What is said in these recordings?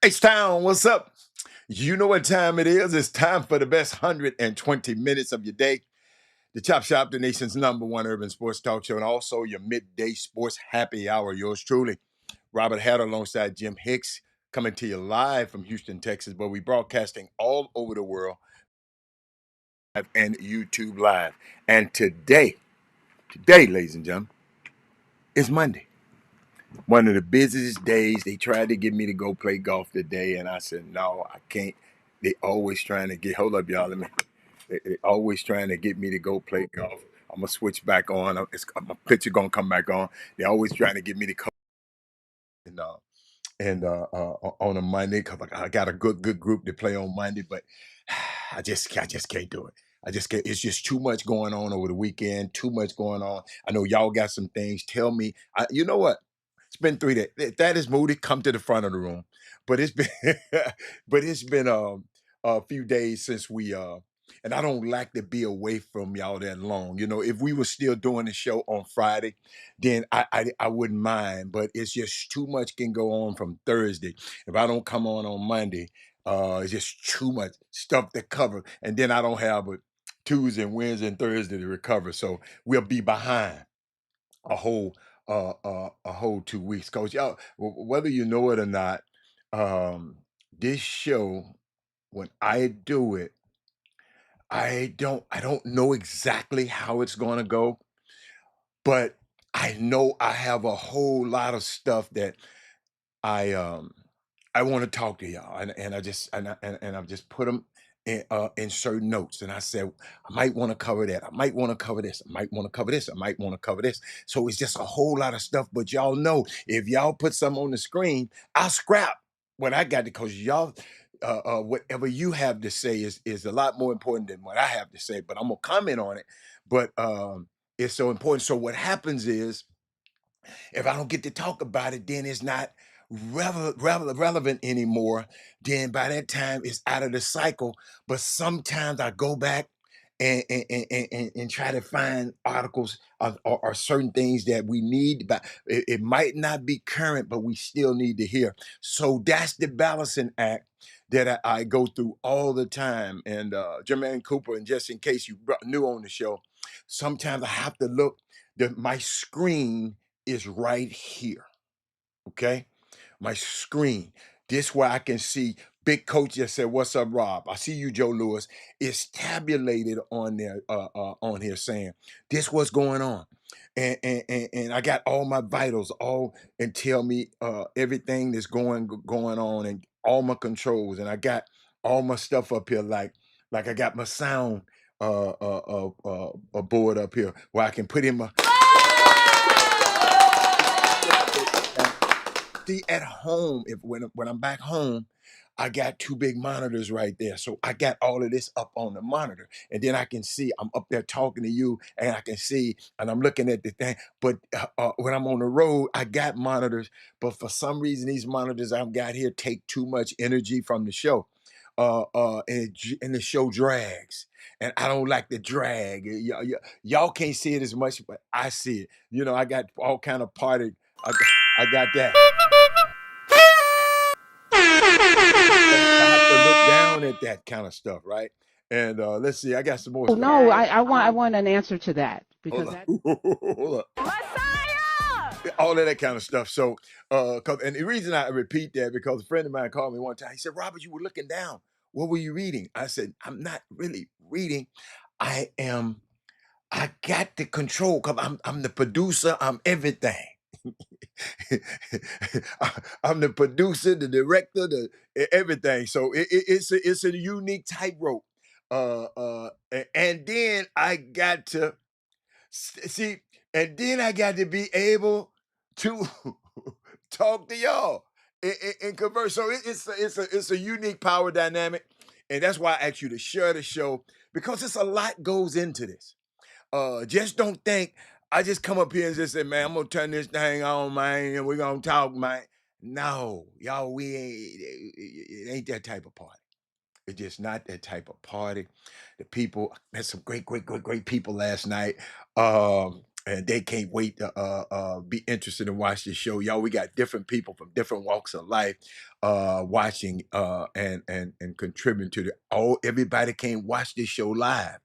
H-Town, what's up? You know what time it is. It's time for the best 120 minutes of your day. The Chop Shop, the nation's number one urban sports talk show, and also your midday sports happy hour. Yours truly, Robert Hatter alongside Jim Hicks, coming to you live from Houston, Texas, but we broadcasting all over the world and YouTube Live. And today, ladies and gentlemen, is Monday. One of the busiest days. They tried to get me to go play golf today, and I said, no, I can't. They always trying to get, hold up, y'all. They always trying to get me to go play golf. I'm going to switch back on. My picture going to come back on. They always trying to get me to come and, uh, on a Monday because I got a good group to play on Monday, but I just can't do it. I just can't. It's just too much going on over the weekend. Too much going on. I know y'all got some things. Tell me. You know what? It's been 3 days. That is Moody. Come to the front of the room. But it's been, but it's been a few days since we and I don't like to be away from y'all that long. You know, if we were still doing the show on Friday, then I wouldn't mind. But it's just too much can go on from Thursday. If I don't come on Monday, it's just too much stuff to cover, and then I don't have a Tuesday and Wednesday and Thursday to recover. So we'll be behind a whole 2 weeks. Coach, y'all, whether you know it or not, this show, when I do it, I don't know exactly how it's gonna go, but I know I have a whole lot of stuff that I I want to talk to y'all, and I just and I've just put them in certain notes, and I said I might want to cover that, I might want to cover this, I might want to cover this, I might want to cover this. So it's just a whole lot of stuff. But y'all know if y'all put something on the screen, I'll scrap what I got because y'all. Whatever you have to say is a lot more important than what I have to say, but I'm gonna comment on it. But it's so important. So what happens is if I don't get to talk about it, then it's not relevant anymore. Then by that time, it's out of the cycle. But sometimes I go back and try to find articles or certain things that we need. But it might not be current, but we still need to hear. So that's the balancing act that I go through all the time. And Jermaine Cooper, and just in case you new on the show, sometimes I have to look. My screen is right here. Okay, my screen. This where I can see. Big Coach just said, "What's up, Rob? I see you, Joe Lewis." It's tabulated on there, on here, saying this what's going on, and I got all my vitals all and tell me everything that's going on and all my controls, and I got all my stuff up here like I got my sound board up here where I can put in my see at home. If when I'm back home, I got two big monitors right there, so I got all of this up on the monitor, and then I can see I'm up there talking to you, and I can see, and I'm looking at the thing. But when I'm on the road, I got monitors, but for some reason, these monitors I've got here take too much energy from the show. And the show drags, and I don't like the drag. Y'all can't see it as much, but I see it. You know, I got all kind of party. I got that. I have to look down at that kind of stuff, right? And let's see, I got some more Oh stuff. no, I want an answer to that Hold because on, that hold up. All of that kind of stuff. So, and the reason I repeat that because a friend of mine called me one time. He said, "Robert, you were looking down. What were you reading?" I said, "I'm not really reading. I am. I got the control because I'm the producer. I'm everything." I'm the producer, the director, everything. So it's a unique tightrope. And then I got to see, and then I got to be able to talk to y'all and converse. So it's a unique power dynamic, and that's why I asked you to share the show because it's a lot goes into this. Just don't think I just come up here and just say, man, I'm gonna turn this thing on, man, and we're gonna talk, man. No, y'all, we ain't it ain't that type of party. It's just not that type of party. The people had some great people last night. and they can't wait to be interested in watch this show. Y'all, we got different people from different walks of life watching and contributing to the. Oh, everybody can't watch this show live.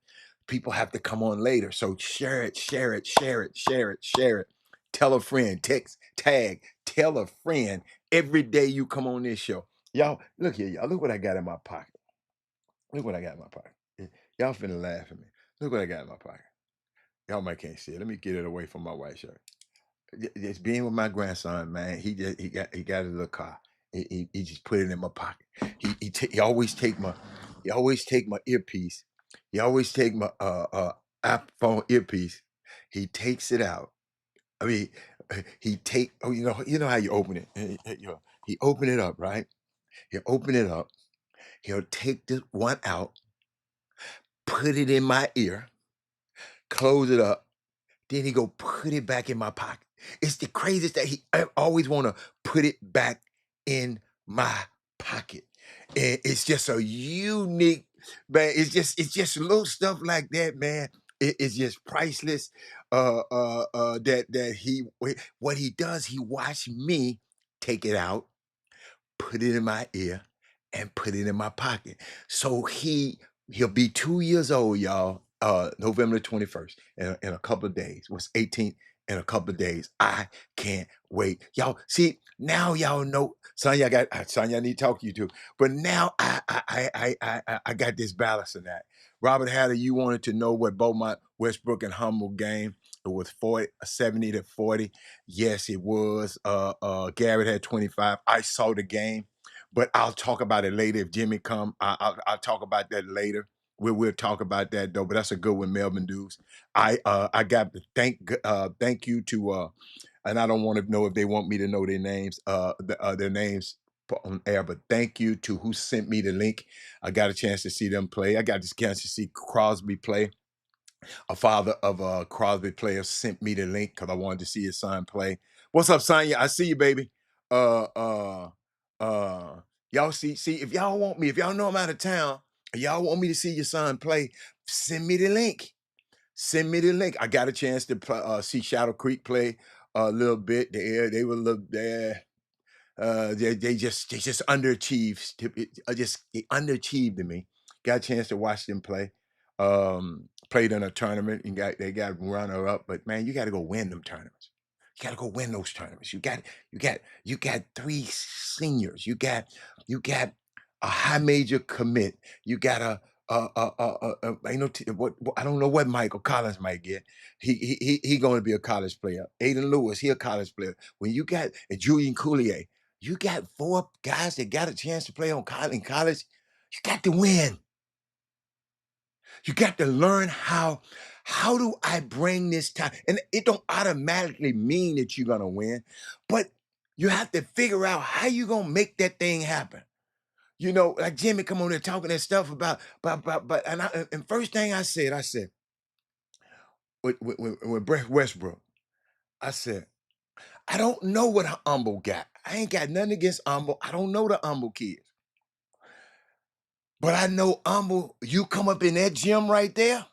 People have to come on later. So share it, share it, share it, share it, share it. Tell a friend, text, tag, tell a friend every day you come on this show. Y'all, look here, y'all. Look what I got in my pocket. Look what I got in my pocket. Y'all finna laugh at me. Look what I got in my pocket. Y'all might can't see it. Let me get it away from my white shirt. Just being with my grandson, man. He got his little car. He just put it in my pocket. He always take my earpiece. He always take my iPhone earpiece. He takes it out. I mean, he take. Oh, you know how you open it. He open it up, right? He'll open it up. He'll take this one out, put it in my ear, close it up. Then he go put it back in my pocket. It's the craziest that I always want to put it back in my pocket. And it's just a unique, man. It's just little stuff like that, man. It's just priceless. That he what he does, he watch me take it out, put it in my ear, and put it in my pocket. So he'll be 2 years old, y'all. November 21st, in a couple of days. What's 18th in a couple of days? I can't wait. Y'all see now, y'all know. Son, I need to talk to you too. But now I got this balance in that. Robert Hatter, you wanted to know what Beaumont, Westbrook, and Humble game. It was 70-40. Yes, it was. Garrett had 25. I saw the game, but I'll talk about it later if Jimmy come. I'll talk about that later. We'll talk about that though. But that's a good one, Melvin Dukes. I got to thank you to and I don't want to know if they want me to know their names on air, but thank you to who sent me the link. I got a chance to see them play. I got this chance to see Crosby play. A father of a Crosby player sent me the link because I wanted to see his son play. What's up, Sonya? I see you, baby. Uh, uh, uh, y'all see, if y'all want me, if y'all know I'm out of town, and y'all want me to see your son play, send me the link. Send me the link. I got a chance to see Shadow Creek play a little bit. They were a little there. They just underachieved. They underachieved to me. Got a chance to watch them play. Played in a tournament and they got runner up. But man, you got to go win them tournaments. You got to go win those tournaments. You got three seniors. You got a high major commit. You got I don't know what Michael Collins might get. He going to be a college player. Aiden Lewis, he a college player. When you got Julian Coulier, you got four guys that got a chance to play in college. You got to win. You got to learn how do I bring this time? And it don't automatically mean that you're gonna win, but you have to figure out how you gonna make that thing happen. Like Jimmy come on there talking that stuff about and first thing I said with Brett Westbrook, I said, I don't know what Humble got. I ain't got nothing against Humble. I don't know the Humble kids. But I know Humble, you come up in that gym right there,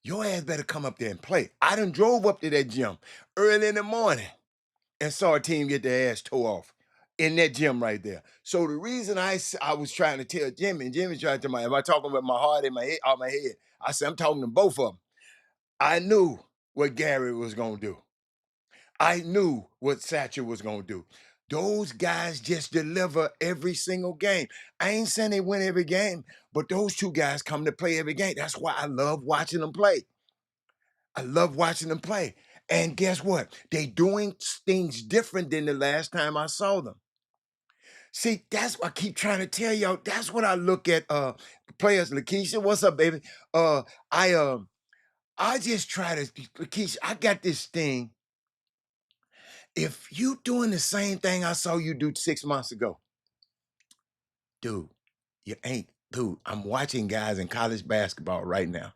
your ass better come up there and play. I done drove up to that gym early in the morning and saw a team get their ass tore off in that gym right there. So the reason I was trying to tell Jimmy, and Jimmy's trying to tell me, am I talking with my heart in my head, out my head? I said, I'm talking to both of them. I knew what Gary was going to do. I knew what Satcher was going to do. Those guys just deliver every single game. I ain't saying they win every game, but those two guys come to play every game. That's why I love watching them play. I love watching them play. And guess what? They doing things different than the last time I saw them. See, that's what I keep trying to tell y'all. That's what I look at players. Lakeisha, what's up, baby? Uh I just try to Lakeisha, I got this thing. If you doing the same thing I saw you do 6 months ago, dude, you ain't, dude. I'm watching guys in college basketball right now.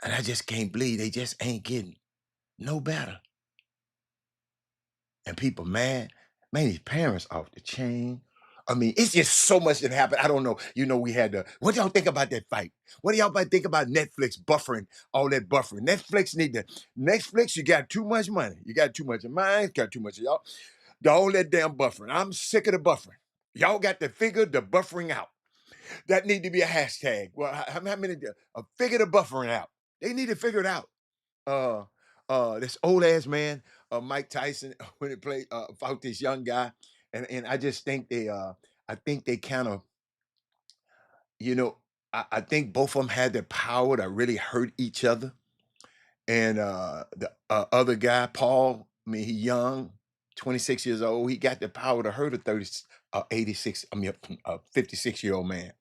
And I just can't believe they just ain't getting no better. And people mad. Man, these parents off the chain. I mean, it's just so much that happened. I don't know. We had the. What y'all think about that fight? What do y'all think about Netflix buffering all that buffering? Netflix. You got too much money. You got too much of mine. Got too much of y'all. All that damn buffering. I'm sick of the buffering. Y'all got to figure the buffering out. That need to be a hashtag. Well, how many? Figure the buffering out. They need to figure it out. Uh, this old ass man, Mike Tyson, when he played fought this young guy, and I just think I think they kind of, you know, I think both of them had the power to really hurt each other. And the other guy, Paul, I mean, he young, 26 years old. He got the power to hurt a 86, I mean, a 56-year-old man.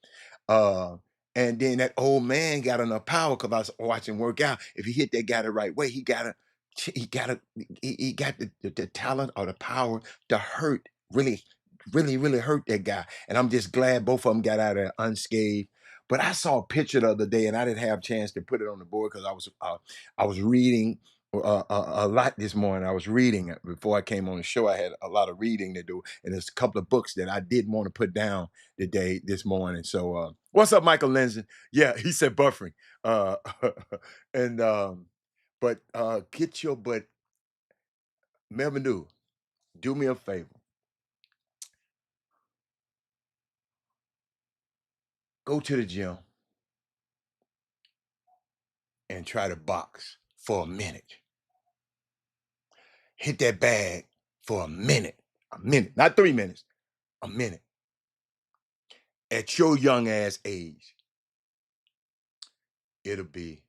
Uh, and then that old man got enough power because I was watching work out. If he hit that guy the right way, he got the talent or the power to hurt, really, really, really hurt that guy. And I'm just glad both of them got out of there unscathed. But I saw a picture the other day, and I didn't have a chance to put it on the board because I was reading a lot this morning. I was reading before I came on the show. I had a lot of reading to do, and there's a couple of books that I did want to put down today, this morning. So, what's up, Michael Lenzen? Yeah, he said buffering. Uh, and but get your butt, Melvin, do me a favor. Go to the gym and try to box for a minute. Hit that bag for a minute, not 3 minutes, a minute. At your young ass age, it'll be,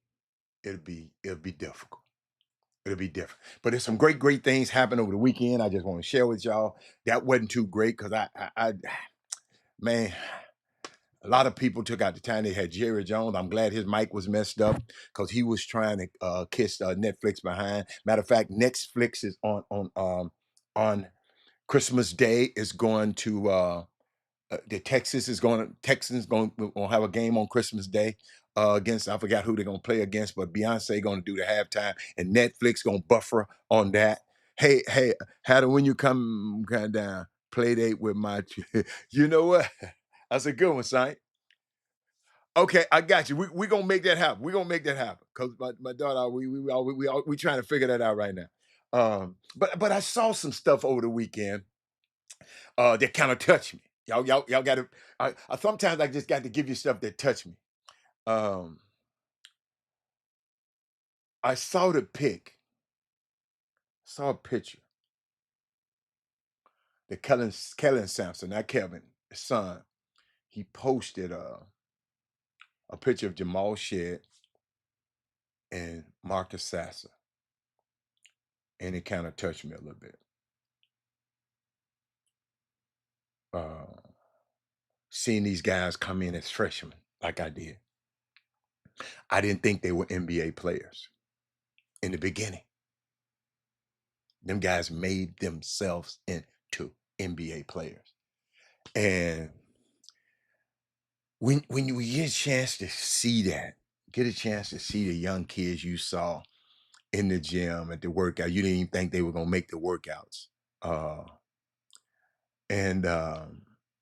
it'll be difficult. It'll be different. But there's some great things happened over the weekend. I just want to share with y'all. That wasn't too great because man, a lot of people took out the time. They had Jerry Jones. I'm glad his mic was messed up because he was trying to kiss Netflix behind. Matter of fact, Netflix is on Christmas Day is going to the Texans going to have a game on Christmas Day against, I forgot who they're going to play against, but Beyonce going to do the halftime and Netflix going to buffer on that. Hey, how to when you come down, play date with my, you know what? That's a good one, son. Okay, I got you. We gonna make that happen. We gonna make that happen because my daughter, we trying to figure that out right now. But I saw some stuff over the weekend that kind of touched me. Y'all got to. I sometimes I just got to give you stuff that touched me. Um, I saw a picture that Kellen Sampson, not Kevin, his son. He posted a picture of Jamal Shedd and Marcus Sasser, and it kind of touched me a little bit. Uh, Seeing these guys come in as freshmen, like I did, I didn't think they were NBA players in the beginning. Them guys made themselves into NBA players. And when you get a chance to see that, get a chance to see the young kids you saw in the gym at the workout, you didn't even think they were gonna make the workouts. Uh, and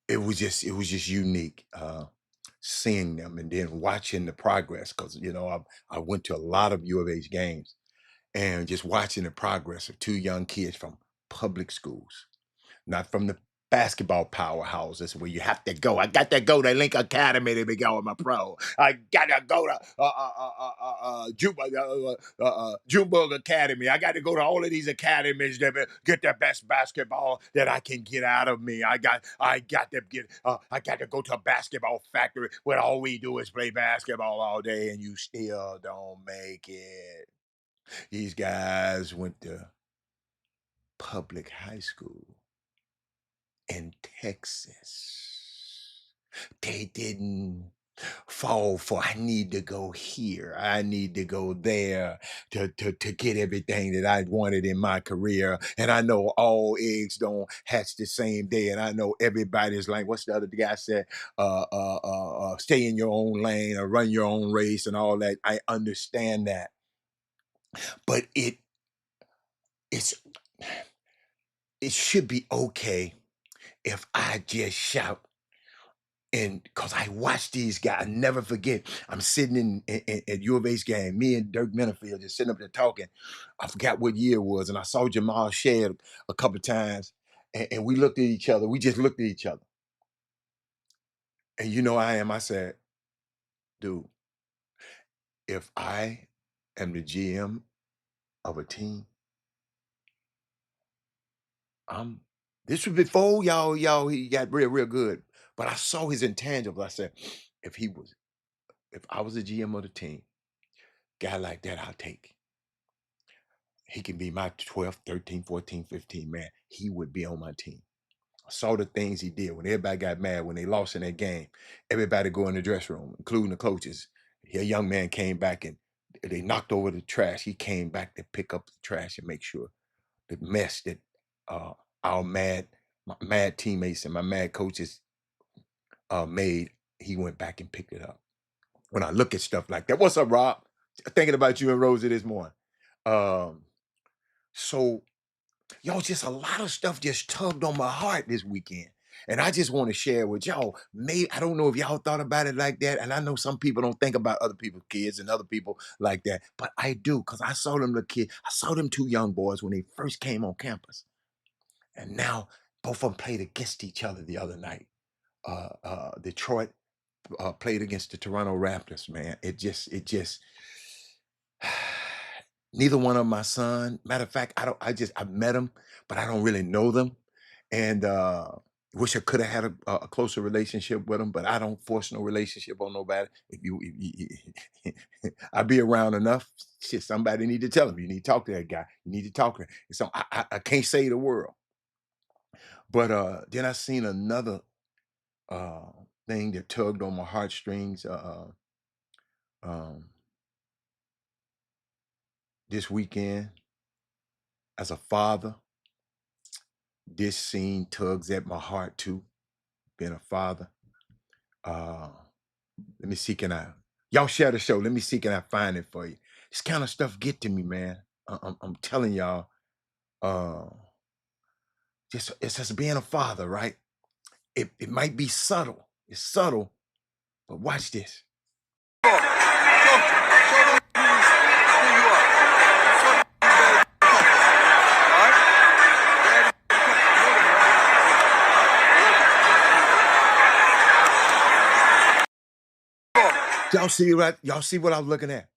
it was just unique seeing them and then watching the progress because I went to a lot of U of H games and just watching the progress of two young kids from public schools, not from the basketball powerhouses where you have to go. I got to go to Link Academy to become a pro. I got to go to Junebug Academy. I got to go to all of these academies to get the best basketball that I can get out of me. I got to go to a basketball factory where all we do is play basketball all day, and you still don't make it. These guys went to public high school in Texas. They didn't fall for, I need to go here, I need to go there to get everything that I wanted in my career. And I know all eggs don't hatch the same day. And I know everybody's like, what's the other guy said? Stay in your own lane or run your own race and all that. I understand that. But it's it should be okay if I just shout. And because I watched these guys, I never forget. I'm sitting in at U of A's game, me and Dirk Minifield just sitting up there talking. I forgot what year it was, and I saw Jamal Shed a couple of times, and we looked at each other. We just looked at each other. And you know I said, dude, if I am the GM of a team, I'm this was before he got real good. But I saw his intangible. I said, if he was if I was the GM of the team, guy like that I'll take. He can be my 12th, 13th, 14th, 15th man. He would be on my team. I saw the things he did when everybody got mad when they lost in that game. Everybody go in the dressing room, including the coaches. A young man came back and they knocked over the trash. He came back to pick up the trash and make sure the mess that uh, our my mad teammates and my mad coaches made, he went back and picked it up. When I look at stuff like that, what's up, Rob? Thinking about you and Rosie this morning. Um, so y'all, just a lot of stuff just tugged on my heart this weekend. And I just want to share with y'all. Maybe I don't know if y'all thought about it like that. And I know some people don't think about other people's kids and other people like that. But I do, because I saw them I saw them two young boys when they first came on campus. And now both of them played against each other the other night. Detroit played against the Toronto Raptors, man. It just neither one of my son. Matter of fact, I met them, but I don't really know them. And wish I could have had a closer relationship with them, but I don't force no relationship on nobody. I be around enough, shit, somebody need to tell him, you need to talk to that guy. You need to talk to him. So I can't save the world. But then I seen another uh thing that tugged on my heartstrings um this weekend as a father. This scene tugs at my heart too, being a father. Uh, let me see, y'all share the show. Let me see, can I find it for you? This kind of stuff get to me, man. I'm telling y'all, uh, just it's just being a father, right? It might be subtle. It's subtle, but watch this. Y'all see what I'm looking at?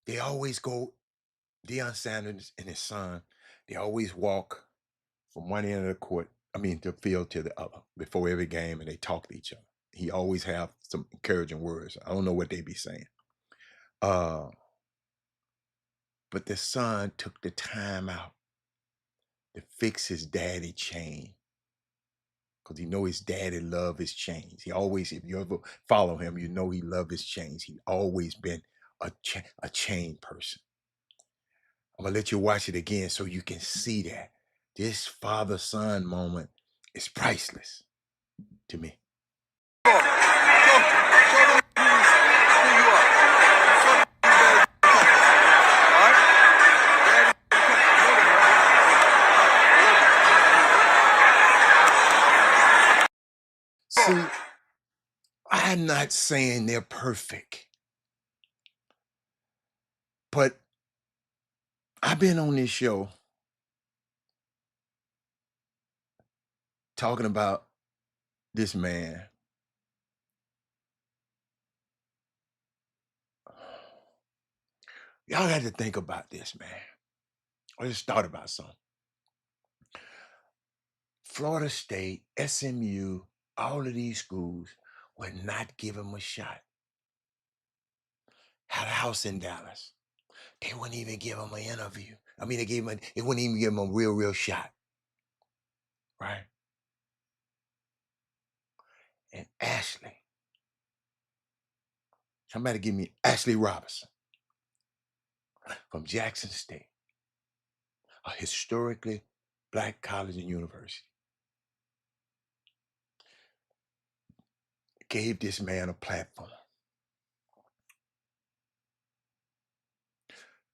They always go, Deion Sanders and his son, they always walk from one end of the court, the field to the other before every game, and they talk to each other. He always have some encouraging words. I don't know what they be saying. Uh, but the son took the time out to fix his daddy chain because he know his daddy love his chains. He always, if you ever follow him, you know he love his chains. He always been a chain person. I'm gonna let you watch it again so you can see that this father-son moment is priceless to me. See, I'm not saying they're perfect, but I've been on this show talking about this man. Y'all got to think about this, man. I just thought about something. Florida State, SMU, all of these schools would not give him a shot. Had a house in Dallas. They wouldn't even give him an interview. They wouldn't even give him a real shot. Right? And Ashley. Somebody give me Ashley Robinson from Jackson State, a historically black college and university. Gave this man a platform.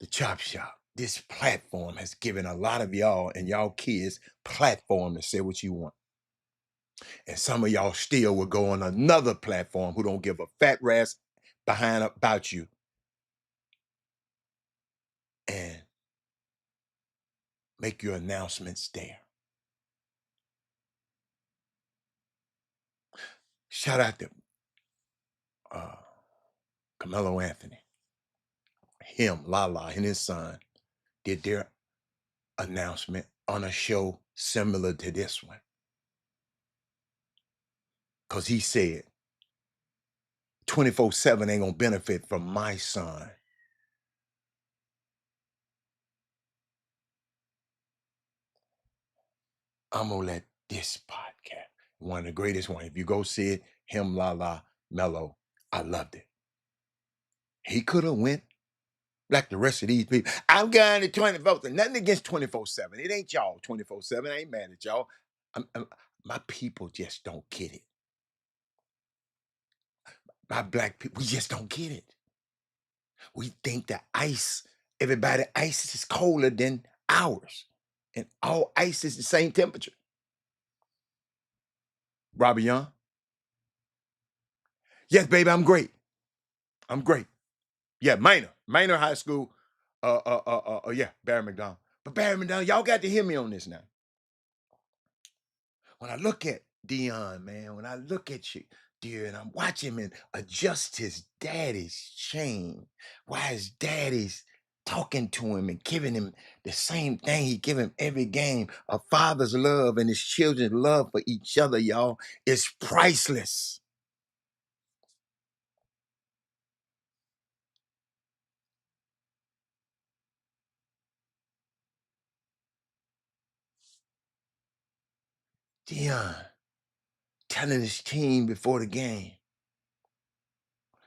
The Chop Shop, this platform has given a lot of y'all and y'all kids platform to say what you want. And some of y'all still will go on another platform who don't give a fat rat's behind about you and make your announcements there. Shout out to Carmelo Anthony. Him, Lala, and his son did their announcement on a show similar to this one. Because he said 24/7 ain't gonna benefit from my son. I'm gonna let this podcast, one of the greatest one. If you go see it, him, Lala, Mello, I loved it. He could have went like the rest of these people. I'm going to 24. Nothing against 24/7. It ain't y'all 24/7. I ain't mad at y'all. My people just don't get it. My black people, we just don't get it. We think that everybody ice is colder than ours. And all ice is the same temperature. Robbie Young? Yes, baby, I'm great. I'm great. Yeah, Minor High School. Yeah, Barry McDonald. But Barry McDonald, y'all got to hear me on this now. When I look at Dion, man, when I look at you, dear, and I'm watching him and adjust his daddy's chain, why his daddy's talking to him and giving him the same thing he give him every game. A father's love and his children's love for each other, y'all, is priceless. Dion telling his team before the game,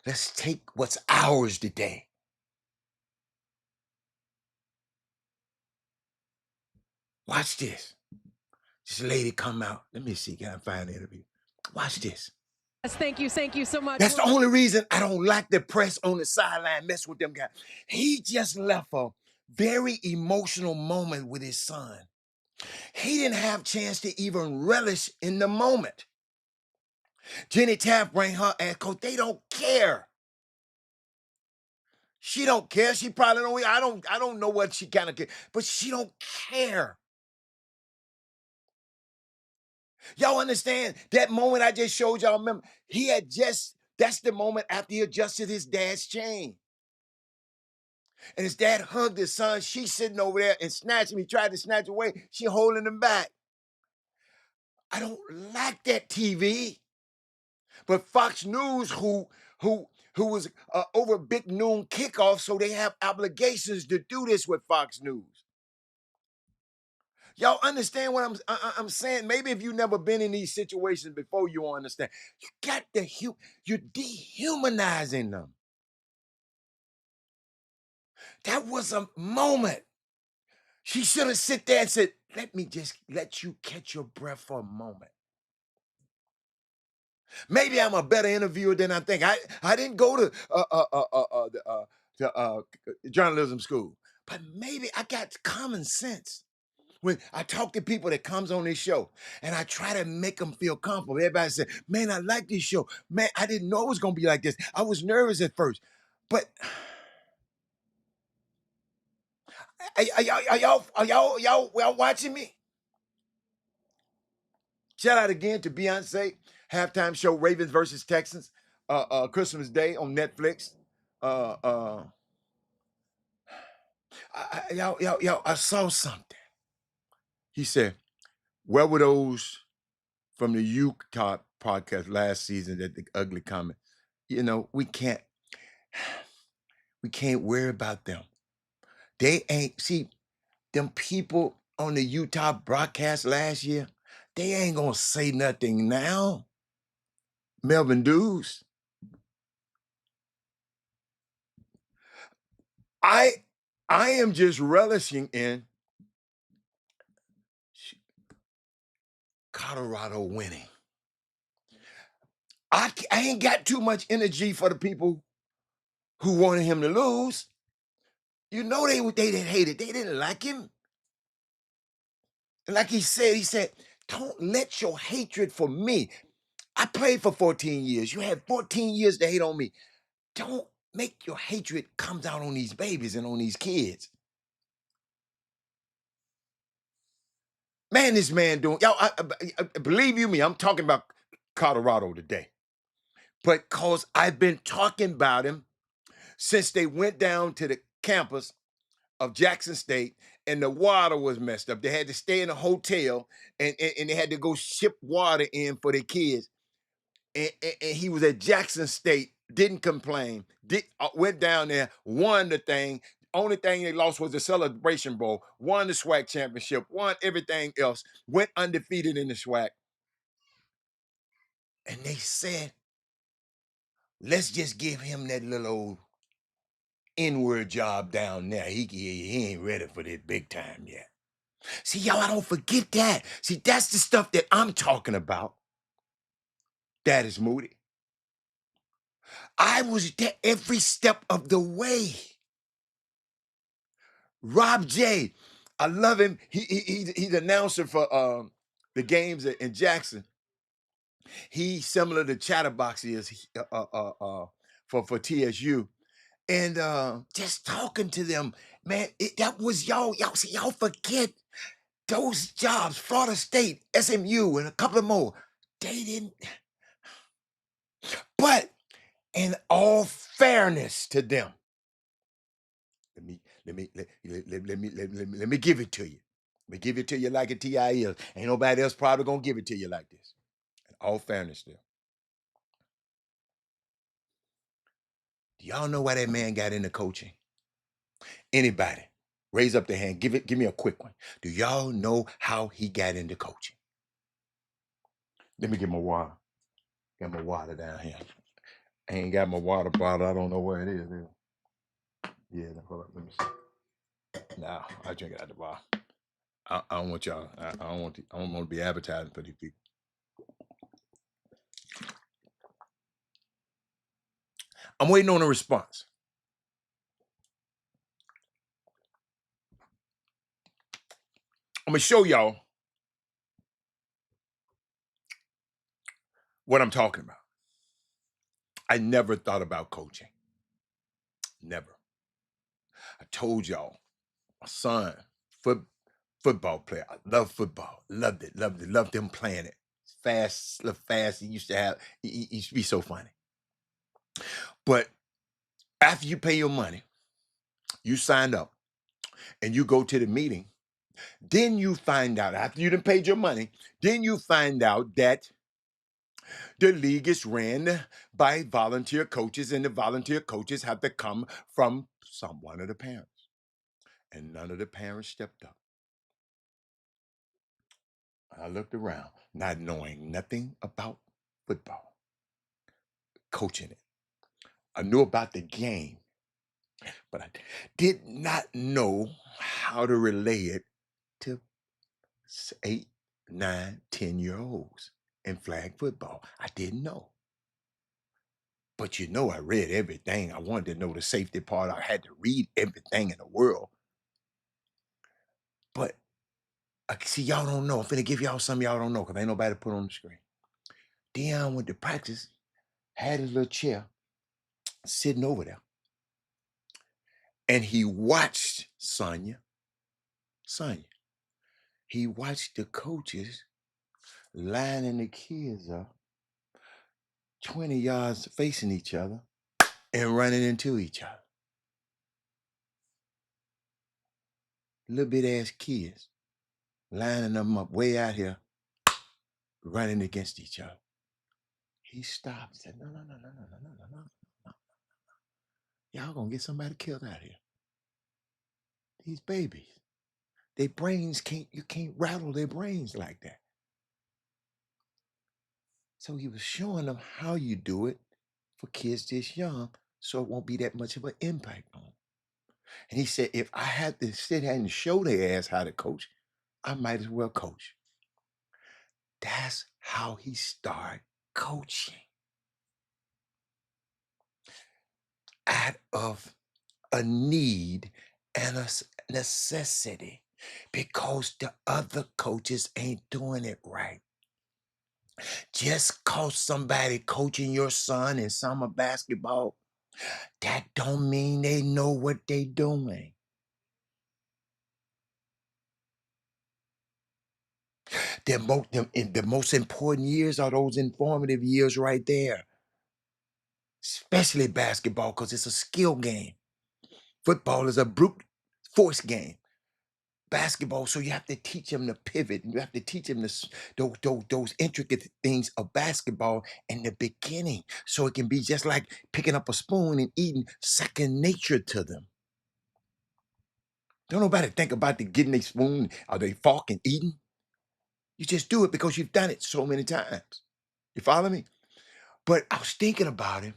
let's take what's ours today. Watch this. This lady come out. Let me see. Can I find the interview? Watch this. Yes, thank you so much. That's the only reason I don't like the press on the sideline mess with them guys. He just left a very emotional moment with his son. He didn't have a chance to even relish in the moment. Jenny Taft bring her ass, cause they don't care. She don't care. She probably don't. I don't know what she kind of care, but she don't care. Y'all understand that moment I just showed y'all? Remember, that's the moment after he adjusted his dad's chain. And his dad hugged his son. She's sitting over there and snatched him. He tried to snatch away. She holding him back. I don't like that TV. But Fox News, who was over Big Noon kickoff, so they have obligations to do this with Fox News. Y'all understand what I'm saying? Maybe if you've never been in these situations before, you understand. You got you're dehumanizing them. That was a moment. She should have sit there and said, let me just let you catch your breath for a moment. Maybe I'm a better interviewer than I think. I didn't go to journalism school, but maybe I got common sense. When I talk to people that comes on this show and I try to make them feel comfortable, everybody said, man, I like this show. Man, I didn't know it was going to be like this. I was nervous at first, but are y'all watching me? Shout out again to Beyonce, halftime show Ravens versus Texans, Christmas Day on Netflix. I saw something. He said, where were those from the Utah podcast last season that the ugly comment? You know, we can't worry about them. They ain't, see, them people on the Utah broadcast last year, they ain't gonna say nothing now. Melvin Dews. I am just relishing in Colorado winning. I ain't got too much energy for the people who wanted him to lose. You know they didn't hate it. They didn't like him. And like he said, Don't let your hatred for me. I played for 14 years. You had 14 years to hate on me. Don't make your hatred come down on these babies and on these kids. Man, this man doing, y'all, believe you me, I'm talking about Colorado today. But cause I've been talking about him since they went down to the campus of Jackson State and the water was messed up. They had to stay in a hotel and they had to go ship water in for their kids. And he was at Jackson State, didn't complain, went down there, won the thing. Only thing they lost was the Celebration Bowl, won the SWAC championship, won everything else, went undefeated in the SWAC. And they said, let's just give him that little old N-word job down there. He ain't ready for this big time yet. See, y'all, I don't forget that. See, that's the stuff that I'm talking about. That is Moody. I was there every step of the way. Rob J, I love him. He's the announcer for the games in Jackson. He's similar to Chatterbox is for TSU. And just talking to them, man, that was y'all. See, y'all forget those jobs, Florida State, SMU, and a couple more. They didn't. But in all fairness to them, let me give it to you. Let me give it to you like a TI is. Ain't nobody else probably gonna give it to you like this. In all fairness, to them. Do y'all know why that man got into coaching? Anybody? Raise up their hand. Give me a quick one. Do y'all know how he got into coaching? Let me get my water. Got my water down here. I ain't got my water bottle. I don't know where it is. Yeah, hold up. Let me see. Nah, I drink it out the bar. I don't want y'all. I don't want. I don't want to be advertising for these people. I'm waiting on a response. I'm gonna show y'all what I'm talking about. I never thought about coaching. Never. I told y'all, my son, football player. I love football. Loved it. Loved him playing it. Fast. He used to have. He used to be so funny. But after you pay your money, you signed up, and you go to the meeting. Then you find out after you done paid your money. Then you find out that the league is ran by volunteer coaches, and the volunteer coaches have to come from one of the parents. And none of the parents stepped up. I looked around, not knowing nothing about football, coaching it. I knew about the game, but I did not know how to relay it to 8, 9, 10-year-olds in flag football. I didn't know. But you know, I read everything. I wanted to know the safety part. I had to read everything in the world. But see, y'all don't know. I'm finna give y'all something y'all don't know because ain't nobody put on the screen. Dion went to practice, had his little chair sitting over there. And he watched Sonya. He watched the coaches lining the kids up 20 yards facing each other and running into each other. Little bit ass kids lining them up way out here, running against each other. He stopped and said, no. Y'all gonna get somebody killed out here. These babies. Their brains you can't rattle their brains like that. So he was showing them how you do it for kids this young so it won't be that much of an impact on them. And he said, if I had to sit here and show their ass how to coach, I might as well coach. That's how he started coaching. Out of a need and a necessity. Because the other coaches ain't doing it right. Just cause somebody coaching your son in summer basketball, that don't mean they know what they doing. The most important years are those informative years right there, especially basketball, because it's a skill game. Football is a brute force game. Basketball, so you have to teach them to pivot. You have to teach them those intricate things of basketball in the beginning, so it can be just like picking up a spoon and eating, second nature to them. Don't nobody think about the getting a spoon or they fork and eating. You just do it because you've done it so many times. You follow me? But I was thinking about him.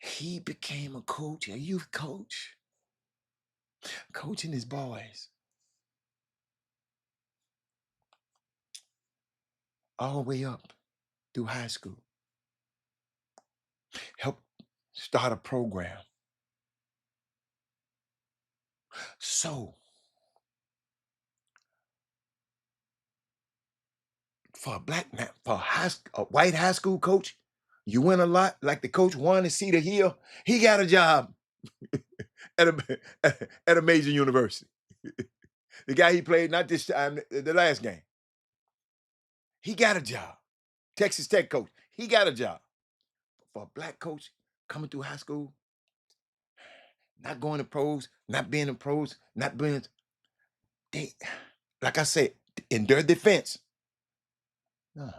He became a coach, a youth coach, coaching his boys all the way up through high school. Helped start a program. So for a black man, for a white high school coach, you win a lot. Like the coach won at Cedar Hill, he got a job at a major university. The guy he played, not this time, the last game, he got a job. Texas Tech coach, he got a job. For a black coach coming through high school, not going to pros, not being in pros, not being, they, like I said, in their defense, no,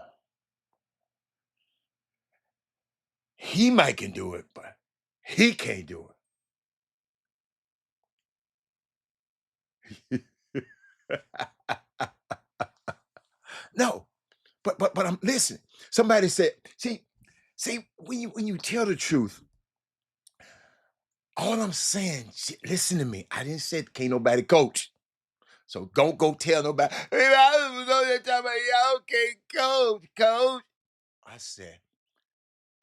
he might can do it, but he can't do it. No, but I'm listening. Somebody said, see, when you tell the truth, all I'm saying, listen to me. I didn't say can't nobody coach. So don't go tell nobody, "Hey, I was on that time, y'all can't coach. I said,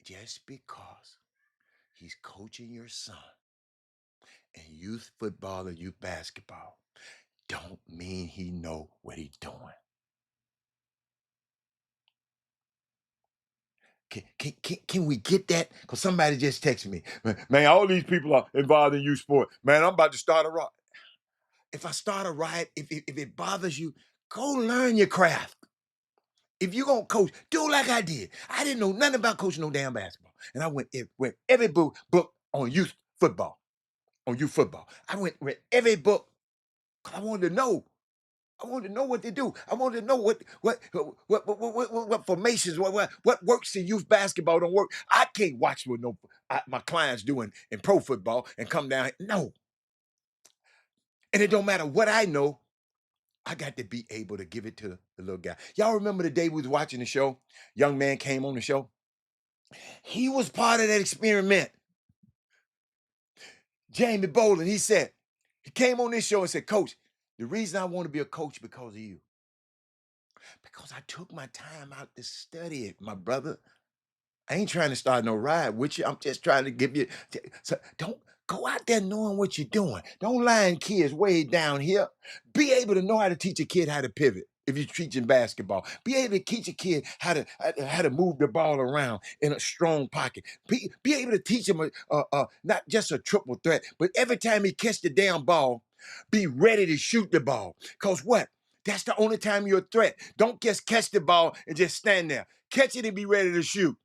just because he's coaching your son in youth football or youth basketball, don't mean he know what he's doing. Can we get that? Because somebody just texted me. Man, all these people are involved in youth sport. Man, I'm about to start a riot. If I start a riot, if it bothers you, go learn your craft. If you're going to coach, do like I did. I didn't know nothing about coaching no damn basketball. And I read every book on youth football, on youth football. I read every book because I wanted to know. I wanted to know what to do. I wanted to know what formations, what works in youth basketball don't work. I can't watch what my clients doing in pro football and come down. No. And it don't matter what I know. I got to be able to give it to the little guy. Y'all remember the day we was watching the show? Young man came on the show. He was part of that experiment. Jamie Bolin, he came on this show and said, Coach, the reason I want to be a coach because of you. Because I took my time out to study it, my brother. I ain't trying to start no ride with you. I'm just trying to give you. So don't go out there knowing what you're doing. Don't line kids way down here. Be able to know how to teach a kid how to pivot. If you're teaching basketball, be able to teach a kid how to move the ball around in a strong pocket. Be able to teach him not just a triple threat, but every time he catch the damn ball, be ready to shoot the ball. Cause what? That's the only time you're a threat. Don't just catch the ball and just stand there. Catch it and be ready to shoot.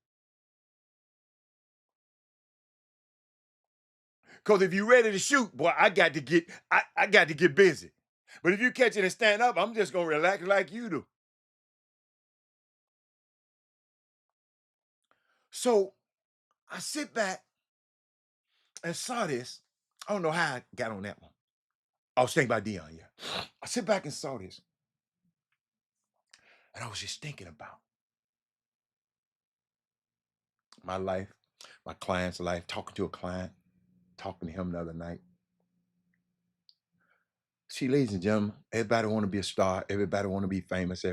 Because if you're ready to shoot, boy, I got to get busy. But if you catch it and stand up, I'm just gonna relax like you do. So I sit back and saw this. I don't know how I got on that one. I was thinking about Dion, yeah. I sit back and saw this, and I was just thinking about my life, my client's life, talking to a client, talking to him the other night. See, ladies and gentlemen, everybody want to be a star, everybody want to be famous,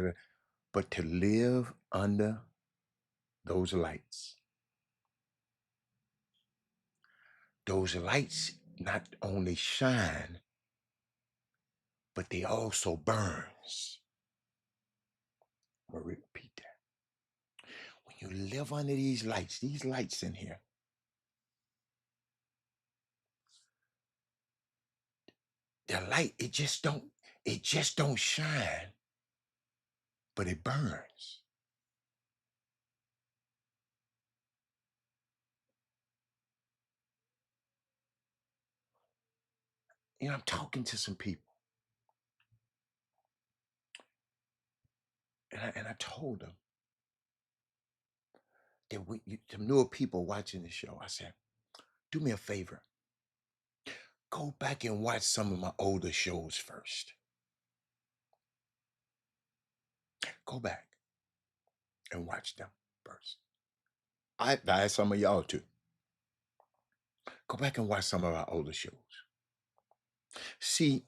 but to live under those lights not only shine, but they also burns. I'm going to repeat that. When you live under these lights in here, the light, it just don't shine, but it burns. You know, I'm talking to some people, and I told them that some newer people watching the show, I said, do me a favor. Go back and watch some of my older shows first. Go back and watch them first. I advise some of y'all too. Go back and watch some of our older shows. See,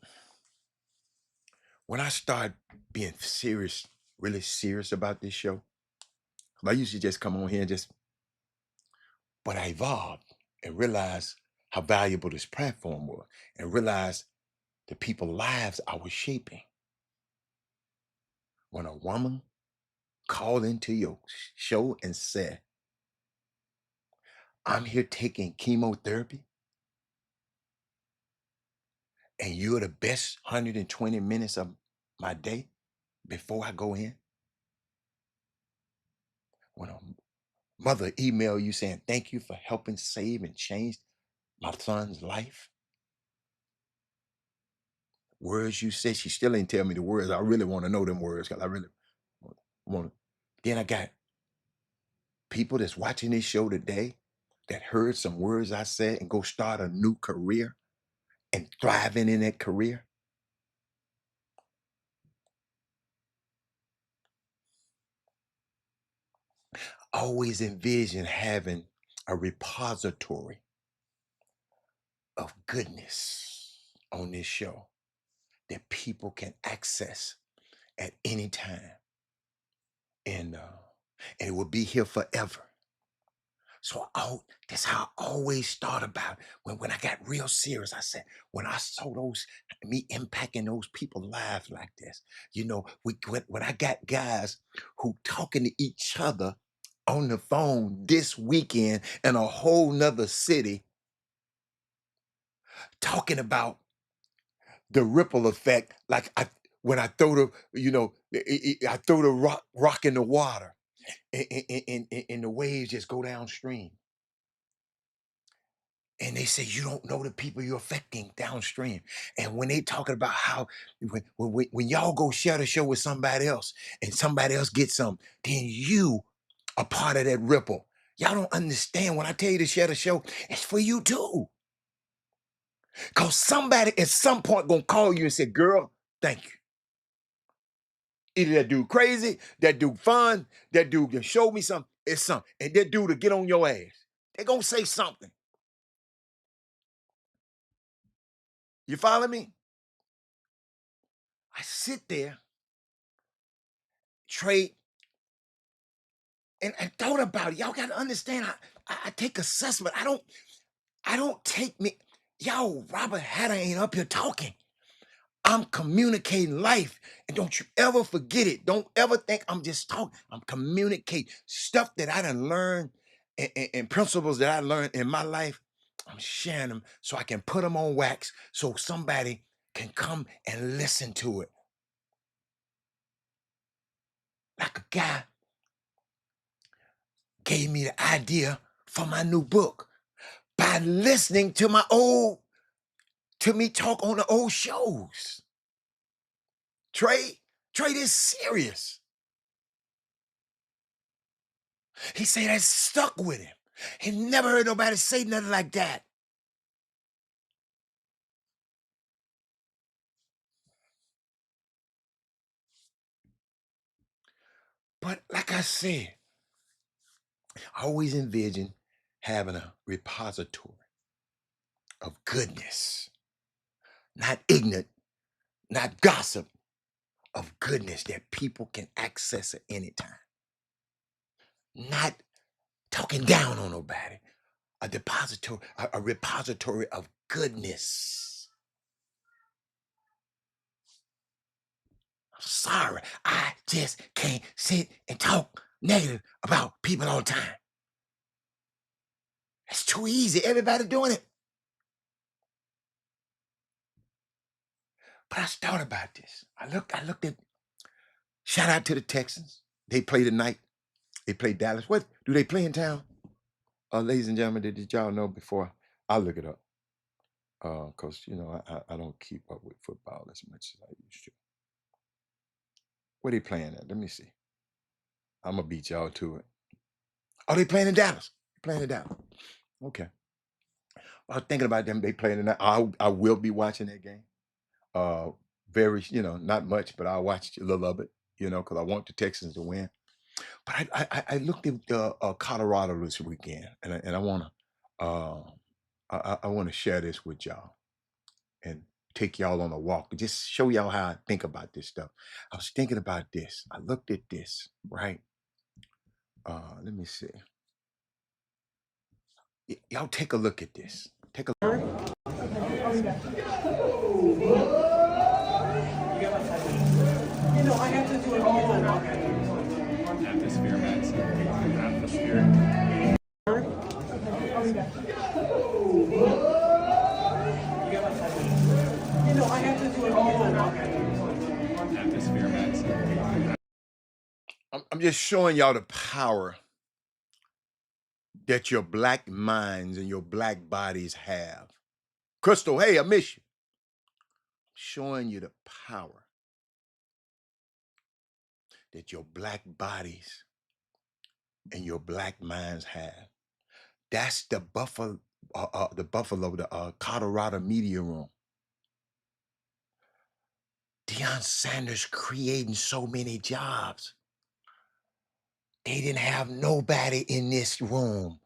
when I started being serious, really serious about this show, I used to just come on here and but I evolved and realized how valuable this platform was and realized the people's lives I was shaping. When a woman called into your show and said, I'm here taking chemotherapy and you're the best 120 minutes of my day before I go in. When a mother email you saying, thank you for helping save and change my son's life. Words you said, she still ain't tell me the words. I really want to know them words because I really want to. Then I got people that's watching this show today that heard some words I said and go start a new career and thriving in that career. Always envision having a repository of goodness on this show that people can access at any time. And it will be here forever. So that's how I always thought about when I got real serious. I said, when I saw me impacting those people's lives like this, you know, when I got guys who talking to each other on the phone this weekend in a whole nother city, talking about the ripple effect, like when I throw I throw the rock in the water and the waves just go downstream. And they say, you don't know the people you're affecting downstream. And when they talking about how, when y'all go share the show with somebody else and somebody else gets some, then you are part of that ripple. Y'all don't understand when I tell you to share the show, it's for you too. Because somebody at some point gonna call you and say, girl, thank you. Either that dude crazy, that dude fun, that dude can show me something, it's something. And that dude to get on your ass. They're gonna say something. You follow me? I sit there, Trey, and I thought about it. Y'all gotta understand, I take assessment. I don't take me. Yo, Robert Hatter ain't up here talking. I'm communicating life. And don't you ever forget it. Don't ever think I'm just talking. I'm communicating stuff that I done learned and principles that I learned in my life. I'm sharing them so I can put them on wax so somebody can come and listen to it. Like a guy gave me the idea for my new book by listening to me talk on the old shows. Trey is serious. He said that stuck with him. He never heard nobody say nothing like that. But like I said, I always envision having a repository of goodness, not ignorant, not gossip, of goodness that people can access at any time. Not talking down on nobody. A repository of goodness. sorry. I just can't sit and talk negative about people all the time. It's too easy. Everybody doing it. But I thought about this. I looked at, shout out to the Texans. They play tonight. They play Dallas. What do they play in town? Ladies and gentlemen, did y'all know before? I'll look it up. Because I don't keep up with football as much as I used to. Where they playing at? Let me see. I'm gonna beat y'all to it. Oh, they playing in Dallas. Playing in Dallas. Okay. I was thinking about them. They playing tonight. I will be watching that game. Very, not much, but I'll watch a little of it. Because I want the Texans to win. But I looked at Colorado this weekend, and I wanna I wanna share this with y'all and take y'all on a walk. Just show y'all how I think about this stuff. I was thinking about this. I looked at this, right? Let me see. Y'all take a look at this. Take a look. I have to do it all atmosphere, Max. Atmosphere. I have to do it all atmosphere, Max. I'm just showing y'all the power that your black minds and your black bodies have. Crystal, hey, I miss you. Showing you the power that your black bodies and your black minds have. That's the Buffalo, the Colorado media room. Deion Sanders creating so many jobs. They didn't have nobody in this room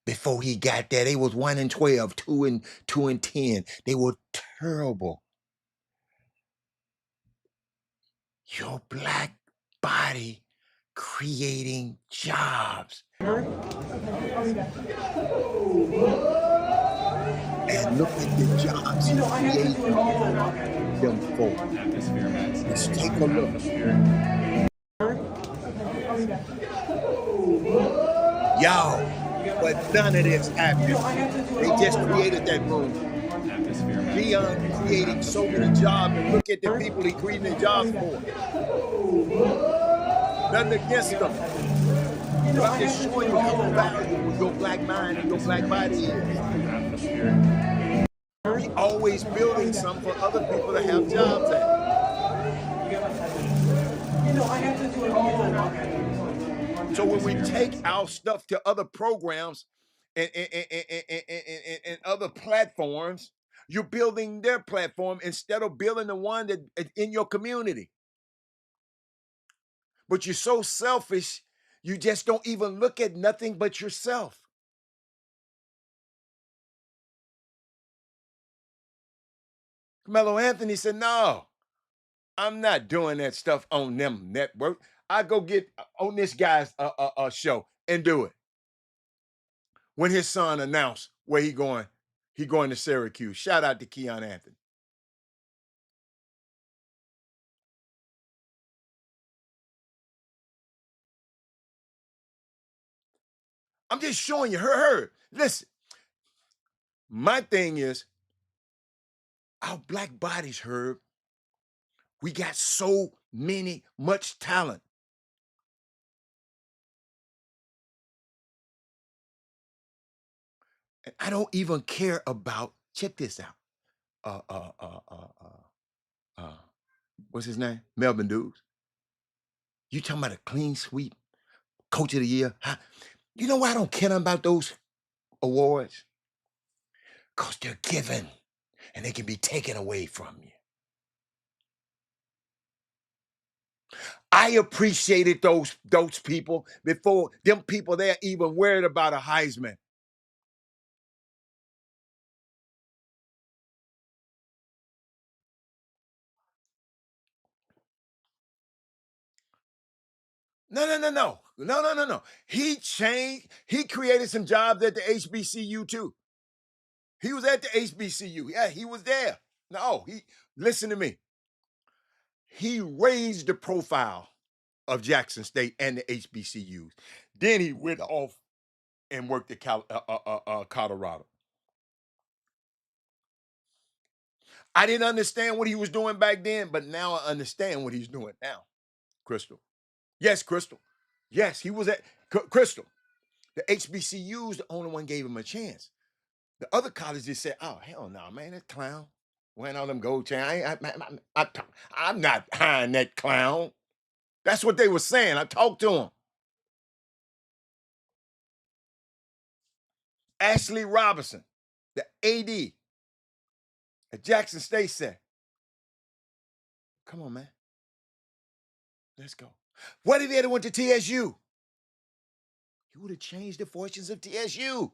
before he got there. They was 1-12, 2-10. They were terrible. Your black body creating jobs. And look at the jobs he created them for. Let's take a look. Y'all, but none of this happened. They just created that room. Deion creating so many jobs, and look at the people he created the jobs for. Nothing against them. But I'm just showing you how valuable your black mind and your black body is. We always building something for other people to have jobs at. I have to do it all. So when we take our stuff to other programs and other platforms, you're building their platform instead of building the one that in your community. But you're so selfish, you just don't even look at nothing but yourself. Carmelo Anthony said, no, I'm not doing that stuff on them network. I go get on this guy's show and do it. When his son announced where he going to Syracuse. Shout out to Keon Anthony. I'm just showing you her. Listen, my thing is, our black bodies, Herb, we got so much talent. And I don't even care about, check this out. What's his name? Melvin Dukes. You talking about a clean sweep, coach of the year? You know why I don't care about those awards? Because they're given and they can be taken away from you. I appreciated those people before them people there even worried about a Heisman. No. He created some jobs at the HBCU too. He was at the HBCU. Yeah, he was there. No, listen to me. He raised the profile of Jackson State and the HBCUs. Then he went off and worked at Colorado. I didn't understand what he was doing back then, but now I understand what he's doing now. Crystal. Yes, Crystal. Yes, he was at Crystal. The HBCUs, the only one gave him a chance. The other colleges said, "Oh, hell no, man, that clown wearing all them gold chains. I'm not hiring that clown." That's what they were saying. I talked to him. Ashley Robinson, the AD at Jackson State, said, "Come on, man. Let's go." What if he had went to TSU? He would have changed the fortunes of TSU.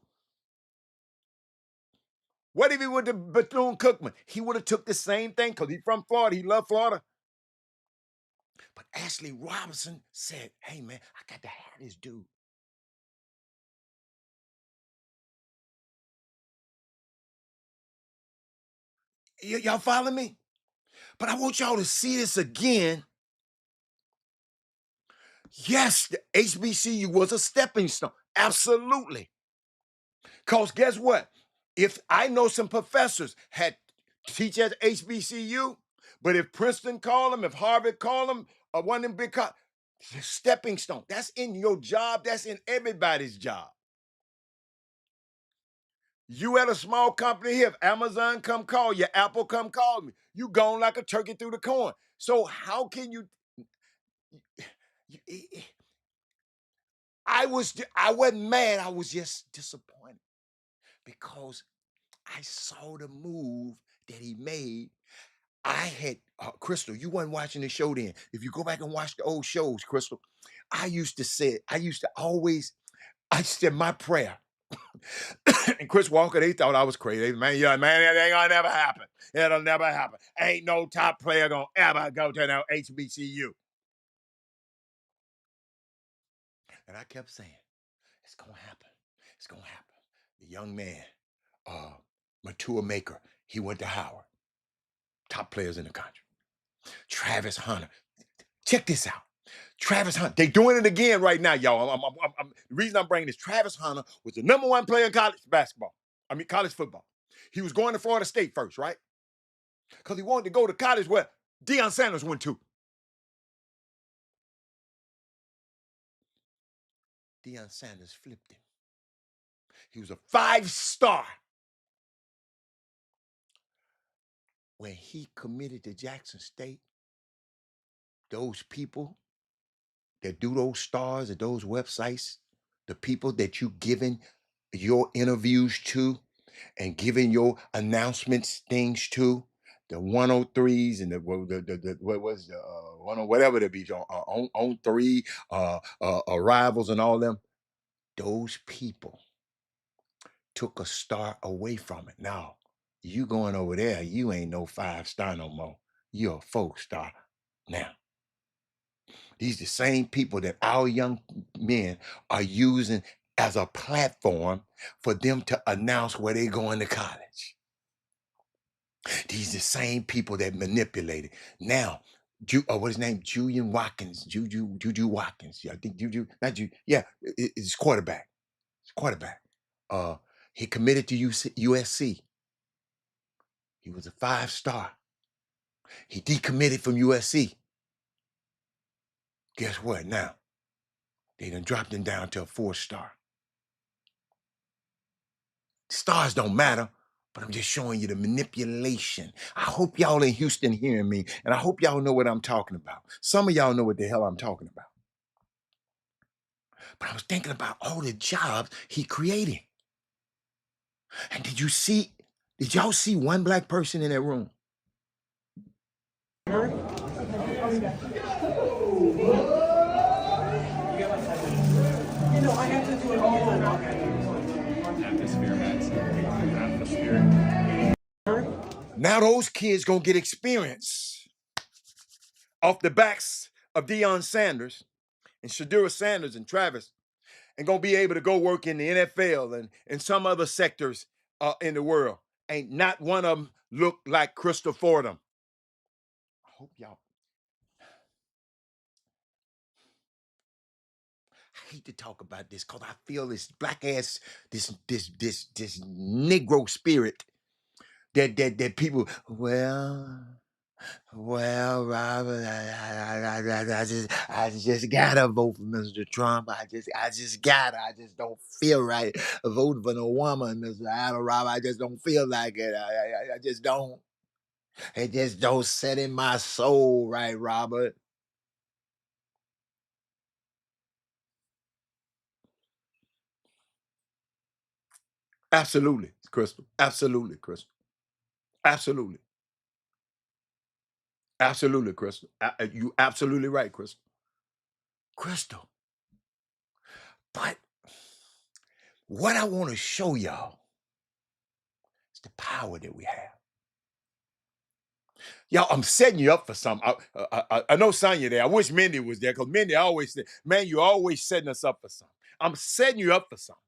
What if he went to Bethune-Cookman? He would have took the same thing because he's from Florida. He loved Florida. But Ashley Robinson said, "Hey, man, I got to have this dude." Y'all follow me? But I want y'all to see this again. Yes, the HBCU was a stepping stone. Absolutely. Because guess what? If I know some professors had teach at HBCU, but if Princeton called them, if Harvard called them, or one of them big stepping stone. That's in your job. That's in everybody's job. You at a small company here, if Amazon come call you, Apple come call me, you gone like a turkey through the corn. So how can you I wasn't mad, I was just disappointed because I saw the move that he made. I had Crystal, you wasn't watching the show then. If you go back and watch the old shows, Crystal, I used to say, I said my prayer. And Chris Walker, they thought I was crazy. Man, yeah, man, that ain't gonna never happen. It'll never happen. Ain't no top player gonna ever go to no HBCU. And I kept saying, it's gonna happen. It's gonna happen. The young man, Matua Maker, he went to Howard. Top players in the country. Travis Hunter. Check this out. Travis Hunter. They doing it again right now, y'all. The reason I'm bringing this, Travis Hunter was the #1 player in college basketball. I mean, college football. He was going to Florida State first, right? Because he wanted to go to college where Deion Sanders went to. Deion Sanders flipped him. He was a 5-star. When he committed to Jackson State, those people that do those stars at those websites, the people that you giving your interviews to and giving your announcements things to, the 103s and the what was the whatever they be on 3 arrivals and all them, those people took a star away from it. Now you going over there, you ain't no 5-star no more. You're a 4-star now. These the same people that our young men are using as a platform for them to announce where they're going to college. These the same people that manipulated. Now, what his name? Julian Watkins. Juju Watkins. Yeah, I think Juju, not Juju. Yeah, it's quarterback. It's quarterback. He committed to USC. He was a 5-star. He decommitted from USC. Guess what now? They done dropped him down to a 4-star. Stars don't matter, but I'm just showing you the manipulation. I hope y'all in Houston hearing me, and I hope y'all know what I'm talking about. Some of y'all know what the hell I'm talking about. But I was thinking about all the jobs he created. And did y'all see one black person in that room? I have to do it all. Atmosphere, man. Atmosphere. Now those kids gonna get experience off the backs of Deion Sanders and Shadura Sanders and Travis, and gonna be able to go work in the NFL and some other sectors in the world. Ain't not one of them look like Crystal Fordham. I hope y'all. I hate to talk about this because I feel this black ass, this Negro spirit that people, well, Robert, I just gotta vote for Mr. Trump. I just gotta. I just don't feel right voting for no woman, Mr. Adam Robert. I just don't feel like it. I just don't. It just don't set in my soul right, Robert. Absolutely, Crystal. Absolutely, Crystal. Absolutely. Absolutely, Crystal. You absolutely right, Crystal. Crystal. But what I want to show y'all is the power that we have. Y'all, I'm setting you up for something. I know Sonya there. I wish Mindy was there because Mindy always said, man, you're always setting us up for something. I'm setting you up for something.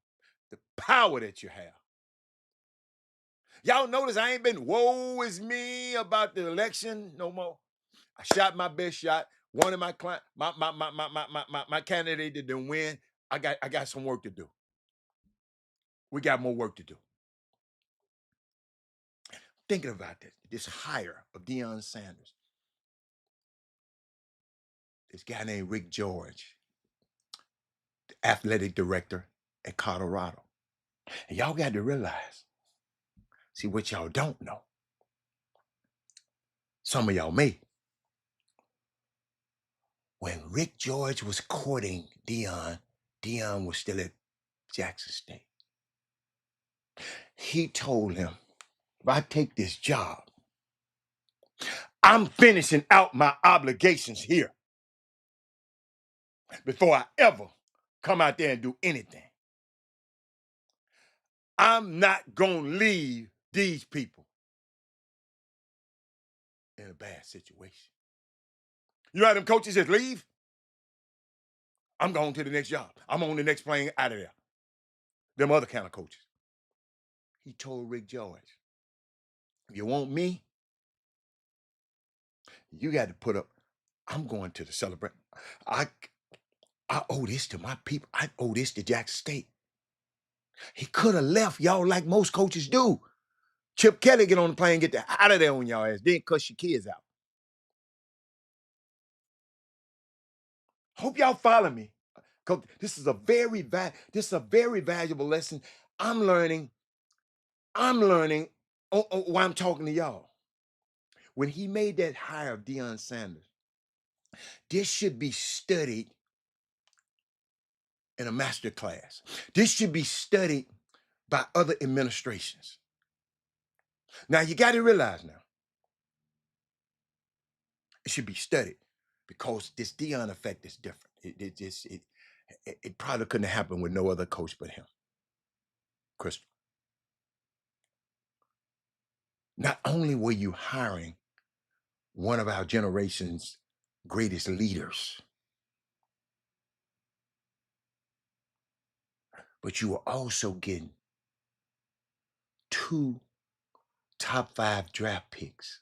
The power that you have. Y'all notice I ain't been woe is me about the election no more. I shot my best shot. One of my client, my candidate that didn't win. I got some work to do. We got more work to do. Thinking about this hire of Deion Sanders. This guy named Rick George, the athletic director at Colorado. And y'all got to realize, see what y'all don't know. Some of y'all may. When Rick George was courting Deion, Deion was still at Jackson State. He told him, if I take this job, I'm finishing out my obligations here before I ever come out there and do anything. I'm not going to leave these people in a bad situation. You know how them coaches just leave? I'm going to the next job. I'm on the next plane out of there. Them other kind of coaches. He told Rick George, if you want me, you got to put up, I'm going to the celebration. I owe this to my people. I owe this to Jackson State. He could have left y'all like most coaches do. Chip Kelly get on the plane, get out of there on y'all ass, then cuss your kids out. Hope y'all follow me. Because this is a very valuable lesson. I'm learning while I'm talking to y'all. When he made that hire of Deion Sanders, this should be studied in a master class. This should be studied by other administrations. Now you got to realize now, it should be studied because this Deion effect is different. It probably couldn't happen with no other coach but him, Crystal. Not only were you hiring one of our generation's greatest leaders, but you were also getting 2 top 5 draft picks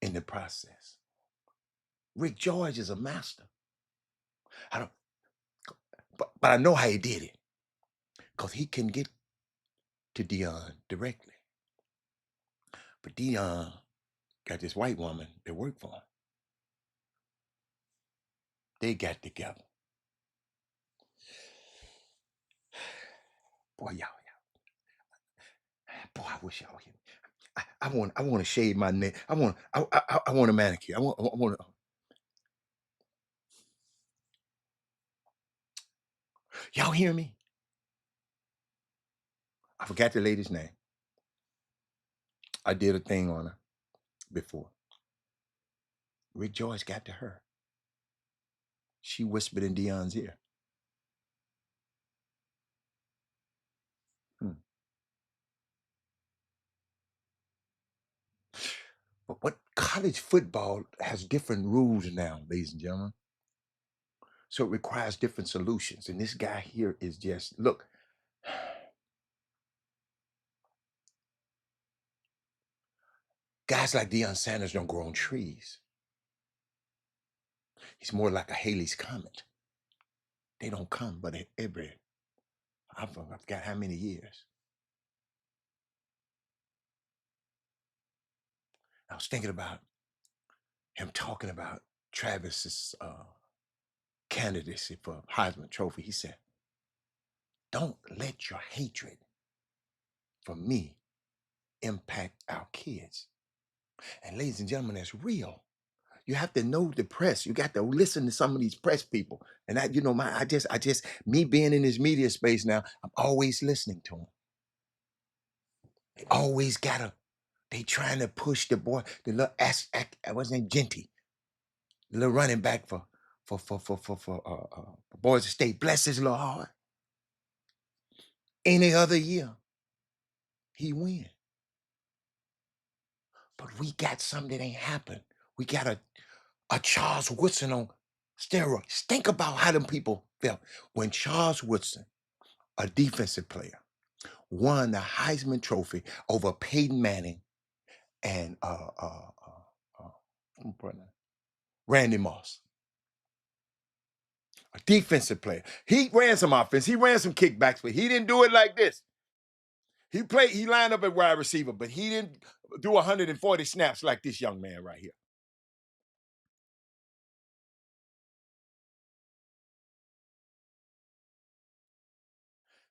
in the process. Rick George is a master. I don't, but I know how he did it because he can get to Deion directly. But Deion got this white woman that worked for him. They got together. Boy, boy, I wish y'all here. I want to shave my neck. I want a manicure. I want. Y'all hear me? I forgot the lady's name. I did a thing on her before. Rick George got to her. She whispered in Deion's ear. But what college football has different rules now, ladies and gentlemen. So it requires different solutions. And this guy here is just, look, guys like Deion Sanders don't grow on trees. He's more like a Halley's Comet. They don't come, but every, I forgot how many years. I was thinking about him talking about Travis's candidacy for Heisman Trophy. He said, don't let your hatred for me impact our kids. And ladies and gentlemen, that's real. You have to know the press. You got to listen to some of these press people. And that, me being in this media space now, I'm always listening to them. They always they trying to push the boy, the little what's his name, Genty, the little running back for Boys State. Bless his little heart. Any other year, he win. But we got something that ain't happened. We got a Charles Woodson on steroids. Think about how them people felt when Charles Woodson, a defensive player, won the Heisman Trophy over Peyton Manning and Randy Moss. A defensive player. He ran some offense. He ran some kickbacks, but he didn't do it like this. He lined up at wide receiver, but he didn't do 140 snaps like this young man right here.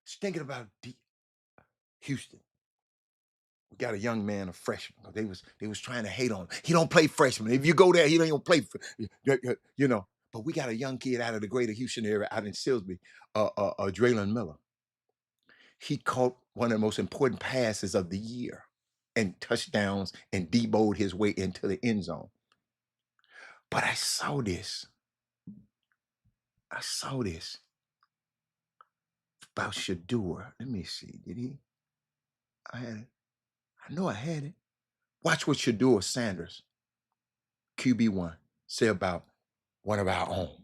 Just thinking about Houston. We got a young man, a freshman. They was trying to hate on him. He don't play freshman. If you go there, he don't even play, you know. But we got a young kid out of the greater Houston area, out in Silsbee, Draylon Miller. He caught one of the most important passes of the year and touchdowns and deboed his way into the end zone. But I saw this about Shador. Let me see. Did he? I had it. I know I had it. Watch what Shador Sanders, QB1, say about one of our own.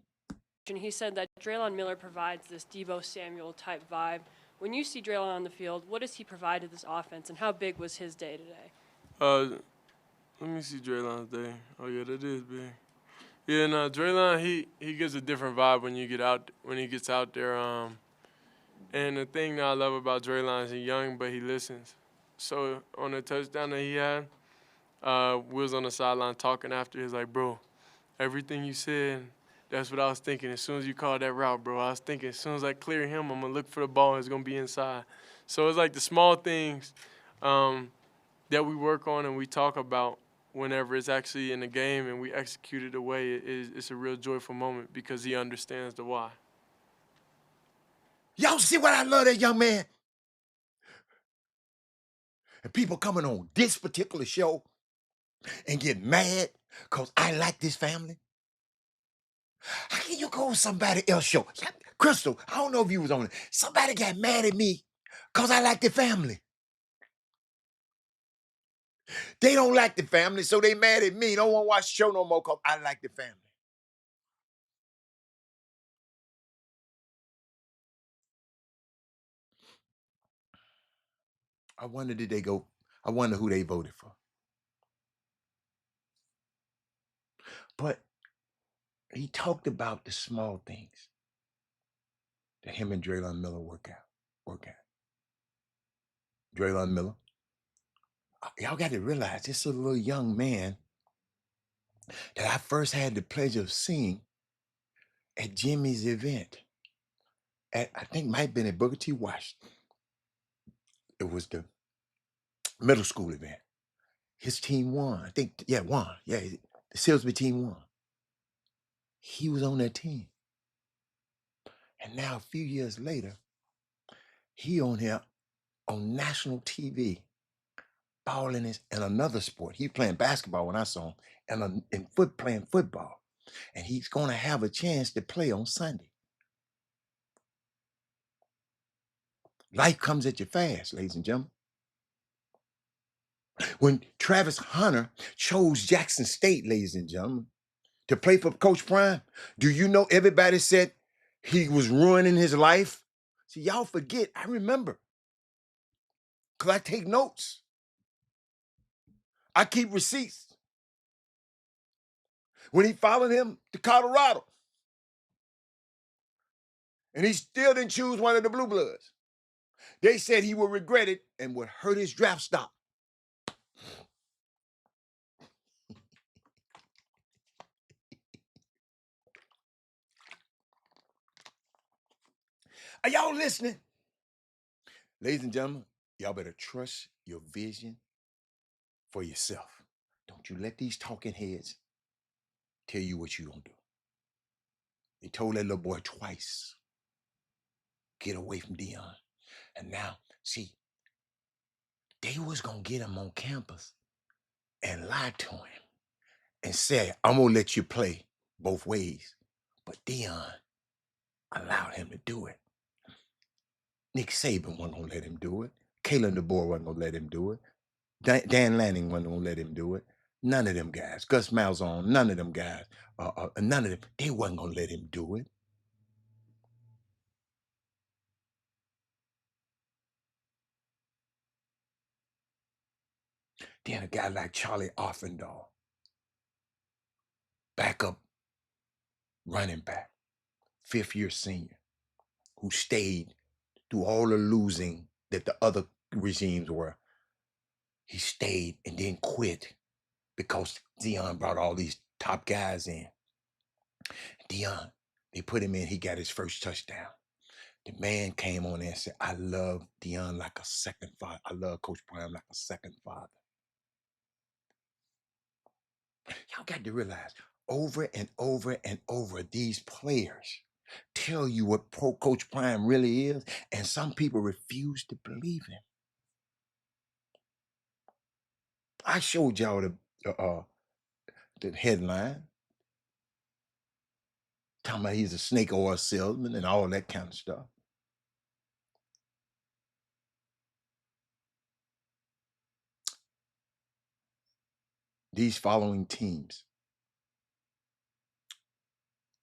He said that Draylon Miller provides this Deebo Samuel type vibe. When you see Draylon on the field, what does he provide to this offense, and how big was his day today? Let me see Draylon's day. Oh yeah, that is big. Yeah, no, Draylon, he gives a different vibe when he gets out there. And the thing that I love about Draylon is he's young, but he listens. So on the touchdown that he had, we was on the sideline talking after. He was like, bro, everything you said, that's what I was thinking. As soon as you called that route, bro, I was thinking as soon as I clear him, I'm going to look for the ball. It's going to be inside. So it's like the small things that we work on and we talk about whenever it's actually in the game and we execute it away, it's a real joyful moment because he understands the why. Y'all see what I love that young man? And people coming on this particular show and get mad because I like this family. How can you go on somebody else's show? Crystal, I don't know if you was on it. Somebody got mad at me because I like the family. They don't like the family, so they mad at me. Don't want to watch the show no more because I like the family. I wonder who they voted for. But he talked about the small things that him and Draylon Miller work at. Draylon Miller. Y'all got to realize this is a little young man that I first had the pleasure of seeing at Jimmy's event. I think it might have been at Booker T. Washington. It was the middle school event. His team won. I think, won. Yeah, the Silsbee team won. He was on that team. And now a few years later, he on here on national TV, balling in another sport. He playing basketball when I saw him, and playing football. And he's going to have a chance to play on Sunday. Life comes at you fast, ladies and gentlemen. When Travis Hunter chose Jackson State, ladies and gentlemen, to play for Coach Prime, do you know everybody said he was ruining his life? See, y'all forget. I remember. Because I take notes. I keep receipts. when he followed him to Colorado. And he still didn't choose one of the Blue Bloods. They said he would regret it and would hurt his draft stock. Are y'all listening? Ladies and gentlemen, y'all better trust your vision for yourself. Don't you let these talking heads tell you what you don't do. They told that little boy twice, get away from Dion. And now, see, they was going to get him on campus and lie to him and say, I'm going to let you play both ways. But Dion allowed him to do it. Nick Saban wasn't going to let him do it. Kalen DeBoer wasn't going to let him do it. Dan Lanning wasn't going to let him do it. None of them guys. Gus Malzahn, none of them guys. None of them. They wasn't going to let him do it. Then a guy like Charlie Offendahl, backup running back, fifth-year senior, who stayed through all the losing that the other regimes were. He stayed and then quit because Dion brought all these top guys in. Dion, they put him in, he got his first touchdown. The man came on there and said, I love Dion like a second father. I love Coach Prime like a second father. Y'all got to realize, over and over and over, these players tell you what Coach Prime really is, and some people refuse to believe him. I showed y'all the headline, talking about he's a snake oil salesman and all that kind of stuff. These following teams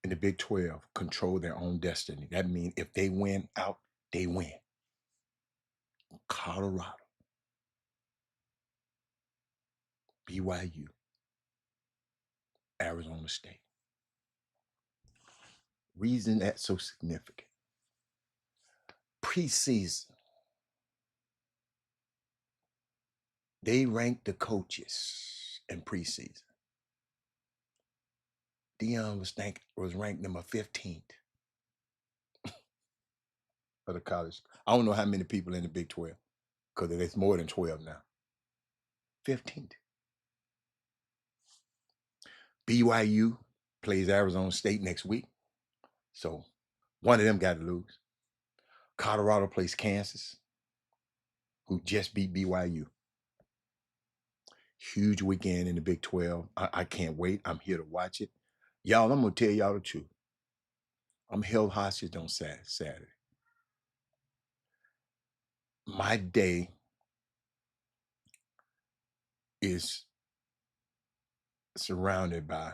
in the Big 12 control their own destiny. That means if they win out, they win. Colorado, BYU, Arizona State. Reason that's so significant. Preseason, they ranked the coaches in preseason. Dion was ranked number 15th of the college. I don't know how many people in the Big 12, because there's more than 12 now. 15th. BYU plays Arizona State next week, so one of them got to lose. Colorado plays Kansas, who just beat BYU. Huge weekend in the Big 12. I can't wait. I'm here to watch it. Y'all, I'm going to tell y'all the truth. I'm held hostage on Saturday. My day is surrounded by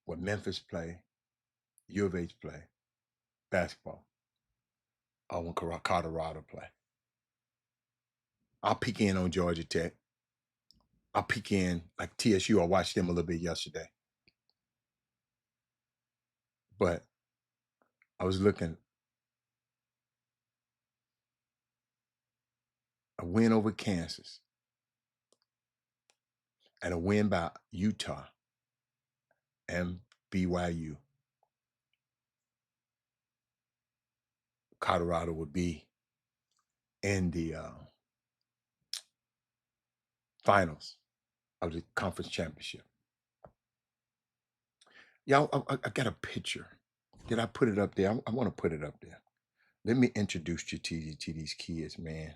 what Memphis play, U of H play, basketball. I want Colorado play. I'll peek in on Georgia Tech. I'll peek in like TSU. I watched them a little bit yesterday. But I was looking. A win over Kansas and a win by Utah and BYU. Colorado would be in the finals of the conference championship. Y'all, I got a picture. Did I put it up there? I want to put it up there. Let me introduce you to these kids, man.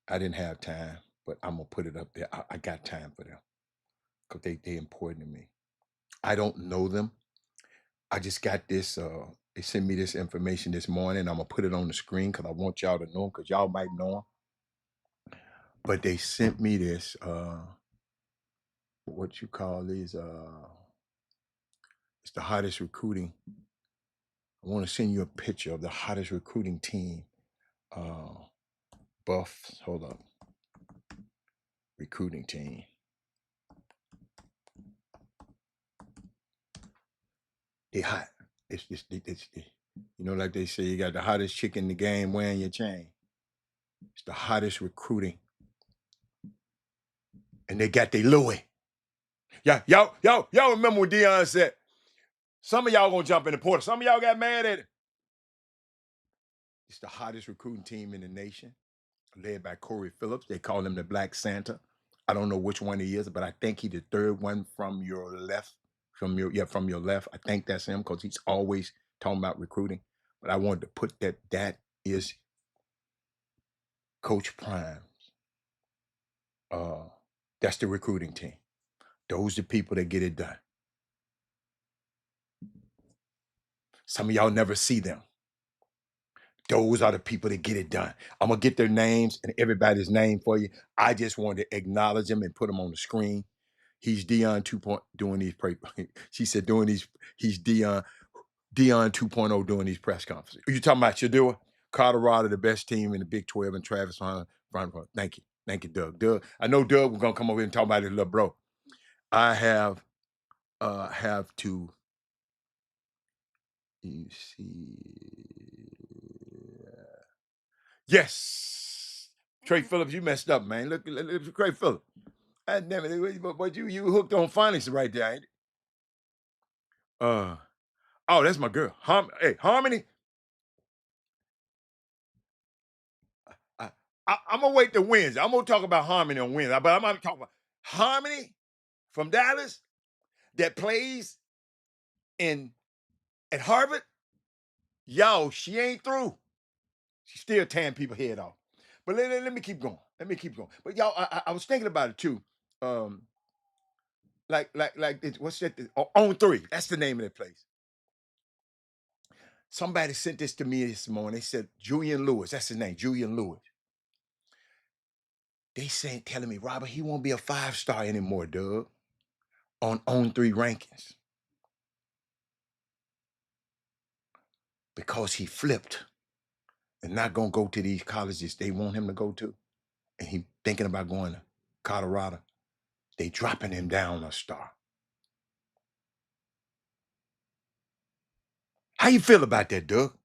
I didn't have time, but I'm going to put it up there. I got time for them because they important to me. I don't know them. I just got this. They sent me this information this morning. I'm going to put it on the screen because I want y'all to know them because y'all might know them. But they sent me this, what you call these, it's the hottest recruiting. I want to send you a picture of the hottest recruiting team. Buffs, hold up. Recruiting team. They hot. It's you know, like they say, you got the hottest chick in the game wearing your chain. It's the hottest recruiting. And they got their Louis. Yeah, y'all remember what Deion said? Some of y'all gonna jump in the portal. Some of y'all got mad at it. It's the hottest recruiting team in the nation, led by Corey Phillips. They call him the Black Santa. I don't know which one he is, but I think he's the third one from your left. From your left. I think that's him because he's always talking about recruiting. But I wanted to put that is Coach Prime. That's the recruiting team. Those are the people that get it done. Some of y'all never see them. Those are the people that get it done. I'm going to get their names and everybody's name for you. I just wanted to acknowledge them and put them on the screen. He's Deion 2.0 doing these. She said doing these. He's Deion 2.0 doing these press conferences. You talking about Shadua? Colorado, the best team in the Big 12, and Travis Hunter. Thank you, Doug. Doug, I know Doug was gonna come over here and talk about his little bro. I have to. You see, yes, Trey Phillips, you messed up, man. Look, Trey Phillips. God damn it, but you hooked on phonics right there, ain't it? Oh, that's my girl. Hey, Harmony. I'm gonna wait till Wednesday. I'm gonna talk about Harmony on Wednesday, but I'm gonna talk about Harmony from Dallas that plays at Harvard. Yo, she ain't through. She's still tearing people's head off. But let me keep going. But y'all, I was thinking about it too. What's that? On 3. That's the name of that place. Somebody sent this to me this morning. They said Julian Lewis. That's his name, Julian Lewis. They telling me, Robert, he won't be a 5-star anymore, Doug. On 3 rankings. Because he flipped and not gonna go to these colleges they want him to go to. And he thinking about going to Colorado. They dropping him down a star. How you feel about that, Doug?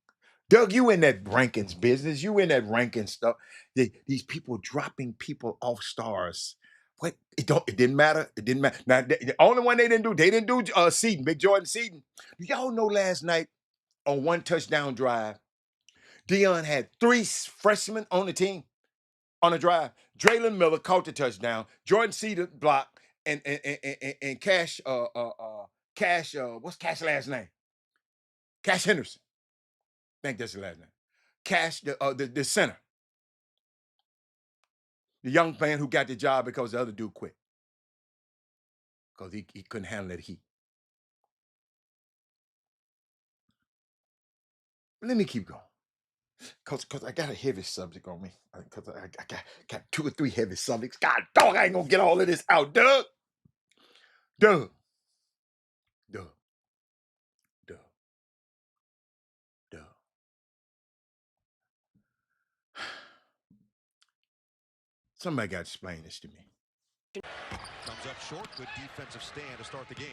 Doug, you in that rankings business. You in that ranking stuff. These people dropping people off stars. What? It didn't matter. It didn't matter. Now, the only one they didn't do Seaton, Big Jordan Seaton. Y'all know last night on 1 touchdown drive, Deion had 3 freshmen on the team on a drive. Draylon Miller caught the touchdown. Jordan Seaton blocked, and Cash what's Cash's last name? Cash Henderson. I think that's the last name. Cash, the center. The young man who got the job because the other dude quit. Because he couldn't handle that heat. Let me keep going. Because I got a heavy subject on me. Because I got 2 or 3 heavy subjects. God dog, I ain't going to get all of this out. Doug. Somebody got to explain this to me. Comes up short, good defensive stand to start the game.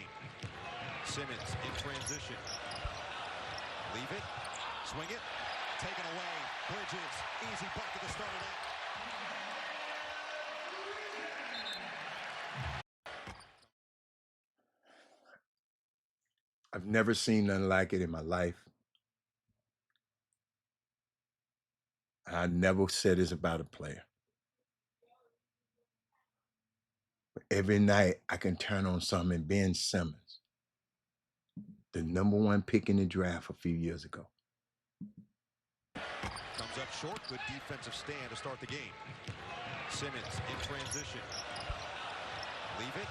Simmons in transition. Leave it, swing it, taken away. Bridges, easy bucket to start it out. I've never seen nothing like it in my life. I never said this about a player. But every night I can turn on something, and Ben Simmons, the #1 pick in the draft a few years ago. Comes up short, good defensive stand to start the game. Simmons in transition. Leave it,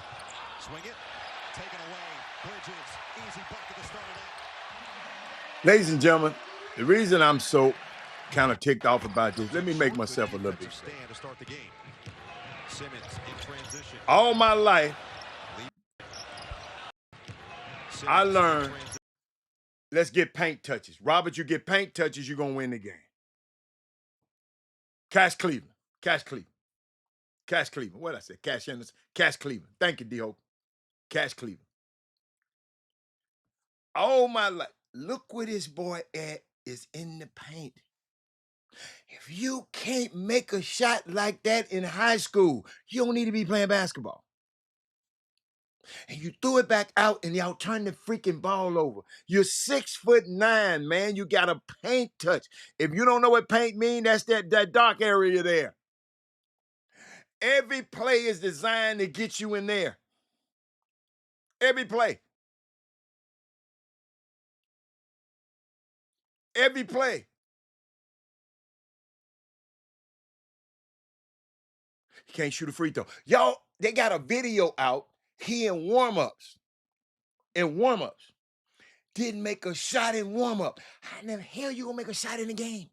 swing it, taken away. Bridges, easy bucket to start it out. Ladies and gentlemen, the reason I'm so kind of ticked off about this, let me make myself a little bit clear. Stand to start the game. Simmons in transition. All my life, I learned, let's get paint touches. Robert, you get paint touches, you're going to win the game. Cash Cleveland. What did I say? Cash Henderson. Cash Cleveland. Thank you, D-Hope. Cash Cleveland. all my life. Look where this boy at is in the paint. If you can't make a shot like that in high school, you don't need to be playing basketball. And you threw it back out and y'all turned the freaking ball over. You're 6'9", man. You got a paint touch. If you don't know what paint means, that's that dark area there. Every play is designed to get you in there. Every play. Every play. He can't shoot a free throw. Y'all, they got a video out. He in warm-ups. Didn't make a shot in warm-up. How in the hell you gonna make a shot in the game?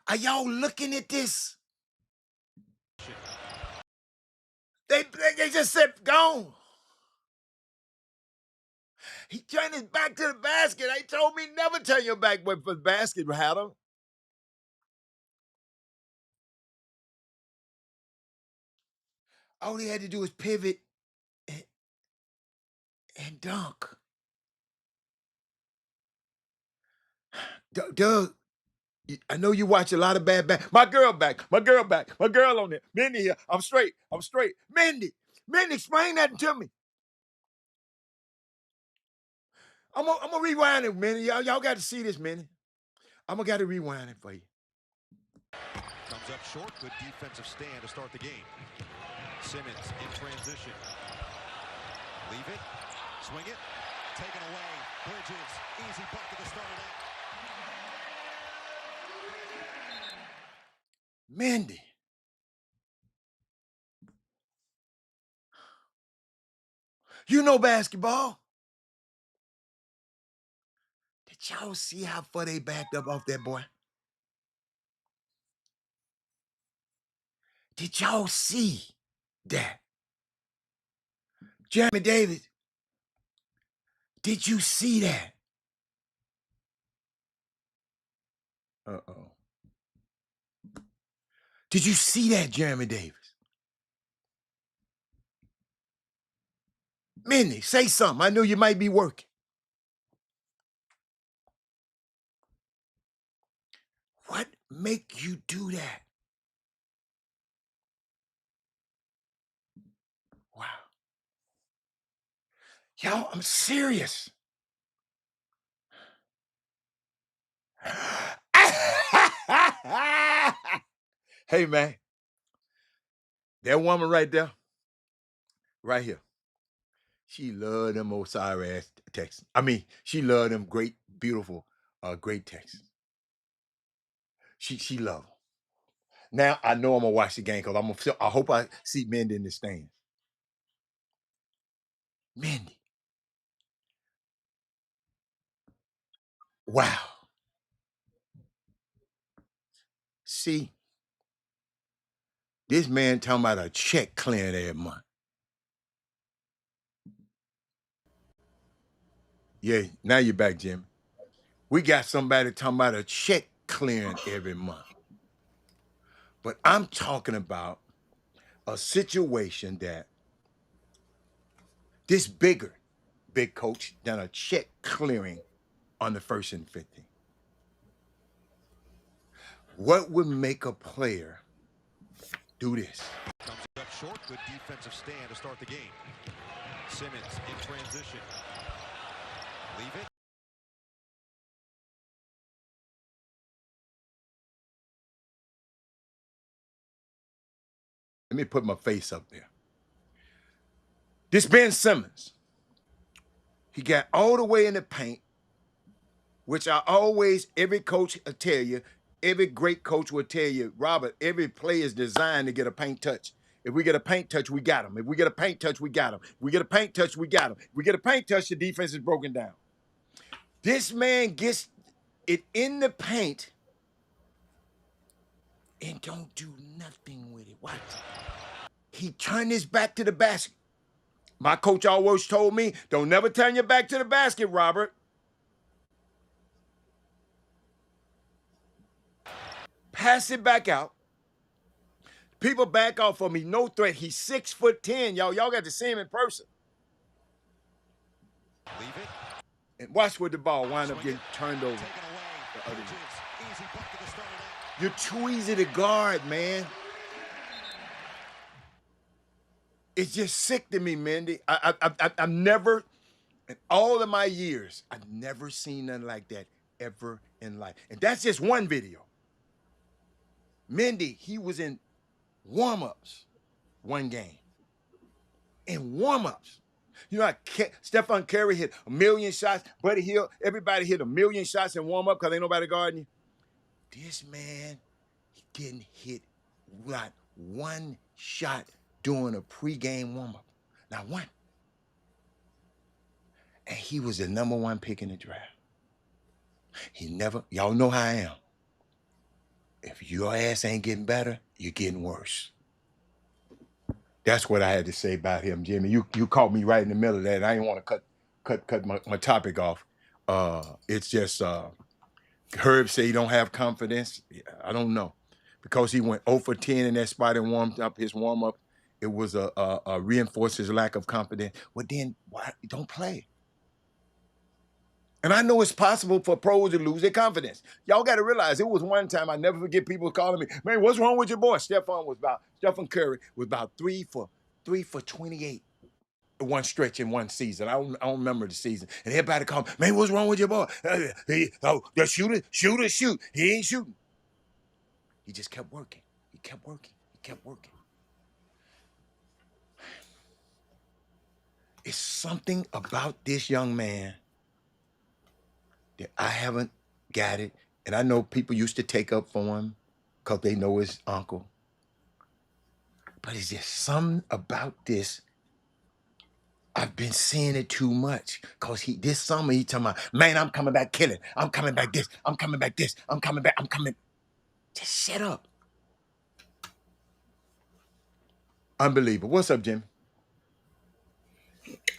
Are y'all looking at this? They just said, gone. He turned his back to the basket. They told me never turn your back for the basket, Hatter. All he had to do was pivot and dunk. Doug, I know you watch a lot of bad back. My girl on there. Mindy here. I'm straight. Mindy, explain that to me. I'm gonna rewind it, Mindy. Y'all got to see this, Mindy. I'm gonna got to rewind it for you. Comes up short. Good defensive stand to start the game. Simmons in transition. Leave it. Swing it. Taken away. Bridges. Easy bucket to start it out. Mindy. You know basketball. Did y'all see how far they backed up off that boy? Did y'all see that? Jeremy Davis, did you see that? Uh-oh. Did you see that, Jeremy Davis? Mindy, say something. I know you might be working. What make you do that? Wow. Y'all, I'm serious. Hey, man. That woman right there, right here, she love them old sorry ass Texans. I mean, she love them great, beautiful, great Texans. She love them. Now I know I'm gonna watch the game because I hope I see Mindy in the stands. Mindy. Wow. See, this man talking about a check clearing every month. Yeah, now you're back, Jim. We got somebody talking about a check clearing every month. But I'm talking about a situation that this big coach than a check clearing on the 1st and 15. What would make a player do this? Comes up short. Good defensive stand to start the game. Simmons in transition. Leave it. Let me put my face up there. This Ben Simmons, he got all the way in the paint, which every coach will tell you, every great coach will tell you, Robert, every play is designed to get a paint touch. If we get a paint touch, we got him. If we get a paint touch, we got him. If we get a paint touch, we got him. If we get a paint touch, the defense is broken down. This man gets it in the paint and don't do nothing with it. Watch. He turned his back to the basket. My coach always told me, don't never turn your back to the basket, Robert. Pass it back out. People back off of me. No threat. He's 6'10", y'all. Y'all got to see him in person. Leave it. And watch where the ball wind up getting turned over. Taken away. The other way. Bridges. Easy bucket to start it out. You're too easy to guard, man. It's just sick to me, Mindy. I've never, in all of my years, I've never seen nothing like that ever in life. And that's just one video. Mindy, he was in warm-ups one game. In warm-ups. You know, Stephen Curry hit 1 million shots. Buddy Hill, everybody hit 1 million shots in warm-up because ain't nobody guarding you. This man, he didn't hit not one shot during a pregame warm-up. Not one. And he was the #1 pick in the draft. He never, y'all know how I am. If your ass ain't getting better, you're getting worse. That's what I had to say about him, Jimmy. You caught me right in the middle of that. I didn't want to cut my topic off. It's just Herb say he don't have confidence. Yeah, I don't know. Because he went 0 for 10 in that spot and warmed up his warm-up, it was a reinforced his lack of confidence. Well, then why don't play? And I know it's possible for pros to lose their confidence. Y'all got to realize it was one time, I never forget people calling me, man, what's wrong with your boy? Stephen Curry was about 3 for 28 one stretch in one season. I don't remember the season. And everybody called me, man, what's wrong with your boy? The shooter, shoot. He ain't shooting. He just kept working. He kept working. It's something about this young man that I haven't got it. And I know people used to take up for him because they know his uncle. But it's just something about this. I've been seeing it too much. Because this summer he talking about, man, I'm coming back killing. I'm coming back this. I'm coming back this. I'm coming back. Just shut up. Unbelievable. What's up, Jimmy?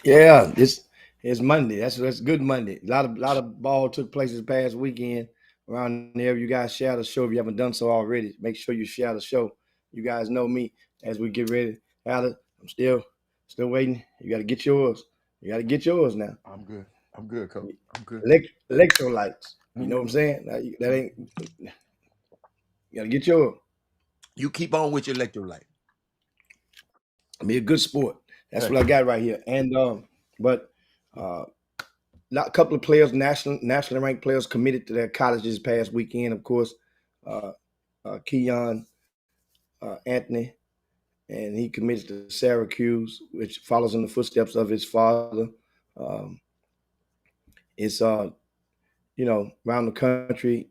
Yeah, it's Monday. That's good Monday. A lot of ball took place this past weekend around there. You guys share the show if you haven't done so already. Make sure you share the show. You guys know me as we get ready. I'm still waiting. You got to get yours. You got to get yours now. I'm good, Coach. I'm good. Electrolytes. You know what I'm saying? That ain't. You got to get yours. You keep on with your electrolyte. Be a good sport. That's what I got right here. And but a couple of players, nationally ranked players, committed to their colleges past weekend. Of course, Keon Anthony, and he committed to Syracuse, which follows in the footsteps of his father. It's around the country.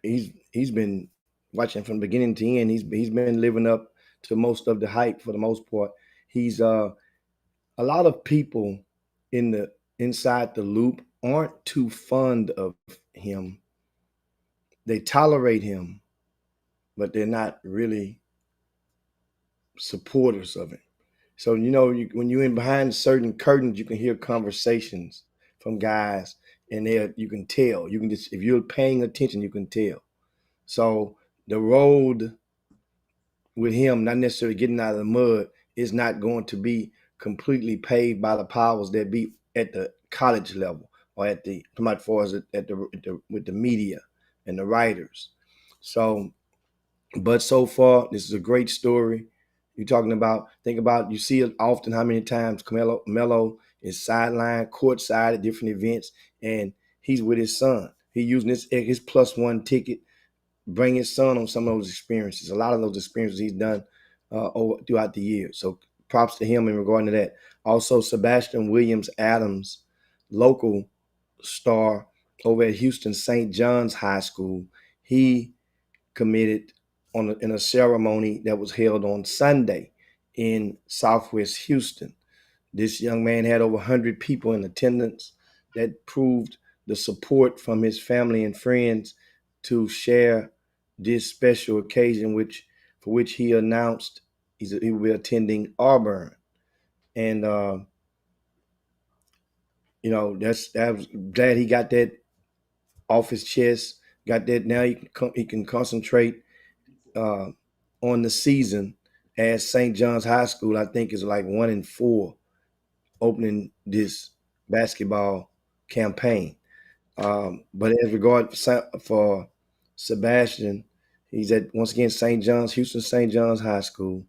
He's been watching from beginning to end. He's been living up to most of the hype for the most part. He's a lot of people inside the loop aren't too fond of him. They tolerate him, but they're not really supporters of him. So when you're in behind certain curtains, you can hear conversations from guys, and you can tell. You can just, if you're paying attention, you can tell. So the road with him, not necessarily getting out of the mud, is not going to be completely paved by the powers that be at the college level or at the, as far as with the media and the writers. So, but so far, this is a great story. You're talking about, you see it often how many times Melo is sidelined, courtside at different events, and he's with his son. He's using his +1 ticket, bring his son on some of those experiences. A lot of those experiences he's done throughout the years. So props to him in regard to that. Also, Sebastian Williams Adams, local star over at Houston St. John's High School. He committed in a ceremony that was held on Sunday in Southwest Houston. This young man had over 100 people in attendance. That proved the support from his family and friends to share this special occasion, for which he announced he will be attending Auburn. And I was glad he got that off his chest. Got that now. He can concentrate on the season. As St. John's High School, I think, is like 1-4 opening this basketball campaign. But as regard for Sebastian, he's at once again Houston St. John's High School.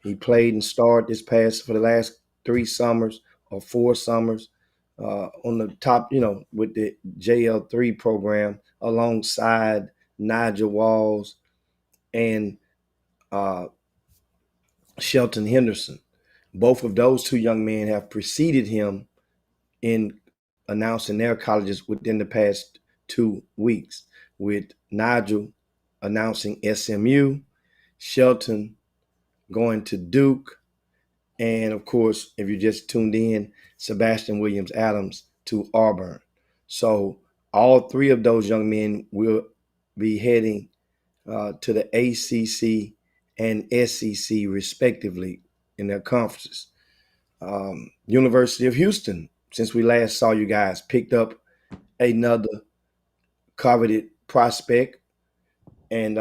He played and starred for the last 3 summers or 4 summers on the top, with the JL3 program alongside Nigel Walls and Shelton Henderson. Both of those 2 young men have preceded him in announcing their colleges within the past 2 weeks, with Nigel announcing SMU, Shelton going to Duke, and of course, if you just tuned in, Sebastian Williams Adams to Auburn. So all 3 of those young men will be heading to the ACC and SEC respectively in their conferences. University of Houston, since we last saw you guys, picked up another coveted prospect, and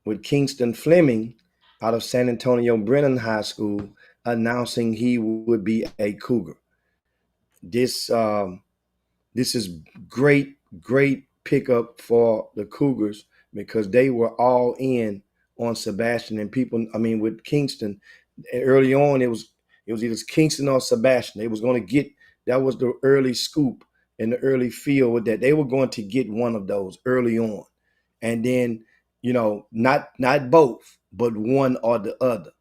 with Kingston Fleming out of San Antonio Brennan High School announcing he would be a Cougar. This is great pickup for the Cougars because they were all in on Sebastian, and people. I mean, with Kingston, early on it was either Kingston or Sebastian. They was going to get, that was the early scoop in the early field, with that they were going to get one of those early on, and then not both, but one or the other.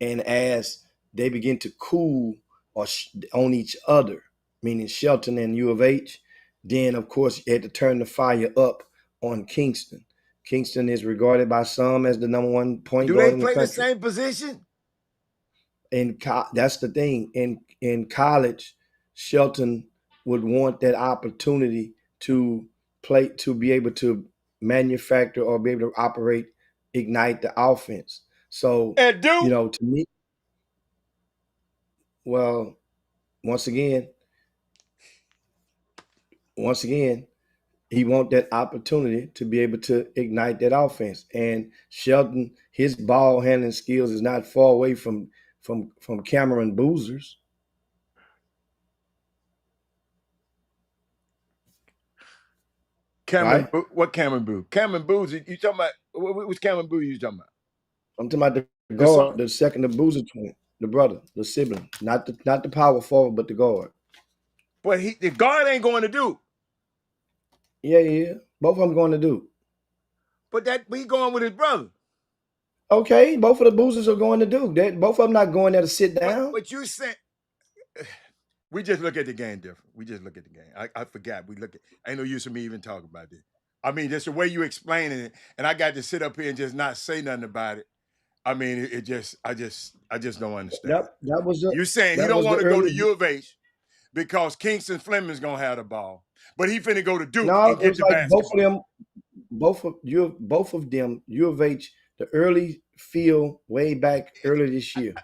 And as they begin to cool on each other, meaning Shelton and U of H, then of course you had to turn the fire up on Kingston. Kingston is regarded by some as the number 1 point guard in the country. Do they play the same position? And that's the thing. In college, Shelton would want that opportunity to play, to be able to manufacture or be able to ignite the offense. So, And Duke? to me, well, once again, he want that opportunity to be able to ignite that offense. And Shelton, his ball handling skills is not far away from Cameron Boozer's. Cameron, Right? what Cameron Boo? Cameron Boo's, you talking about, which Cameron Boo you talking about? I'm talking about the The son? guard, the second, the Boozer twin, the brother, the sibling, not the power forward, but the guard. But the guard ain't going to Duke. Yeah. Both of them going to Duke. But he going with his brother. Okay, both of the Boozers are going to Duke. Both of them not going there to sit down. But you said we just look at the game different. We just look at the game. I forgot. Ain't no use for me even talking about this. I mean, just the way you explaining it, and I got to sit up here and just not say nothing about it. I mean, I just don't understand. That was You saying he don't want to go to U of H because Kingston Fleming's gonna have the ball, but he finna go to Duke and get the basketball. Both of them, U of H, the early field way back early this year,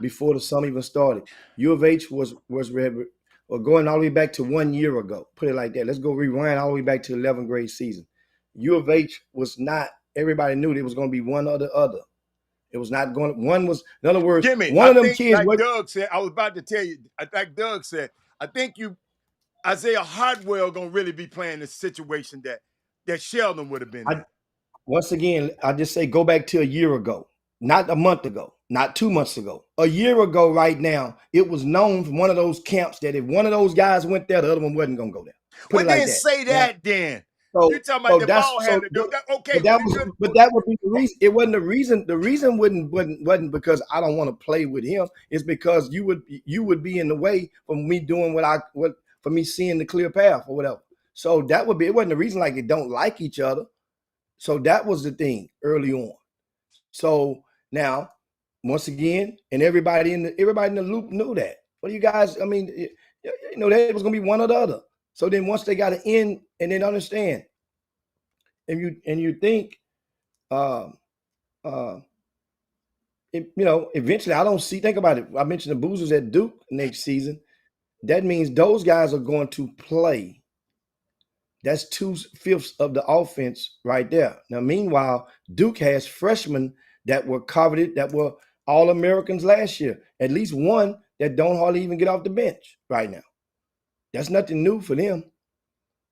before the summer even started. U of H was going all the way back to 1 year ago. Put it like that. Let's go rewind all the way back to the 11th grade season. U of H was not. Everybody knew it was going to be one or the other. It was not going. One was, in other words, Jimmy, one I of them think, kids. like Doug said, I was about to tell you. Like Doug said, I think Isaiah Hardwell gonna really be playing the situation that Sheldon would have been in. Once again, I just say go back to a year ago, not a month ago, not 2 months ago. A year ago, right now, it was known from one of those camps that if one of those guys went there, the other one wasn't gonna go there. Well, then say that then. You're talking about the ball handler. Okay, but that would be the reason. It wasn't the reason. The reason wasn't because I don't want to play with him. It's because you would be in the way from me doing for me seeing the clear path or whatever. So that would be. It wasn't the reason like they don't like each other. So that was the thing early on. So now, once again, and everybody in the loop knew that. What do you guys? I mean, that was gonna be one or the other. So then once they got an in and then understand, and you think, eventually I don't see. Think about it. I mentioned the Boozers at Duke next season. That means those guys are going to play. That's 2/5 of the offense right there. Now, meanwhile, Duke has freshmen that were coveted, that were All-Americans last year. At least one that don't hardly even get off the bench right now. That's nothing new for them.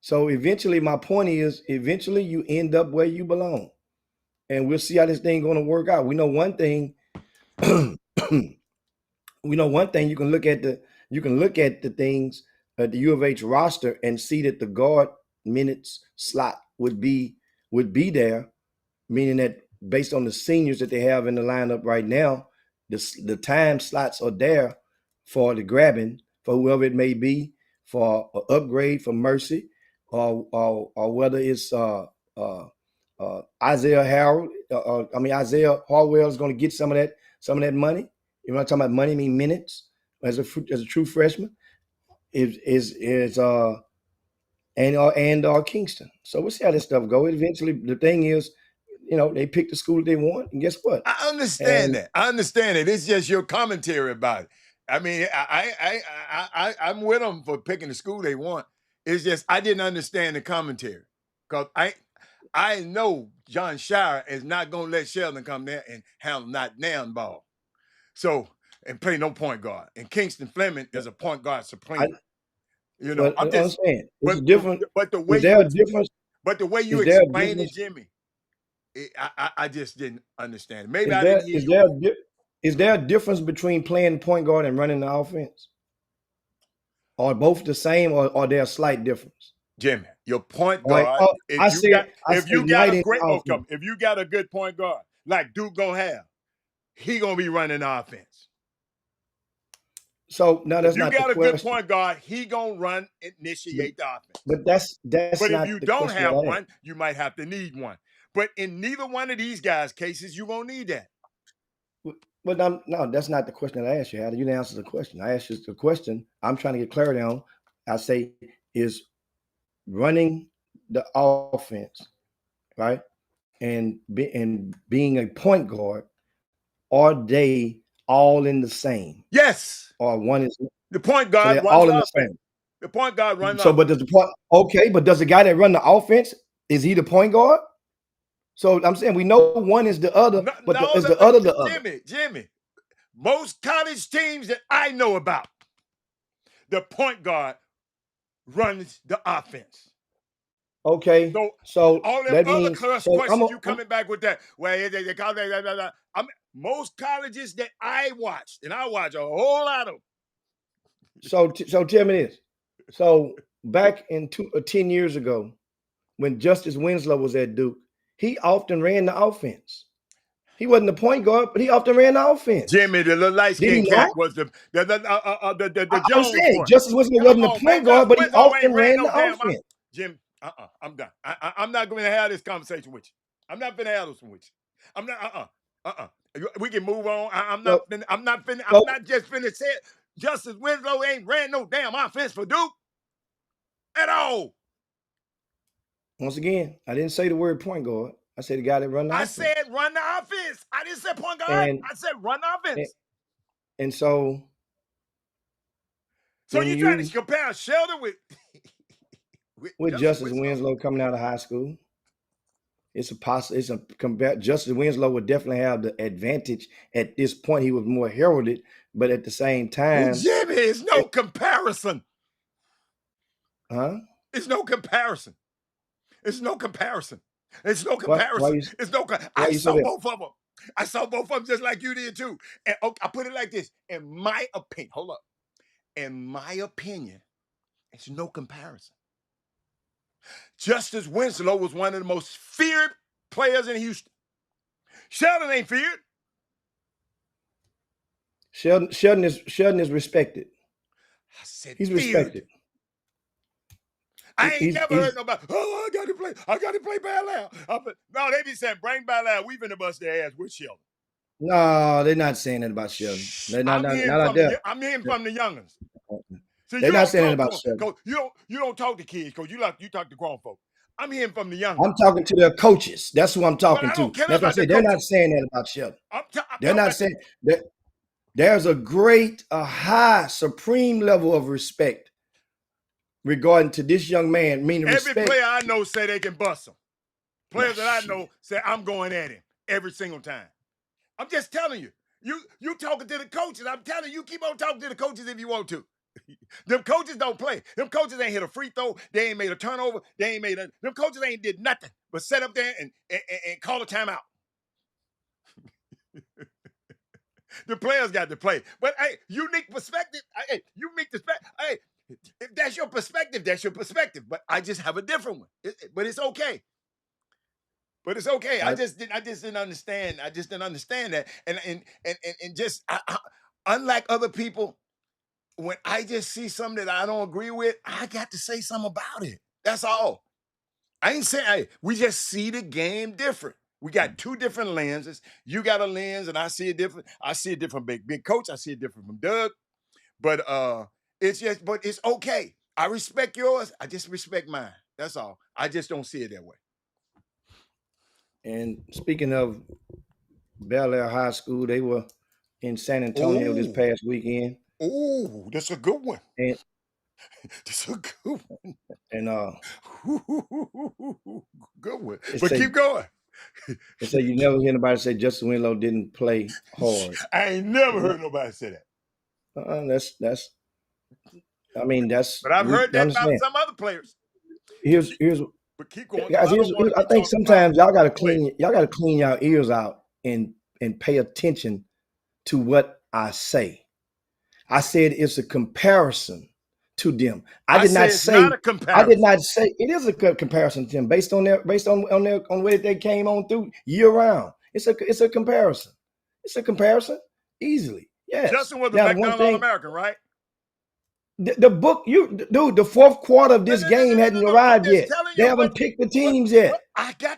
So eventually, my point is, eventually you end up where you belong. And we'll see how this thing going to work out. We know one thing. We know one thing. You can look at the things at the U of H roster and see that the guard minutes slot would be there, meaning that based on the seniors that they have in the lineup right now, the time slots are there for the grabbing for whoever it may be, for an upgrade for Mercy, or whether it's Isaiah Harold. Isaiah Harwell is going to get some of that money. You know what I'm talking about? Money mean minutes as a true freshman. And Kingston. So we'll see how this stuff goes. Eventually, the thing is, they pick the school they want, and guess what? I understand that. I understand it. It's just your commentary about it. I mean, I'm with them for picking the school they want. It's just I didn't understand the commentary because I know John Shire is not going to let Sheldon come there and handle not down ball. So and play no point guard. And Kingston Fleming is a point guard supreme. I'm just saying it's but, different. But the way is there a difference? But the way you Is there a explain it, difference? Jimmy, I just didn't understand. Maybe Is I there didn't hear is you. there is there a difference between playing point guard and running the offense? Are both the same, or are there a slight difference? Jimmy, your point All right. guard. I said If you got night a in great offense. if you got a good point guard like Duke gonna have, he gonna be running the offense. So no, that's If you not the got a good question. point guard, he gonna run initiate the offense. But that's But not if you the don't question have that I one, you might have to need one. But in neither one of these guys' cases, you won't need that. But no, that's not the question that I asked you. How did you answer the question? I asked you the question. I'm trying to get clarity on. I say is running the offense, right? And being a point guard, are they all in the same? Yes. Or one is The point so guard they're runs all the in the offense. same. The point guard runs So, the but does the point but does the guy that run the offense, is he the point guard? So I'm saying we know one is the other, is the other the other? Jimmy, most college teams that I know about, the point guard runs the offense. Okay, so all them that other means questions you coming back with that. Well, most colleges that I watched, and I watch a whole lot of them. So tell me this. So back in 10 years ago, when Justice Winslow was at Duke, he often ran the offense. He wasn't the point guard, but he often ran the offense. Jimmy, the little light skinned cat was the Jones one. Justice Winslow wasn't the point guard, but he often ran the offense. Jim, I'm done. I'm not going to have this conversation with you. I'm not going to have this one with you. I'm not. We can move on. I'm not just finna say it. Justice Winslow ain't ran no damn offense for Duke at all. Once again, I didn't say the word point guard. I said the guy that run the offense. I said run the offense. I didn't say point guard. I said run the offense. And so you're trying to compare Sheldon with Justice Winslow coming out of high school? Justice Winslow would definitely have the advantage at this point. He was more heralded, but at the same time, Jimmy, it's no comparison. Huh? It's no comparison. It's no comparison. It's no comparison. I saw both of them. I saw both of them just like you did too. And I put it like this. In my opinion, hold up. In my opinion, it's no comparison. Justice Winslow was one of the most feared players in Houston. Sheldon ain't feared. Sheldon is respected. I said he's feared. Respected. I ain't never heard nobody, I got to play Bel Air. No, they be saying, bring Bel Air. We finna bust their ass with Sheldon. No, they're not saying that about Sheldon. I'm hearing from the youngins. So they're not saying that about Sheldon. You don't talk to kids, because you talk to grown folks. I'm hearing from the youngins. I'm talking to their coaches. That's who I'm talking to. That's what I said. They're not saying that about Sheldon. They're not saying that. There's a high, supreme level of respect regarding to this young man. Meaning every respect. player I know say they can bust him. Players that I know say I'm going at him every single time. I'm just telling you. You talking to the coaches. I'm telling you, keep on talking to the coaches if you want to. Them coaches don't play. Them coaches ain't hit a free throw. They ain't made a turnover. They ain't made a. Them coaches ain't did nothing but sit up there and call a timeout. The players got to play. But hey, unique perspective. Hey, unique perspective. Hey, if that's your perspective, that's your perspective. But I just have a different one. But it's okay. But it's okay. I just didn't understand. I just didn't understand that. And just unlike other people, when I just see something that I don't agree with, I got to say something about it. That's all. I ain't saying we just see the game different. We got two different lenses. You got a lens, and I see it different. I see it different from Big Coach. I see it different from Doug. But it's okay. I respect yours. I just respect mine. That's all. I just don't see it that way. And speaking of Bel Air High School, they were in San Antonio this past weekend. Oh, that's a good one. And that's a good one. And good one. But keep going. They say you never hear nobody say Justin Winslow didn't play hard. I ain't never heard nobody say that. That's. I mean, that's. But I've heard that about some other players. Here's. But keep going. Guys, I think sometimes y'all gotta clean your ears out and pay attention to what I say. I said it's a comparison to them. I did not say not a comparison. I did not say it is a comparison to them based on where they came on through year round. It's a comparison. It's a comparison easily. Yes. Justin was a McDonald's All-American, right? The book, the fourth quarter of this game hadn't arrived yet. They haven't picked the teams yet.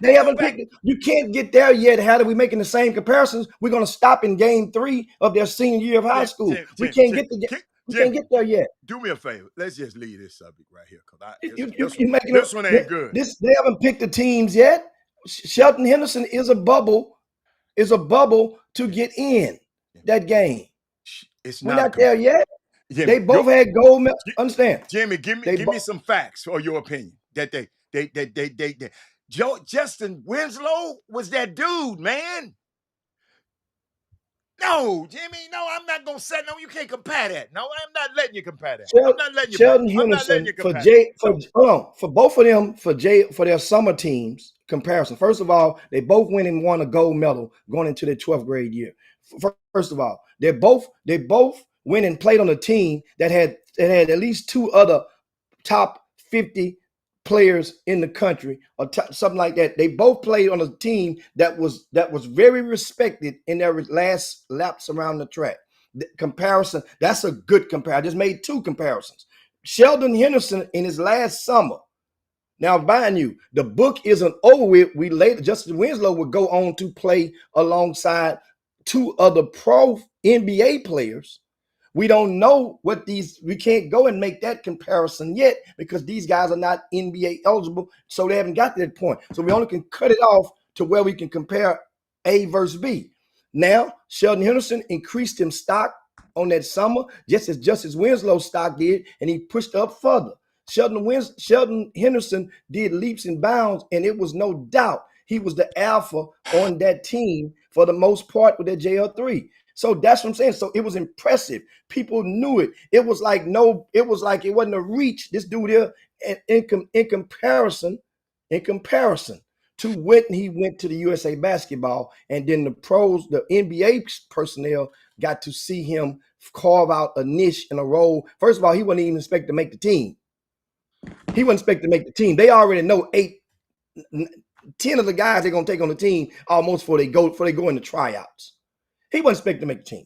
They haven't picked it. You can't get there yet. How are we making the same comparisons? We're going to stop in game 3 of their senior year of high school. We can't get there yet. Do me a favor. Let's just leave this subject right here because this one ain't good. They haven't picked the teams yet. Shelton Henderson is a bubble to get in that game. We're not there yet. Jimmy, they both had gold medals. Understand, Jimmy? Give me some facts or your opinion that they Justin Winslow was that dude, man. No, Jimmy, no, I'm not gonna say no. You can't compare that. No, I'm not letting you compare that. I'm not letting you. Shelton Henderson for both of them for their summer teams comparison. First of all, they both went and won a gold medal going into their 12th grade year. First of all, they both went and played on a team that had at least 2 other top 50 players in the country or something like that. They both played on a team that was very respected in their last laps around the track. The comparison, that's a good comparison. I just made 2 comparisons. Sheldon Henderson in his last summer. Now, mind you, the book isn't over with. Justin Winslow would go on to play alongside 2 other pro NBA players. We don't know we can't go and make that comparison yet because these guys are not NBA eligible, so they haven't got to that point. So we only can cut it off to where we can compare A versus B. Now, Sheldon Henderson increased his stock on that summer, just as Justice Winslow's stock did, and he pushed up further. Sheldon Henderson did leaps and bounds, and it was no doubt he was the alpha on that team for the most part with that JL3. So that's what I'm saying. So it was impressive. People knew it. It was like it wasn't a reach. This dude here, in comparison to when he went to the USA Basketball, and then the pros, the NBA personnel got to see him carve out a niche and a role. First of all, he wasn't even expected to make the team. He wasn't expected to make the team. They already know 10 of the guys they're gonna take on the team almost before they go into tryouts. He wasn't expected to make the team.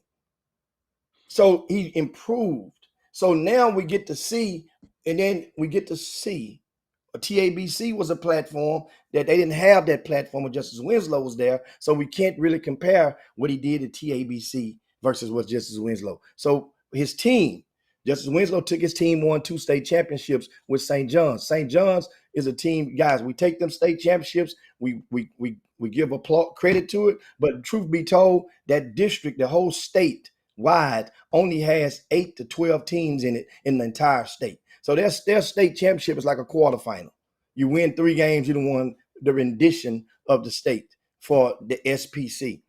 So he improved. So now we get to see, TABC was a platform that they didn't have that platform when Justice Winslow was there. So we can't really compare what he did at TABC versus what Justice Winslow. So his team, Justice Winslow took his team, won 2 state championships with St. John's. St. John's is a team, guys, we take them state championships, we give credit to it, but truth be told, that district, the whole state wide, only has 8 to 12 teams in it in the entire state. So their state championship is like a quarterfinal. You win 3 games, you won the rendition of the state for the SPC.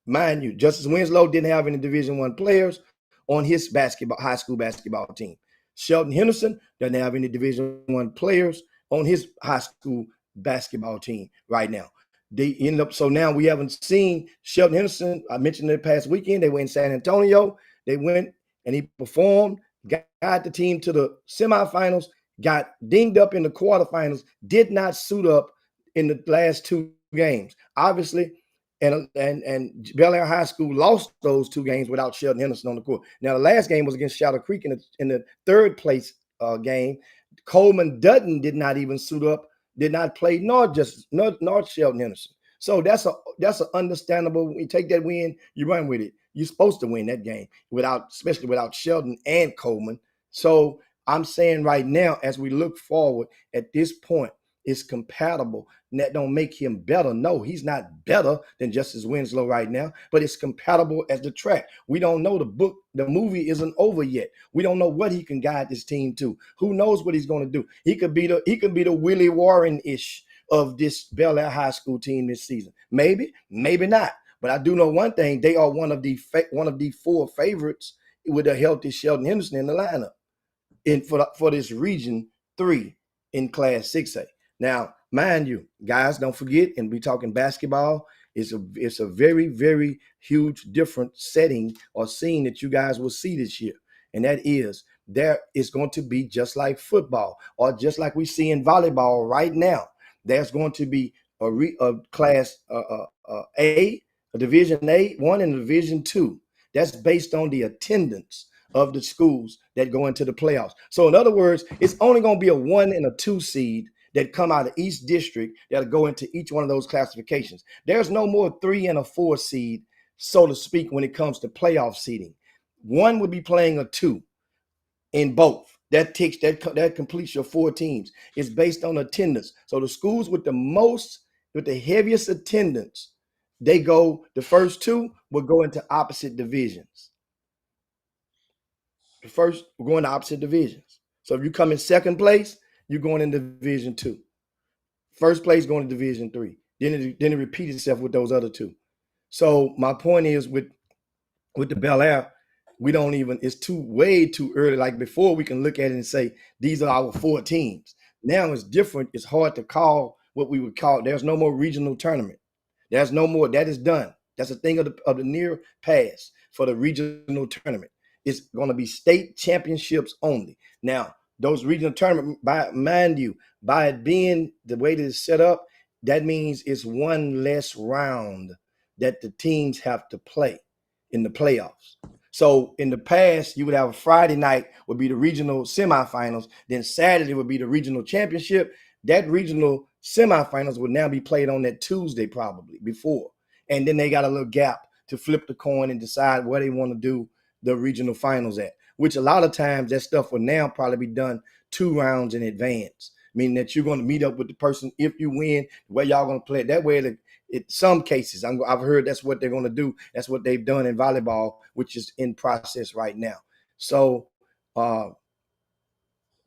Mind you, Justice Winslow didn't have any Division I players on his high school basketball team. Shelton Henderson doesn't have any Division I players on his high school basketball team right now. They end up, so now we haven't seen Shelton Henderson. I mentioned it past weekend. They went in San Antonio. They went and he performed, got the team to the semifinals, got dinged up in the quarterfinals, did not suit up in the last two games. Obviously, and Bel Air High School lost those two games without Shelton Henderson on the court. Now, the last game was against Shadow Creek in the third place game. Coleman Dutton did not even suit up, did not play, nor Shelton Henderson. So that's an understandable. When you take that win, you run with it. You're supposed to win that game especially without Shelton and Coleman. So I'm saying right now, as we look forward at this point, it's compatible. And that don't make him better. No, he's not better than Justice Winslow right now, but it's compatible as the track. We don't know the movie isn't over yet. We don't know what he can guide this team to. Who knows what he's going to do? He could be the Willie Warren-ish of this Bel Air High School team this season. Maybe, maybe not. But I do know one thing: they are one of the four favorites with a healthy Shelton Henderson in the lineup for this Region 3 in Class 6A. Now, mind you, guys, don't forget, and we talking basketball, it's a very, very huge different setting or scene that you guys will see this year. And that is, there is going to be just like football or just like we see in volleyball right now. There's going to be a class A, a Division A1 and a Division 2. That's based on the attendance of the schools that go into the playoffs. So in other words, it's only going to be a 1 and a 2 seed that come out of each district that'll go into each one of those classifications. There's no more 3 and a 4 seed, so to speak, when it comes to playoff seeding. One would be playing a 2 in both. That completes your 4 teams. It's based on attendance. So the schools with the heaviest attendance, the first 2 will go into opposite divisions. The first will go into opposite divisions. So if you come in second place, you're going in Division 2. First place going to Division 3. Then it repeats itself with those other 2. So my point is with the Bel Air, it's way too early. Like before, we can look at it and say, these are our 4 teams. Now it's different. It's hard to call what we would call, there's no more regional tournament. There's no more, that is done. That's a thing of the near past for the regional tournament. It's going to be state championships only. Now, those regional tournament, by it being the way that it's set up, that means it's one less round that the teams have to play in the playoffs. So in the past, you would have a Friday night would be the regional semifinals. Then Saturday would be the regional championship. That regional semifinals would now be played on that Tuesday probably before. And then they got a little gap to flip the coin and decide where they want to do the regional finals at, which a lot of times that stuff will now probably be done 2 rounds in advance, meaning that you're going to meet up with the person if you win, the way y'all going to play it. That way, in some cases, I've heard that's what they're going to do. That's what they've done in volleyball, which is in process right now. So that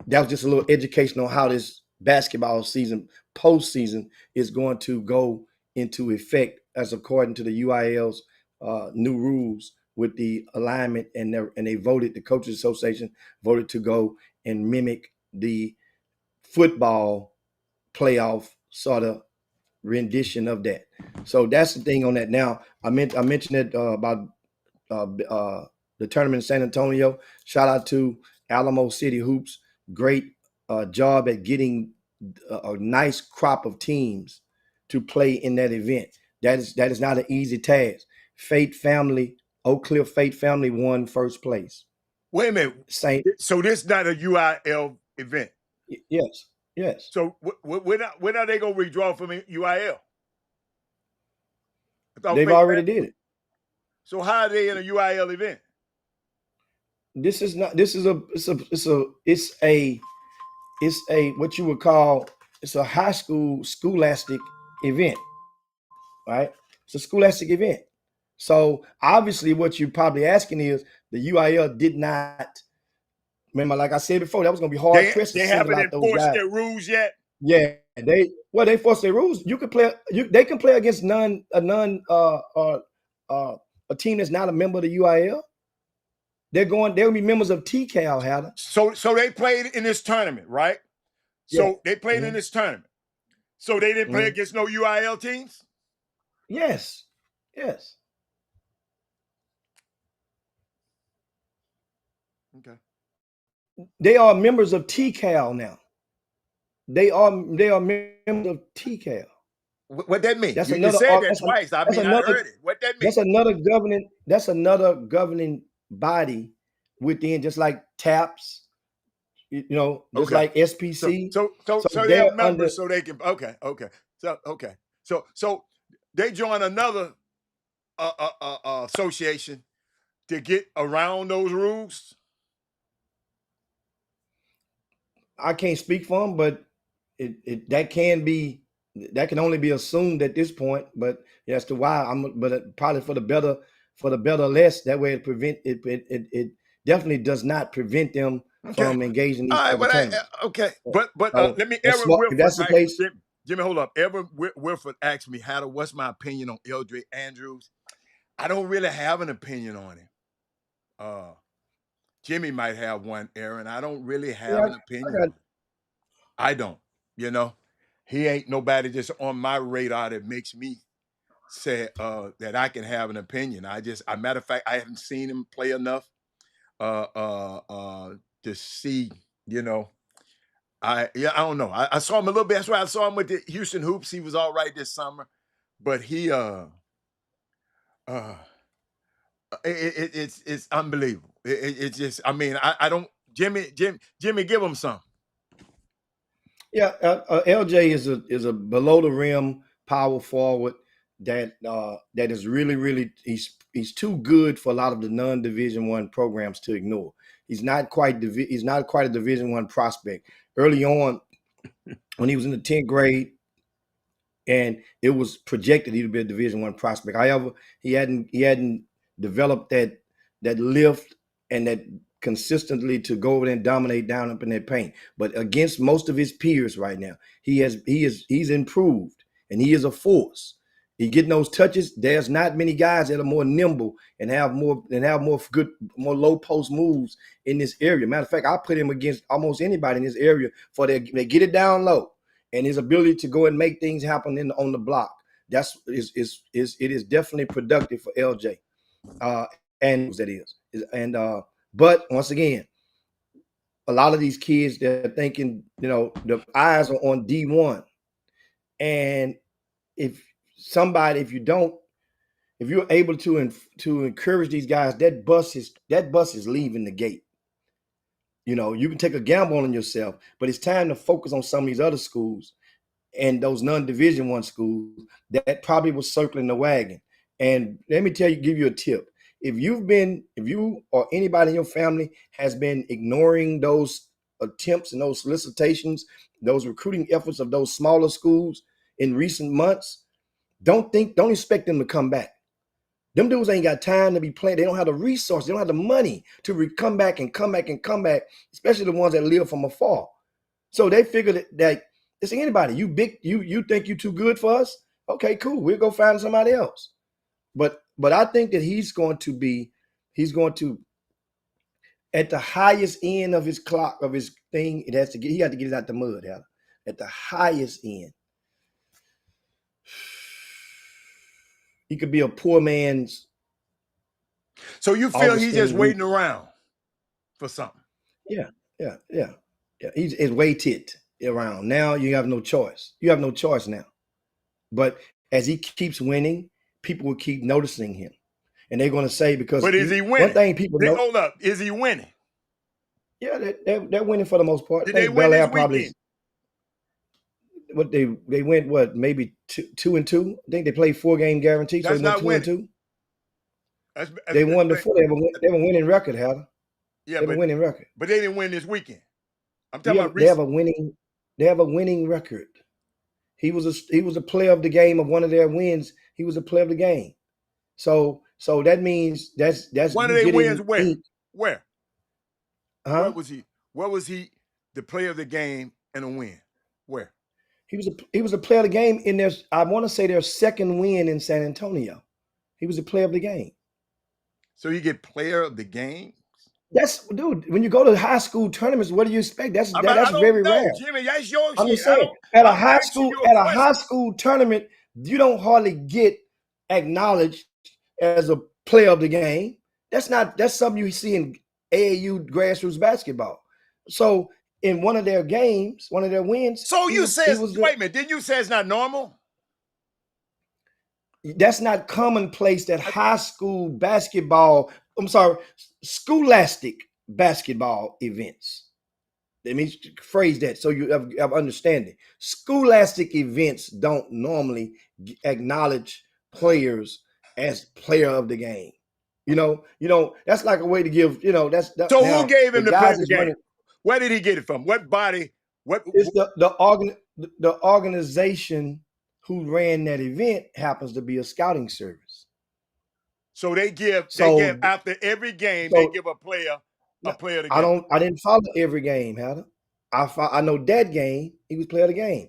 was just a little education on how this basketball season, postseason, is going to go into effect as according to the UIL's new rules with the alignment, and they voted, the Coaches Association voted to go and mimic the football playoff sort of rendition of that. So that's the thing on that. Now, I mentioned it about the tournament in San Antonio. Shout out to Alamo City Hoops. Great job at getting a nice crop of teams to play in that event. That is not an easy task. Oak Cliff Fate family won first place. Wait a minute. So this is not a UIL event? Yes. So when are they going to withdraw from UIL? They've already did it. So how are they in a UIL event? It's a what you would call, it's a high school scholastic event, right? It's a scholastic event. So obviously what you're probably asking is the UIL did not, remember, like I said before, that was going to be hard pressed to single out those guys. They haven't enforced their rules yet? Yeah, they enforced their rules. They can play against a team that's not a member of the UIL. They'll be members of TCAL, Hatter. So they played in this tournament, right? Yeah. So they played in this tournament. So they didn't play against no UIL teams? Yes. Yes. Okay. They are members of TCAL now. They are members of TCAL. What that mean? That's You another. said that twice. I heard it. What that mean? That's another governing body within, just like TAPS. Just like SPC. So So they're they're members, under. so they can. Okay. So they join another association to get around those rules. I can't speak for them, but that can only be assumed at this point. But as to why, probably for the better less. That way, it definitely does not prevent them from engaging in these type of tournaments. But So let me. if that's the case, Jimmy, hold up. Wilford asked me, what's my opinion on Eldred Andrews? I don't really have an opinion on him. Jimmy might have one, Aaron. I don't really have an opinion on him. I don't. He ain't nobody just on my radar that makes me say that I can have an opinion. Matter of fact, I haven't seen him play enough to see, I don't know. I saw him a little bit. That's why I saw him with the Houston Hoops. He was all right this summer, but he it's unbelievable. It's just, I don't. Jimmy, give him some. Yeah, LJ is a below the rim power forward that is really he's too good for a lot of the non-Division I programs to ignore. He's not quite a Division I prospect. Early on, when he was in the 10th grade, and it was projected he would be a Division I prospect. However, he hadn't developed that lift and that consistently to go over there and dominate down up in that paint. But against most of his peers right now, he's improved, and he is a force. He getting those touches. There's not many guys that are more nimble and have more low post moves in this area. Matter of fact, I put him against almost anybody in this area for they get it down low, and his ability to go and make things happen on the block. It is definitely productive for LJ, and that is. But once again, a lot of these kids, they're thinking, the eyes are on D1, and if you're able to encourage these guys, that bus is leaving the gate. You can take a gamble on yourself, but it's time to focus on some of these other schools and those non-Division I schools that probably was circling the wagon. And let me give you a tip. If you or anybody in your family has been ignoring those attempts and those solicitations, those recruiting efforts of those smaller schools in recent months, don't expect them to come back. Them dudes ain't got time to be playing. They don't have the resources. They don't have the money to come back, especially the ones that live from afar. So they figured that it's anybody. You think you too good for us? Okay, cool. We'll go find somebody else. But I think that he's going to at the highest end of his clock of his thing. He had to get it out the mud, Heather. At the highest end. He could be a poor man's. So you feel he's just waiting around for something? Yeah. He's waited around. Now you have no choice. You have no choice now. But as he keeps winning, people will keep noticing him, and they're going to say because. But is he winning? One thing people know. Hold up, is he winning? Yeah, they're winning for the most part. Did they win this weekend? What they went maybe 2-2. I think they played 4-game guarantee. That's so not 2-2. They won before. They have a winning record, Heather. Yeah, they have a winning record. But they didn't win this weekend. I'm talking about. They have a winning record. He was a player of the game of one of their wins. He was a player of the game. So that means that's one of their wins. Where? Huh? Where was he? The player of the game and a win. Where? He was a player of the game in their. I want to say their second win in San Antonio. He was the player of the game. So you get player of the game? That's dude. When you go to high school tournaments, what do you expect? That's I that's don't very know, rare. Jimmy. That's your I'm shit. just saying, at a I'm high asking school you a question. tournament, you don't hardly get acknowledged as a player of the game. That's something you see in AAU grassroots basketball. So in one of their games, one of their wins, So he you was says, the, wait a minute, didn't you say it's not normal? that's not commonplace that high school basketball, I'm sorry, scholastic basketball events. Let me phrase that so you have understanding. Scholastic events don't normally acknowledge players as player of the game. That's like a way to give, So who now gave the him the player guys of the is game? running. Where did he get it from? What body? What? It's the organization who ran that event happens to be a scouting service. So they give So after every game, they give a player of the game. I didn't follow every game, Heather. I know that game, he was player of the game.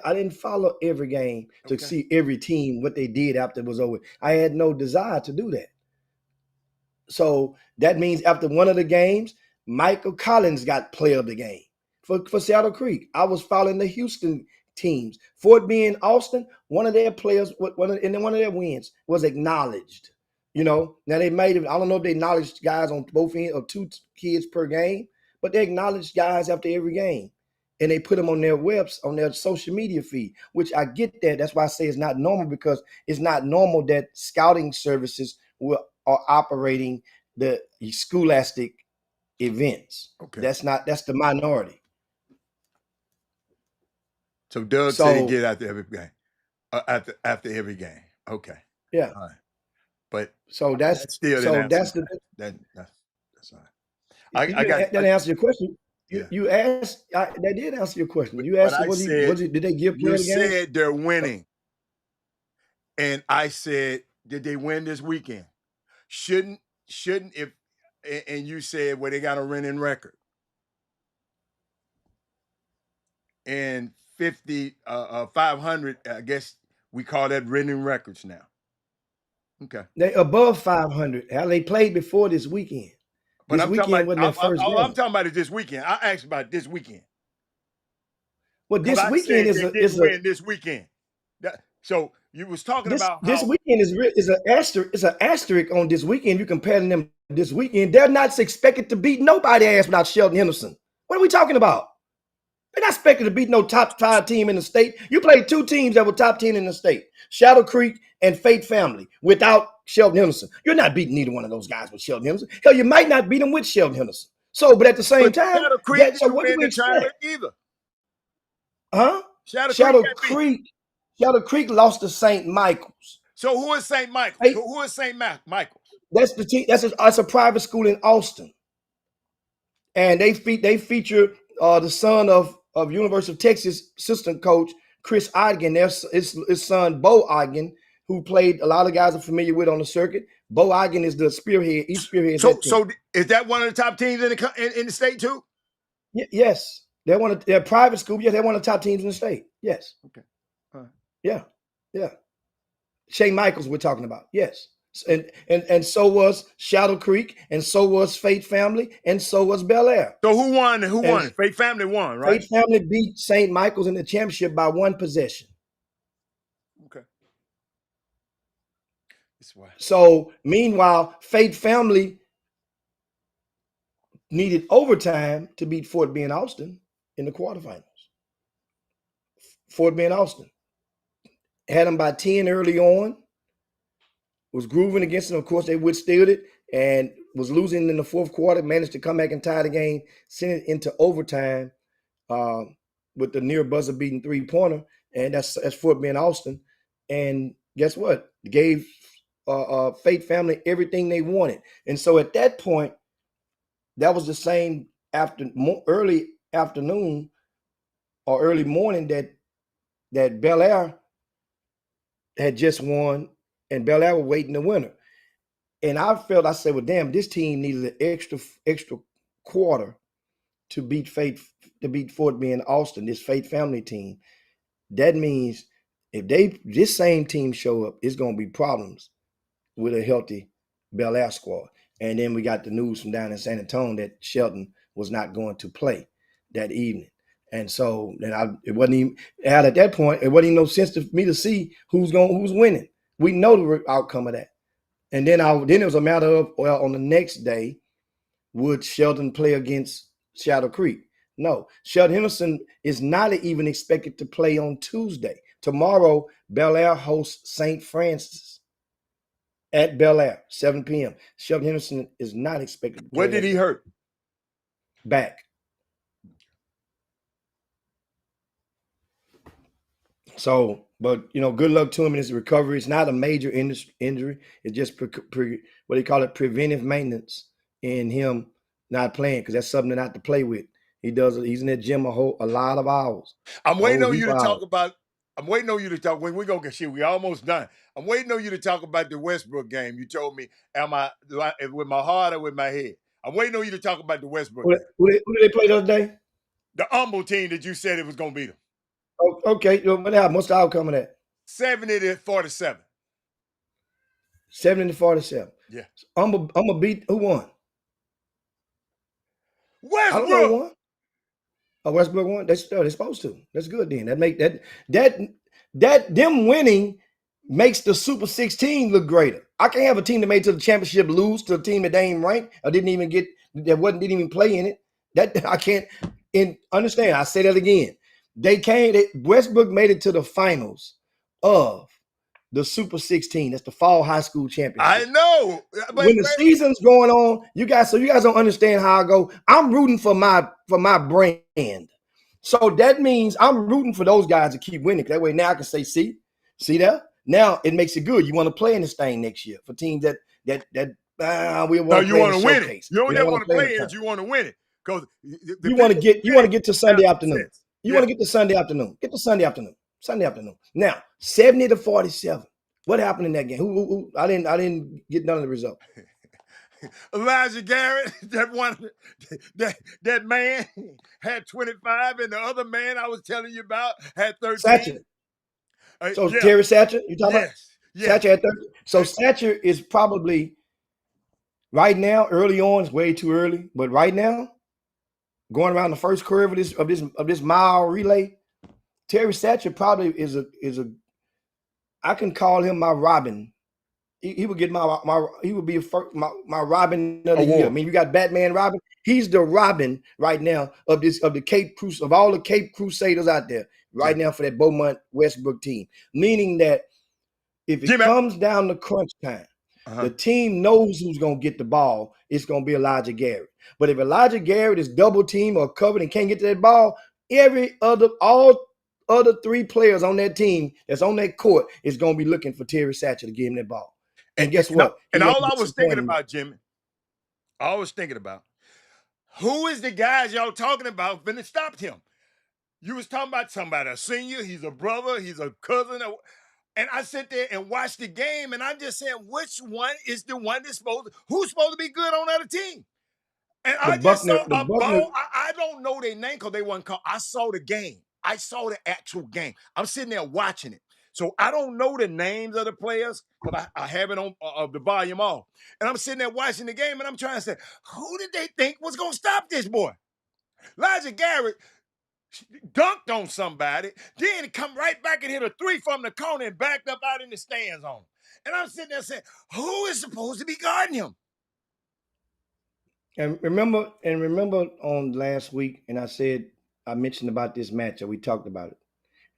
I didn't follow every game to Okay. see every team what they did after it was over. I had no desire to do that. So that means after one of the games, Michael Collins got player of the game for Seattle Creek. I was following the Houston teams. Fort Bend, Austin, one of their players, one of their wins was acknowledged. Now they made it. I don't know if they acknowledged guys on both ends or 2 kids per game, but they acknowledged guys after every game. And they put them on their on their social media feed, which I get that. That's why I say it's not normal, because it's not normal that scouting services are operating the scholastic events. Okay. That's the minority. So Doug said he get after every game. After every game. Okay. Yeah. All right. But so that's still that's all right. I got that answer your question. Yeah. You asked. That did answer your question. You But asked, did they give you player the game? said they're winning, and I said, did they win this weekend? Shouldn't if? And you said, well, they got a winning record, and 500. I guess we call that winning records now. Okay. They above 500. How they played before this weekend. But this weekend wasn't their first game. I'm talking about it this weekend. I asked about this weekend. Well, this weekend is win this weekend. So you was talking about how this weekend is an asterisk on this weekend. You comparing them this weekend. They're not expected to beat nobody ass without Sheldon Henderson. What are we talking about? They're not expected to beat no top 5 team in the state. You played 2 teams that were top 10 in the state, Shadow Creek and Fate Family, without Sheldon Henderson. You're not beating neither one of those guys with Sheldon Henderson. Hell, you might not beat them with Sheldon Henderson. So, but at the same time, Shadow Creek so what do we expect? Either. Huh? Shadow Creek lost to St. Michael's. So who is St. Michael's? Who is St. Michael's? That's the team. That's a private school in Austin, and they feature the son of University of Texas assistant coach Chris Ogden. There's his son Bo Ogden, who played a lot of guys are familiar with on the circuit. Bo Ogden is the spearhead. He spearheads that team. So is that one of the top teams in the state too? Yes, they're private school. Yeah, they're one of the top teams in the state. Yes. Okay. Yeah. St. Michael's we're talking about. Yes. And so was Shadow Creek, and so was Fate Family, and so was Bel Air. So who won? Who won? Fate Family won, right? Fate Family beat St. Michael's in the championship by 1 possession. Okay. That's why. So meanwhile, Fate Family needed overtime to beat Fort Bend Austin in the quarterfinals. Fort Bend Austin had them by 10 early on. Was grooving against them. Of course, they withstood it and was losing in the 4th quarter. Managed to come back and tie the game, send it into overtime with the near buzzer beating 3-pointer, and that's Fort Bend Austin. And guess what? Gave Fate Family everything they wanted. And so at that point, that was the same early afternoon or early morning that Bel Air had just won. And Bel Air were waiting the winner. And I said, well, damn, this team needed an extra quarter to beat Fort Bend Austin, this Fate Family team. That means if this same team show up, it's going to be problems with a healthy Bel Air squad. And then we got the news from down in San Antonio that Shelton was not going to play that evening. And so then it wasn't even at that point, it wasn't even no sense to me to see who's winning. We know the outcome of that. And then it was a matter of, well, on the next day, would Shelton play against Shadow Creek? No. Shelton Henderson is not even expected to play on Tuesday. Tomorrow, Bel Air hosts St. Francis at Bel Air, 7 p.m. Shelton Henderson is not expected to play. What did he hurt? Back. So, but good luck to him in his recovery. It's not a major injury. It's just what they call it, preventive maintenance in him not playing, because that's something not to play with. He's in that gym a lot of hours. I'm waiting on you to talk about. I'm waiting on you to talk. When we go get shit, we almost done. I'm waiting on you to talk about the Westbrook game. You told me, am I with my heart or with my head? I'm waiting on you to talk about the Westbrook game. Who did they play the other day? The humble team that you said it was going to beat them. Oh, okay. What happened? What's the outcome of that? 70-47. 70-47. Yeah. I'm gonna beat who won? Westbrook. I don't know who won. Oh, Westbrook won. They're supposed to. That's good then. That them winning makes the Super 16 look greater. I can't have a team that made it to the championship lose to a team that they ain't ranked or didn't even play in it. That I can't understand. I say that again. Westbrook made it to the finals of the Super 16. That's the fall high school championship. I know. But when the season's going on, you guys don't understand how I go. I'm rooting for my brand. So that means I'm rooting for those guys to keep winning. That way now I can say, see that? Now it makes it good. You want to play in this thing next year for teams that we want to you want to win it. You don't want to play it. You want to win it because you want to get to Sunday afternoon. You want to get to Sunday afternoon. Get to Sunday afternoon. Sunday afternoon. Now 70-47. What happened in that game? Who I didn't get none of the result. Elijah Garrett, that man had 25, and the other man I was telling you about had 13. Satcher. So yeah. Terry Satcher, you talking about? Yes. Satcher had 13. So Satcher is probably right now, early on, it's way too early, but right now, going around the first curve of this mile relay, Terry Satcher probably is a I can call him my Robin. He would get he would be my Robin of the year. I mean, you got Batman Robin. He's the Robin right now of all the Cape Crusaders out there right now for that Beaumont Westbrook team. Meaning that if it comes down to crunch time, the team knows who's gonna get the ball. It's gonna be Elijah Garrett. But if Elijah Garrett is double teamed or covered and can't get to that ball, all other three players on that team that's on that court is gonna be looking for Terry Satcher to give him that ball. And guess what? And all I was thinking about, Jimmy, who is the guys y'all talking about that stopped him? You was talking about somebody, a senior, he's a brother, he's a cousin. And I sit there and watch the game, and I'm just saying, which one is the one who's supposed to be good on that team? And I just saw a ball. I don't know their name because they wasn't called. I saw the game. I saw the actual game. I'm sitting there watching it. So I don't know the names of the players, but I have it on the volume off. And I'm sitting there watching the game, and I'm trying to say, who did they think was going to stop this boy? Elijah Garrett dunked on somebody, then come right back and hit a three from the corner and backed up out in the stands on him. And I'm sitting there saying, who is supposed to be guarding him? And remember on last week, and I mentioned about this matchup. We talked about it.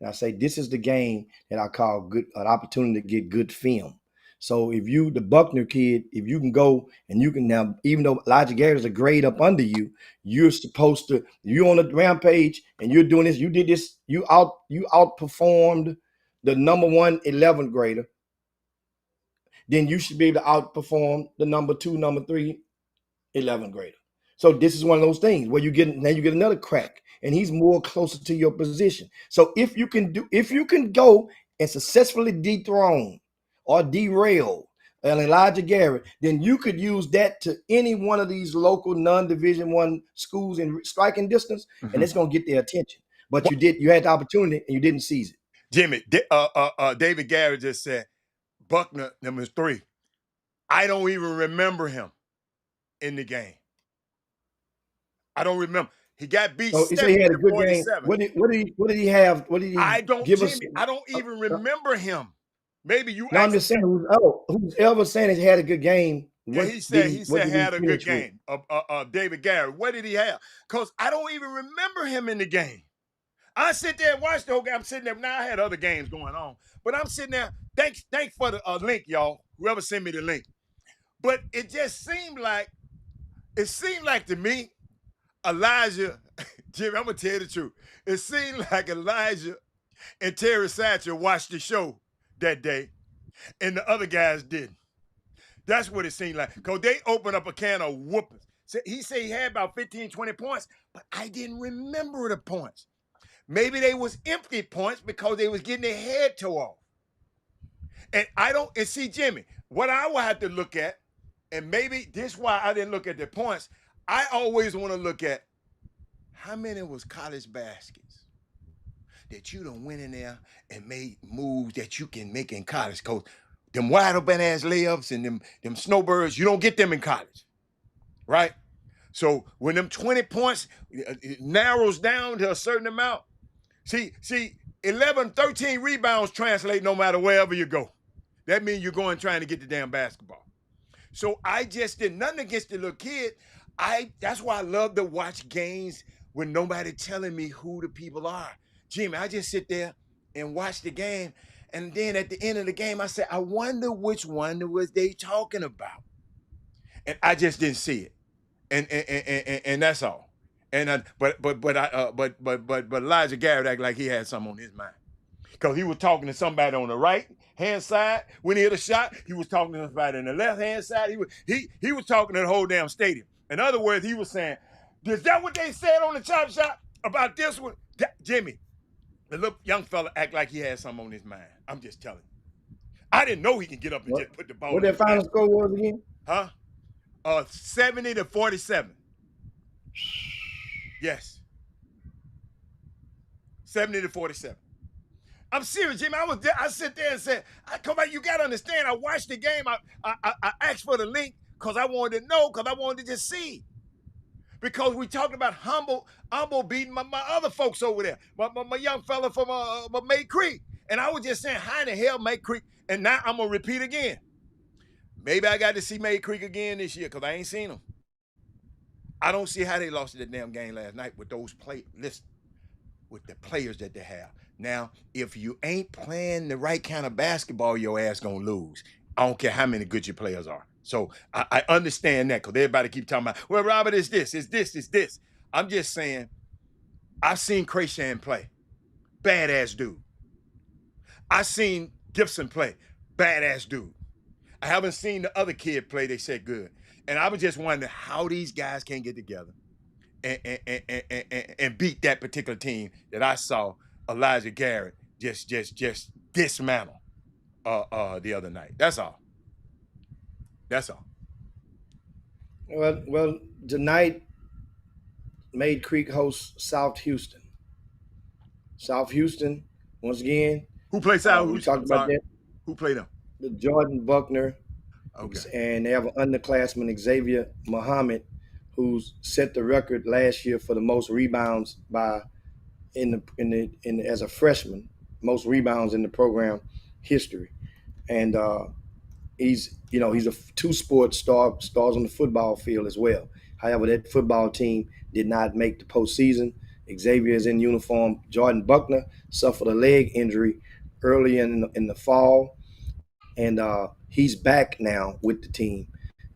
And I say, this is the game that I call an opportunity to get good film. So if you, the Buckner kid, if you can go and you can now, even though Elijah Garrett is a grade up under you, you're supposed to, you're on the rampage and you're doing this, you did this, you outperformed the number 1 11th grader, then you should be able to outperform the number 2, number 3 11th grader. So this is one of those things where you get another crack, and he's more closer to your position. So if you can go and successfully dethrone or derail Elijah Garrett, then you could use that to any one of these local non-Division I schools in striking distance, and it's gonna get their attention. But you had the opportunity and you didn't seize it. Jimmy, David Garrett just said Buckner number 3. I don't even remember him in the game. I don't remember. He got beat So you say he 70 had a to good game. 47. What did he have? What did he give us? Jimmy, I don't even remember him. Maybe you No, I'm just saying. Who's ever saying he had a good game? Yeah, What he did said he? he What said did he had a good finish with? game. David Garrett. What did he have? Because I don't even remember him in the game. I sit there and watch the whole game. I'm sitting there. Now I had other games going on, but I'm sitting there. Thanks for the link, y'all. Whoever sent me the link. But it seemed like to me, Elijah, Jimmy, I'm gonna tell you the truth. It seemed like Elijah and Terry Satcher watched the show that day, and the other guys didn't. That's what it seemed like. Because they opened up a can of whoopings. He said he had about 15, 20 points, but I didn't remember the points. Maybe they was empty points because they was getting their head tore off. And see, Jimmy, what I will have to look at, and maybe this is why I didn't look at the points, I always want to look at how many was college baskets that you done went in there and made moves that you can make in college. Because them wide open ass layups and them snowbirds, you don't get them in college, right? So when them 20 points it narrows down to a certain amount, see, 11, 13 rebounds translate no matter wherever you go. That means you're going trying to get the damn basketball. So I just did nothing against the little kid. That's why I love to watch games when nobody telling me who the people are. Jimmy, I just sit there and watch the game. And then at the end of the game, I said, I wonder which one was they talking about. And I just didn't see it. And that's all. And but Elijah Garrett acted like he had something on his mind. Because he was talking to somebody on the right hand side when he hit a shot. He was talking to somebody on the left hand side. He was talking to the whole damn stadium. In other words, he was saying, is that what they said on the Chop Shop about this one? Jimmy, the little young fella act like he had something on his mind. I'm just telling you. I didn't know he could get up and just put the ball What in that final score was again? Huh? 70 to 47. Yes. 70 to 47. I'm serious, Jimmy. I sit there and said, come on, you gotta understand. I watched the game. I asked for the link because I wanted to know, because I wanted to just see. Because we talked about Humble beating my other folks over there, my young fella from May Creek. And I was just saying, how in the hell May Creek? And now I'm gonna repeat again. Maybe I got to see May Creek again this year because I ain't seen them. I don't see how they lost that damn game last night with those with the players that they have. Now, if you ain't playing the right kind of basketball, your ass gonna lose. I don't care how many good your players are. So I understand that because everybody keep talking about, well, Robert, it's this. I'm just saying, I've seen Krayshan play. Badass dude. I've seen Gibson play. Badass dude. I haven't seen the other kid play. They said good. And I was just wondering how these guys can get together and beat that particular team that I saw Elijah Garrett just dismantle the other night. That's all. Well, tonight, Made Creek hosts South Houston. South Houston, once again. Who played South We Houston? talked about that. Who played them? The Jordan Buckner. Okay. And they have an underclassman, Xavier Muhammad, who's set the record last year for the most rebounds as a freshman, most rebounds in the program history. And he's a two-sport stars on the football field as well. However, that football team did not make the postseason. Xavier is in uniform. Jordan Buckner suffered a leg injury early in the fall, and he's back now with the team.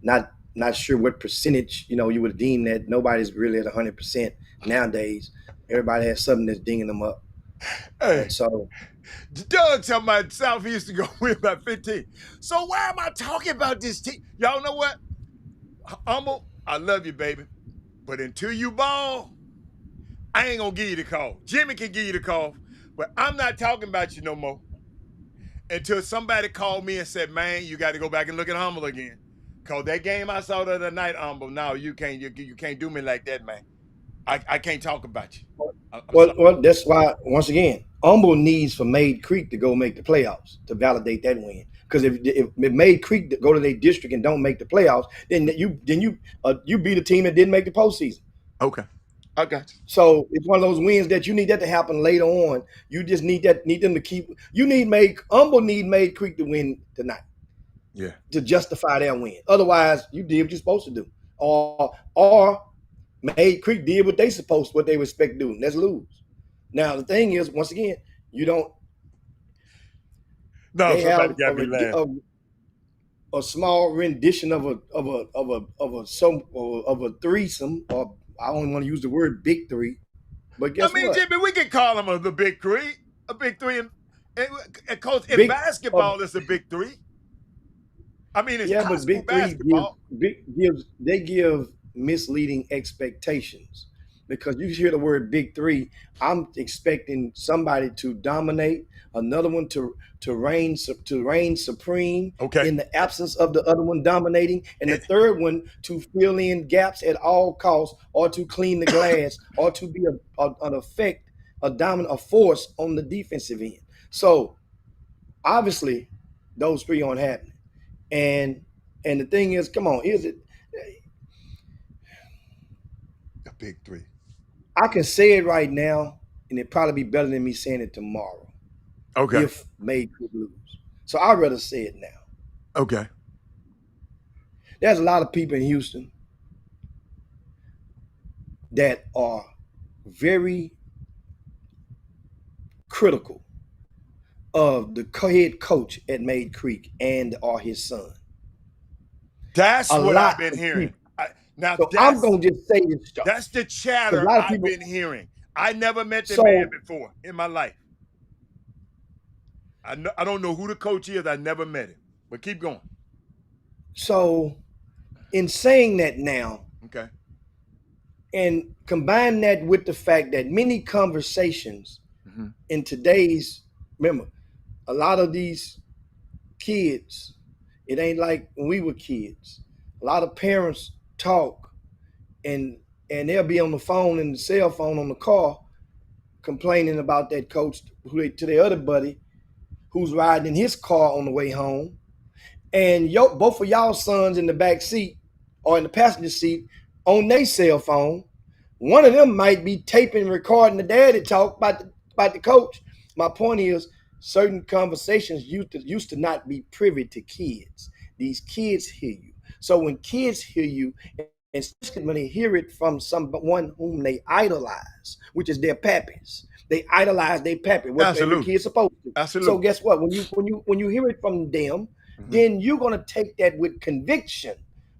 Not sure what percentage you would deem that. Nobody's really at 100% nowadays. Everybody has something that's dinging them up. Hey, and so Doug talking about South Houston going to win by 15. So why am I talking about this team? Y'all know what? Humble, I love you, baby. But until you ball, I ain't going to give you the call. Jimmy can give you the call, but I'm not talking about you no more. Until somebody called me and said, man, you got to go back and look at Humble again. Because that game I saw the other night, Humble, no, you can't do me like that, man. I can't talk about you. Well, that's why, once again, Humble needs for Made Creek to go make the playoffs to validate that win. Because if Made Creek go to their district and don't make the playoffs, then you beat a team that didn't make the postseason. Okay. I got you. So it's one of those wins that you need that to happen later on. You just need them to keep. You need Humble need Made Creek to win tonight. Yeah. To justify their win. Otherwise, you did what you're supposed to do. Or Made Creek did what they were expected to do. Let's lose. Now the thing is, once again, you don't. No, They somebody have got me laughing. a small rendition of a threesome, or I don't want to use the word big three, but guess what? Jimmy, we can call them the big three. A big three. And coach, in Big- basketball, it's a big three. I mean, it's Yeah, high but school Big Three basketball. give misleading expectations, because you hear the word Big Three. I'm expecting somebody to dominate, another one to reign supreme Okay. in the absence of the other one dominating, and the third one to fill in gaps at all costs, or to clean the glass, or to be a dominant force on the defensive end. So obviously, those three aren't happening. And the thing is, come on, is it? A big three. I can say it right now, and it'd probably be better than me saying it tomorrow. Okay. If Made could lose. So I'd rather say it now. Okay. There's a lot of people in Houston that are very critical of the head coach at Made Creek or his son. That's what I've been hearing. I'm gonna just say this stuff. That's the chatter I've been hearing. I never met the man before in my life. I don't know who the coach is. I never met him. But keep going. So, in saying that now, okay, and combine that with the fact that many conversations in today's, remember, a lot of these kids, it ain't like when we were kids. A lot of parents talk, and they'll be on the phone and the cell phone on the car complaining about that coach to their other buddy who's riding in his car on the way home. And both of y'all sons in the back seat or in the passenger seat on their cell phone. One of them might be taping and recording the daddy talk about the coach. My point is, certain conversations used to not be privy to kids. These kids hear you. So when kids hear you, and especially when they hear it from someone whom they idolize, which is their pappies, they idolize their pappy. What every kid's supposed to. Absolutely. So guess what? When you hear it from them, then you're gonna take that with conviction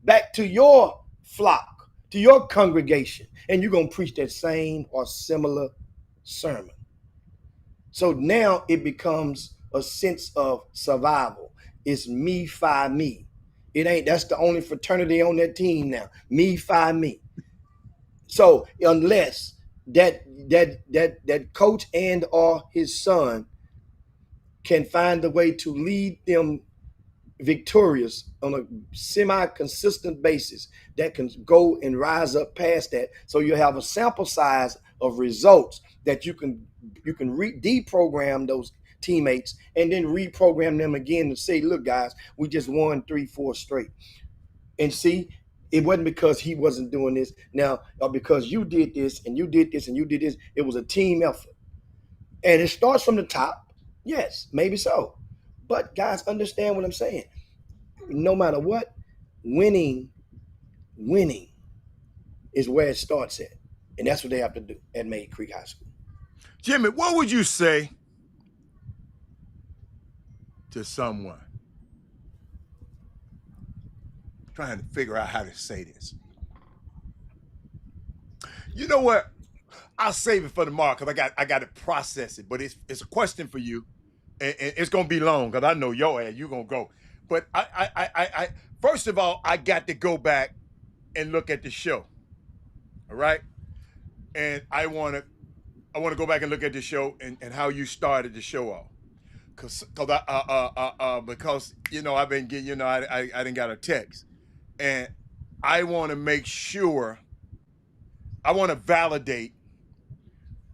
back to your flock, to your congregation, and you're gonna preach that same or similar sermon. So now it becomes a sense of survival. It's me, fi me. That's the only fraternity on that team now. Me, fi me. So unless that coach and or his son can find a way to lead them victorious on a semi-consistent basis that can go and rise up past that, so you have a sample size of results that you can deprogram those teammates and then reprogram them again to say, look guys, we just won 3-4 straight, and see, it wasn't because he wasn't doing this now, or because you did this and you did this and you did this. It was a team effort, and it starts from the top. Yes, maybe so, but guys, understand what I'm saying. No matter what, winning is where it starts at. And that's what they have to do at Made Creek High School. Jimmy, what would you say to someone trying to figure out how to say this? You know what? I'll save it for tomorrow because I got to process it. But it's a question for you, and it's gonna be long because I know your ass, you're gonna go. But I first of all, I got to go back and look at the show. All right, and I want to go back and look at the show and how you started the show off, because you know I've been getting, you know, I didn't got a text, and I want to make sure, I want to validate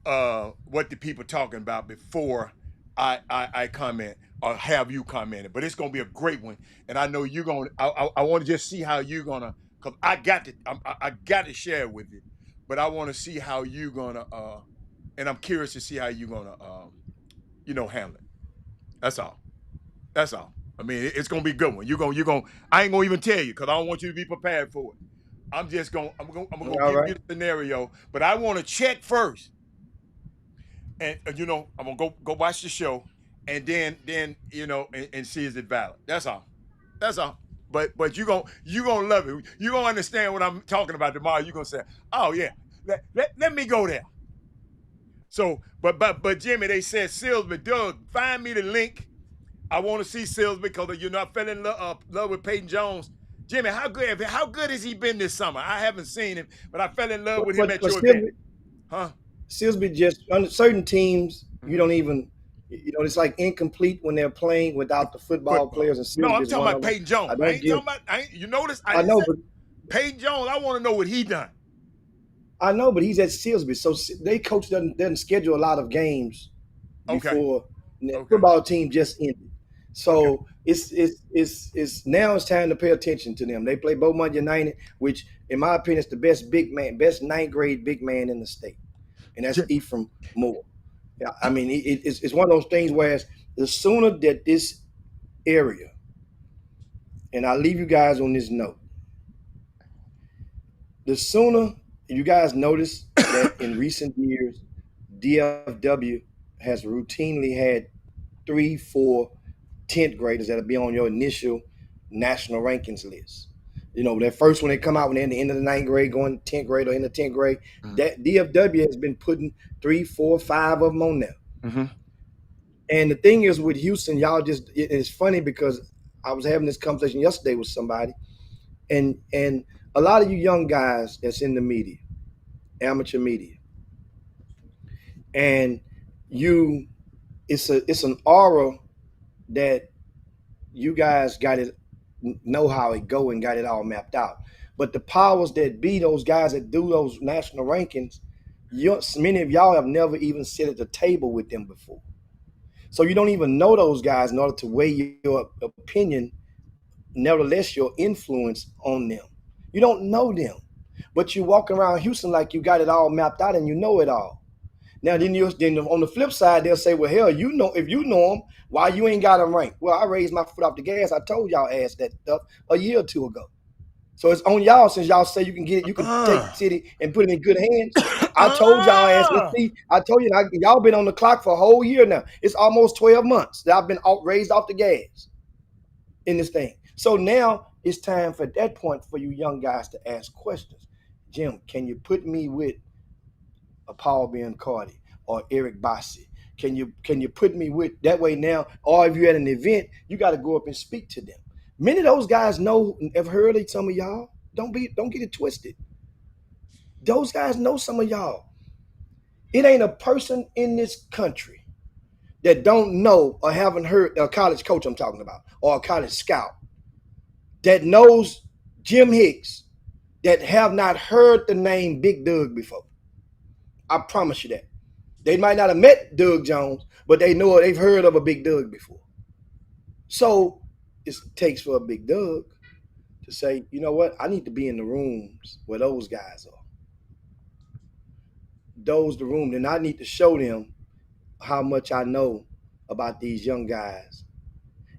what the people talking about before I comment or have you comment it. But it's gonna be a great one, and I know you're gonna. I want to just see how you're gonna, cause I got to. I got to share it with you, but I want to see how you're gonna. And I'm curious to see how you're gonna, handle it. That's all. That's all. I mean, it's gonna be a good one. You're gonna. I ain't gonna even tell you because I don't want you to be prepared for it. I'm gonna All give right. you the scenario, but I want to check first, and I'm gonna go watch the show, and then and see is it valid. That's all. That's all. But you gonna love it. You gonna understand what I'm talking about tomorrow. You gonna say, oh yeah, let me go there. So, but Jimmy, they said Silsby, Doug, find me the link. I want to see Silsby because I fell in love with Peyton Jones. Jimmy, how good has he been this summer? I haven't seen him, but I fell in love with him at your event. Huh? Silsby just under certain teams, you Mhm. don't even, it's like incomplete when they're playing without the football players, and No, Silsby I'm is talking one about of them. Peyton Jones. I I don't ain't give. talking about. You notice I I didn't know, say but Peyton Jones. I want to know what he done. he's at Silsby, so they coach doesn't schedule a lot of games Okay. before the Okay. football team just ended. Okay. So it's now it's time to pay attention to them. They play Beaumont United, which in my opinion is the best ninth grade big man in the state, and that's Jim- Ephraim Moore. Yeah, I mean it's one of those things where the sooner that this area, and I'll leave you guys on this note, the sooner you guys notice that in recent years, DFW has routinely had 3, 4, 10th graders that'll be on your initial national rankings list. That first one they come out when they're in the end of the ninth grade, going 10th grade or in the 10th grade, that DFW has been putting 3, 4, 5 of them on there. Mm-hmm. And the thing is with Houston, it's funny because I was having this conversation yesterday with somebody, and a lot of you young guys that's in the media, amateur media, and it's an aura that you guys got it, know how it go and got it all mapped out. But the powers that be, those guys that do those national rankings, many of y'all have never even sat at the table with them before. So you don't even know those guys in order to weigh your opinion, nevertheless your influence on them. You don't know them, but you walk around Houston like you got it all mapped out and you know it all. Now then on the flip side, they'll say, well, hell, if you know them, why you ain't got them ranked? Well, I raised my foot off the gas. I told y'all ass that stuff a year or two ago. So it's on y'all, since y'all say you can get it, you can take the city and put it in good hands. I told y'all ass, I told you, y'all been on the clock for a whole year now. It's almost 12 months that I've been raised off the gas in this thing. So now it's time for that point for you young guys to ask questions. Jim, can you put me with a Paul Biancardi or Eric Bassi? Can you put me with that way now? Or if you're at an event, you got to go up and speak to them. Many of those guys know, have heard of some of y'all. Don't get it twisted. Those guys know some of y'all. It ain't a person in this country that don't know or haven't heard a college coach I'm talking about, or a college scout that knows Jim Hicks, that have not heard the name Big Doug before. I promise you that. They might not have met Doug Jones, but they've heard of a Big Doug before. So it takes for a Big Doug to say, you know what, I need to be in the rooms where those guys are. The room, and I need to show them how much I know about these young guys.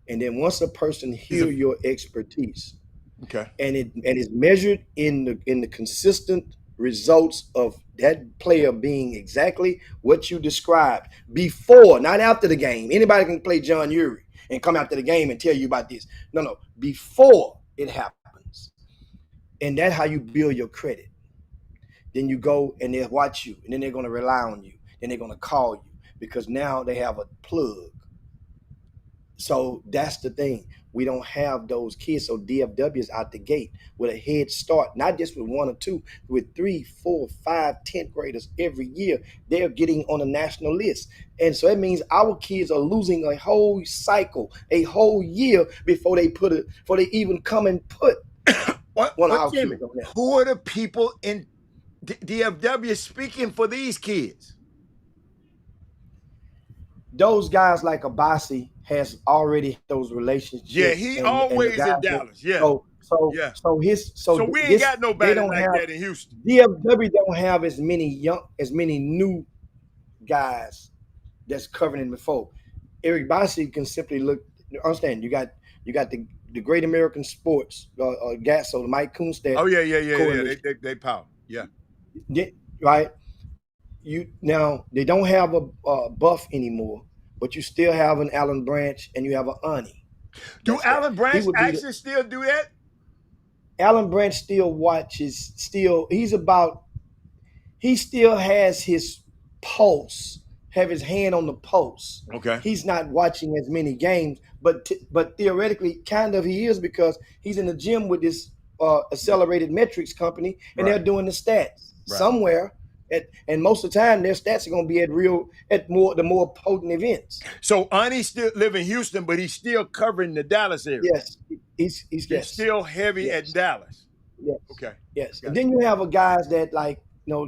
And then once a person hear your expertise, Okay. and it's measured in the consistent results of that player being exactly what you described before, not after the game. Anybody can play John Uri and come after the game and tell you about this. No, before it happens. And that's how you build your credit. Then you go and they'll watch you, and then they're going to rely on you. Then they're going to call you because now they have a plug. So that's the thing. We don't have those kids. So DFW is out the gate with a head start, not just with 1 or 2, with 3, 4, 5, 10th graders every year. They're getting on a national list. And so it means our kids are losing a whole cycle, a whole year before they even come and put one of our Jimmy, kids on there. who are the people in DFW speaking for these kids? those guys like Abasi has already those Yeah, relationships, he and the always in guys that Dallas. Yeah, yeah. so So we ain't this got they nobody don't like have that in Houston. DFW don't have as many new guys that's covering him before. Eric Basi can simply look. Understand? You got the Great American Sports, Gasso, Mike Kunstad, Oh yeah. coalition, They power. Yeah. right? You now they don't have a Buff anymore, but you still have an Alan Branch and you have an Ani. Do That's there. Alan He Branch would be the actually still do that? Alan Branch still watches. Still, he still has his pulse, have his hand on the pulse. Okay. He's not watching as many games, but theoretically, kind of he is because he's in the gym with this accelerated metrics company, and they're Right. doing the stats Right. somewhere. And most of the time, their stats are going to be at the more potent events. So Ani still live in Houston, but he's still covering the Dallas area. Yes, he's He's yes, still heavy at yes, Dallas. yes, Okay. yes. And Gotcha. then you have a guys that like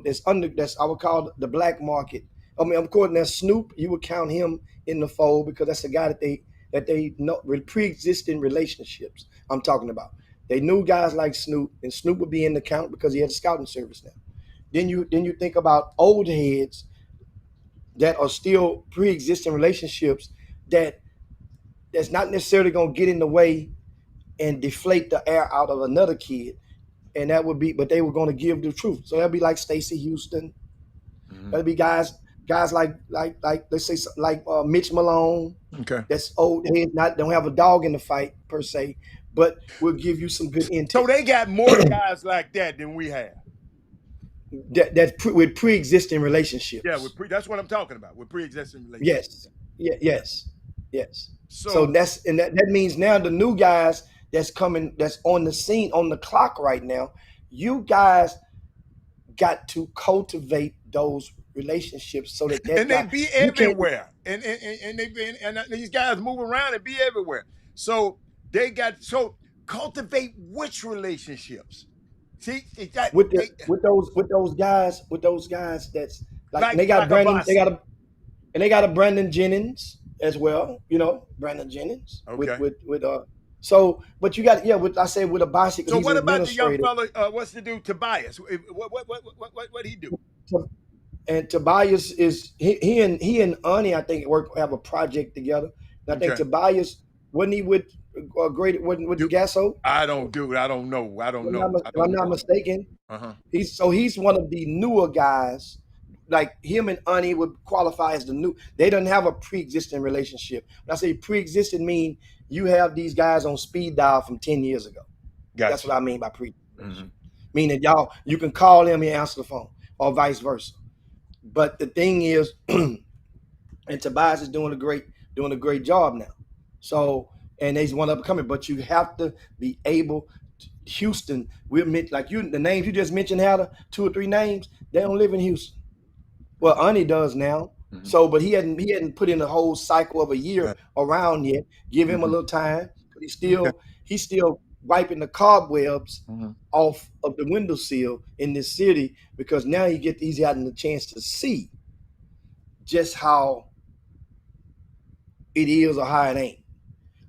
that's I would call the black market. I mean, of course, there's Snoop. You would count him in the fold because that's a guy that they know with pre-existing relationships. I'm talking about. They knew guys like Snoop, and Snoop would be in the count because he had a scouting service now. Then you think about old heads that are still pre-existing relationships that's not necessarily going to get in the way and deflate the air out of another kid. And that would be, but they were going to give the truth. So that'd be like Stacey Houston. Mhm. That'd be guys like let's say like Mitch Malone. Okay. That's old heads, don't have a dog in the fight per se, but will give you some good intel. So they got more guys like that than we have. With pre-existing relationships. Yeah, that's what I'm talking about. With pre-existing relationships. Yes. So So that means now the new guys that's coming, that's on the scene, on the clock right now, you guys got to cultivate those relationships so that and they guy, be you can't. everywhere. And they be and these guys move around and be everywhere. So they got cultivate which relationships? See, with those guys that's like they got like a Brandon, boss. they got a Brandon Jennings as well, Brandon Jennings Okay. with so, but you got with I said with a bicycle. So He's what an about the young administrator. fella? What's the dude Tobias? What he do? And Tobias is he and Ani, I think, have a project together. And I think Okay. Tobias wasn't he with wasn't with Gasso? I don't know. I don't know. If I'm not mistaken. Uh-huh. He's one of the newer guys. Like him and Ani would qualify as the new. They don't have a pre-existing relationship. When I say pre-existing, mean you have these guys on speed dial from 10 years ago. Gotcha. That's what I mean by pre. Mm-hmm. Meaning you can call him and answer the phone, or vice versa. But the thing is, and Tobias is doing a great job now. So, and he's one up and coming. But you have to be able. Houston, like the names you just mentioned, Hatter, 2 or 3 names. They don't live in Houston. Well, Ani does now. Mm-hmm. So, but he hadn't put in a whole cycle of a year around yet. Give him a little time. But he's still wiping the cobwebs off of the windowsill in this city because now he's gotten the chance to see just how it is or how it ain't.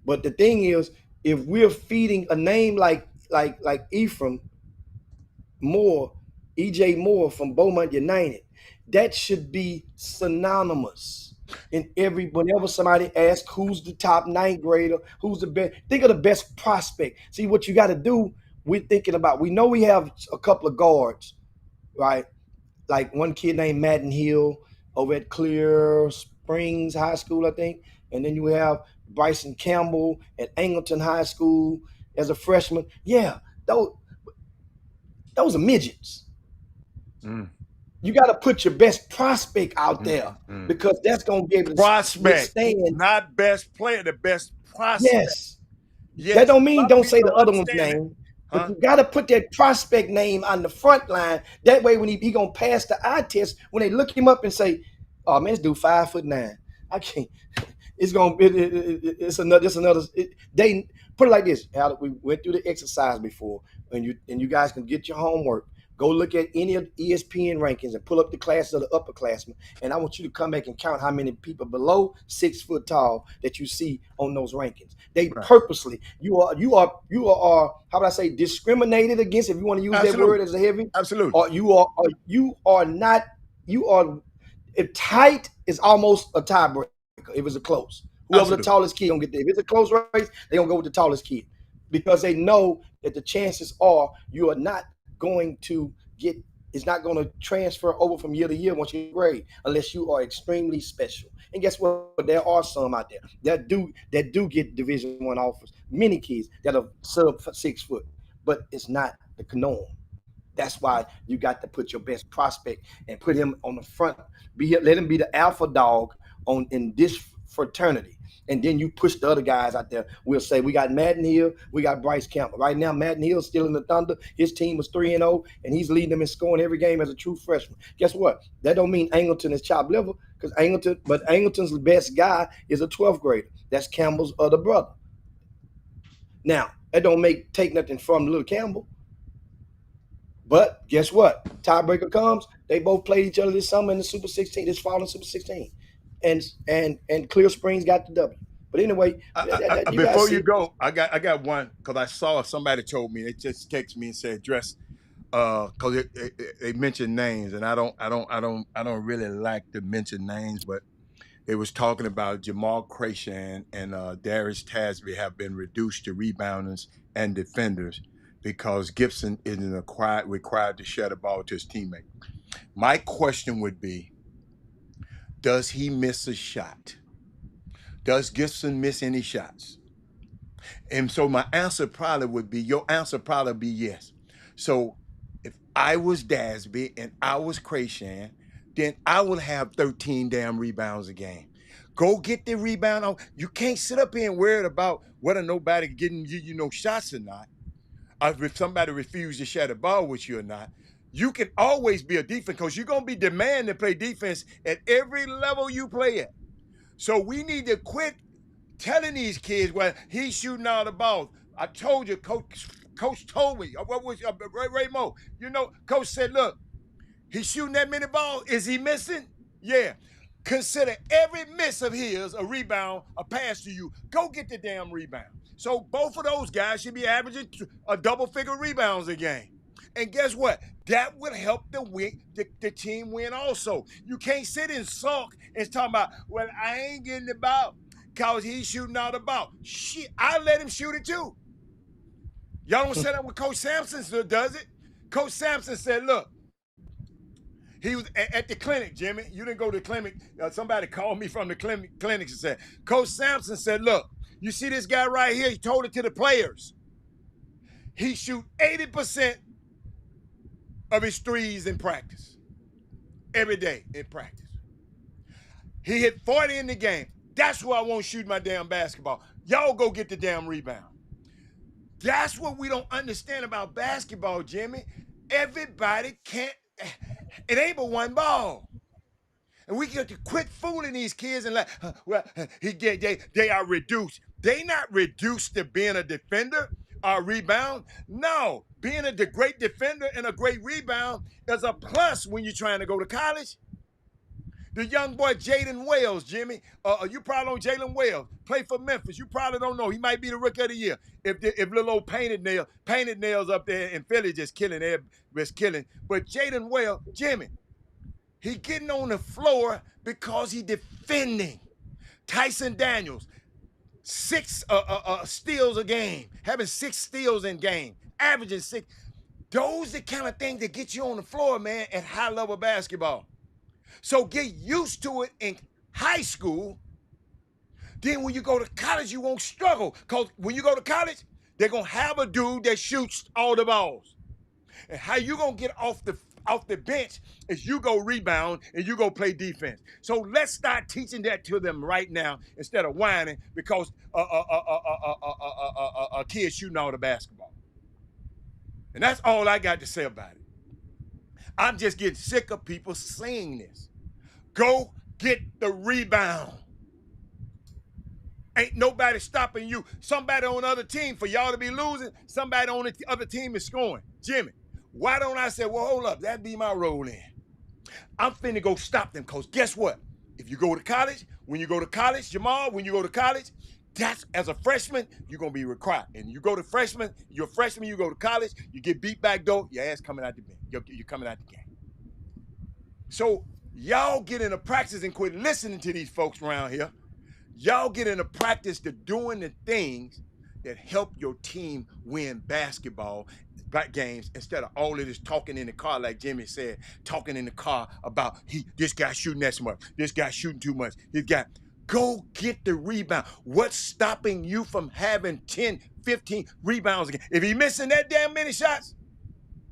But the thing is, if we're feeding a name like Ephraim Moore, EJ Moore from Beaumont United, that should be synonymous in whenever somebody asks who's the top 9th grader, who's the best, think of the best prospect. See what you got to do. We know we have a couple of guards, right? Like one kid named Madden Hill over at Clear Springs High School, I think. And then you have Bryson Campbell at Angleton High School as a freshman. Yeah, those are midgets. Mm. You got to put your best prospect out there because that's going to be able to withstand. Not best player, the best prospect. Yes. That don't mean don't say the other one's name. But you got to put that prospect name on the front line. That way, when he gonna pass the eye test, when they look him up and say, "Oh man, this dude 5'9". I can't." It's gonna. It's another. They put it like this. We went through the exercise before, and you guys can get your homework. Go look at any of ESPN rankings and pull up the classes of the upperclassmen. And I want you to come back and count how many people below 6 foot tall that you see on those rankings. They Right. purposely, you are how would I say, discriminated against, if you want to use that Absolutely. word as a heavy, Absolutely. or you are not, if tight is almost a tiebreaker if it's a close. Whoever Absolutely. the tallest kid gonna get there. If it's a close race, they're gonna go with the tallest kid. Because they know that the chances are you are not going to get, it's not going to transfer over from year to year once you grade unless you are extremely special. And guess what? There are some out there that do get Division I offers. Many kids that are sub 6 foot, but it's not the norm. That's why you got to put your best prospect and put him on the front. Let him be the alpha dog in this fraternity. And then you push the other guys out there. We'll say we got Madden Hill, we got Bryce Campbell. Right now, Madden Hill's still in the Thunder. His team was 3-0, and he's leading them in scoring every game as a true freshman. Guess what? That don't mean Angleton is chopped liver, because Angleton's best guy is a 12th grader. That's Campbell's other brother. Now, that don't take nothing from little Campbell. But guess what? Tiebreaker comes. They both played each other this summer in the Super 16, this fall in Super 16. And Clear Springs got the W. But anyway, before you go, I got one, because I saw somebody told me, they just texted me and said, "Dress," because they mentioned names, and I don't really like to mention names, but they was talking about Jamal Crashan and Darius Tasby have been reduced to rebounders and defenders because Gibson isn't required to share the ball to his teammate. My question would be, does he miss a shot? Does Gibson miss any shots? And so my answer probably would be, your answer probably be yes. So if I was Dasby and I was Crashan, then I would have 13 damn rebounds a game. Go get the rebound. You can't sit up here and worried about whether nobody getting you no shots or not. Or if somebody refuses to share the ball with you or not. You can always be a defense, because you're going to be demanding to play defense at every level you play at. So we need to quit telling these kids, well, he's shooting all the balls. I told you, Coach told me. What was Ray Mo? Coach said, look, he's shooting that many balls. Is he missing? Yeah. Consider every miss of his a rebound, a pass to you. Go get the damn rebound. So both of those guys should be averaging a double-figure rebounds a game. And guess what? That would help the team win also. You can't sit and sulk and talk about, well, I ain't getting the ball because he's shooting all the ball. Shit, I let him shoot it too. Y'all don't say that when Coach Sampson does it. Coach Sampson said, look, he was at the clinic, Jimmy. You didn't go to the clinic. Somebody called me from the clinic and said, Coach Sampson said, look, you see this guy right here? He told it to the players. He shoot 80% of his threes in practice. Every day in practice. He hit 40 in the game. That's where I won't shoot my damn basketball. Y'all go get the damn rebound. That's what we don't understand about basketball, Jimmy. Everybody can't. It ain't but one ball. And we got to quit fooling these kids and they are reduced. They not reduced to being a defender or rebound. No, being a great defender and a great rebound is a plus when you're trying to go to college. The young boy Jaden Wales, Jimmy, you probably know Jalen Wales, play for Memphis. You probably don't know. He might be the rookie of the year. If little old painted nails up there in Philly just killing. But Jaden Wales, Jimmy, he getting on the floor because he defending. Tyson Daniels, 6 steals a game, having 6 steals in game, averaging 6. Those are the kind of things that get you on the floor, man, at high level basketball. So get used to it in high school. Then when you go to college, you won't struggle. Because when you go to college, they're going to have a dude that shoots all the balls. And how you going to get off the bench is you go rebound and you go play defense. So let's start teaching that to them right now instead of whining because a kid shooting all the basketball. And that's all I got to say about it. I'm just getting sick of people saying this. Go get the rebound. Ain't nobody stopping you. Somebody on the other team, for y'all to be losing, somebody on the other team is scoring. Jimmy, Why don't I say, well, hold up, that'd be my role in. I'm finna go stop them, because guess what? If you go to college, when you go to college, Jamal, when you go to college, that's as a freshman, you're gonna be required. And you go to freshman, you're a freshman, you go to college, you get beat back door, your ass coming out the bench. You're coming out the game. So y'all get into practice and quit listening to these folks around here. Y'all get into practice to doing the things that help your team win basketball games instead of all of this talking in the car, like Jimmy said, talking in the car about this guy shooting that much, this guy shooting too much, this guy. Go get the rebound. What's stopping you from having 10, 15 rebounds again? If he missing that damn many shots,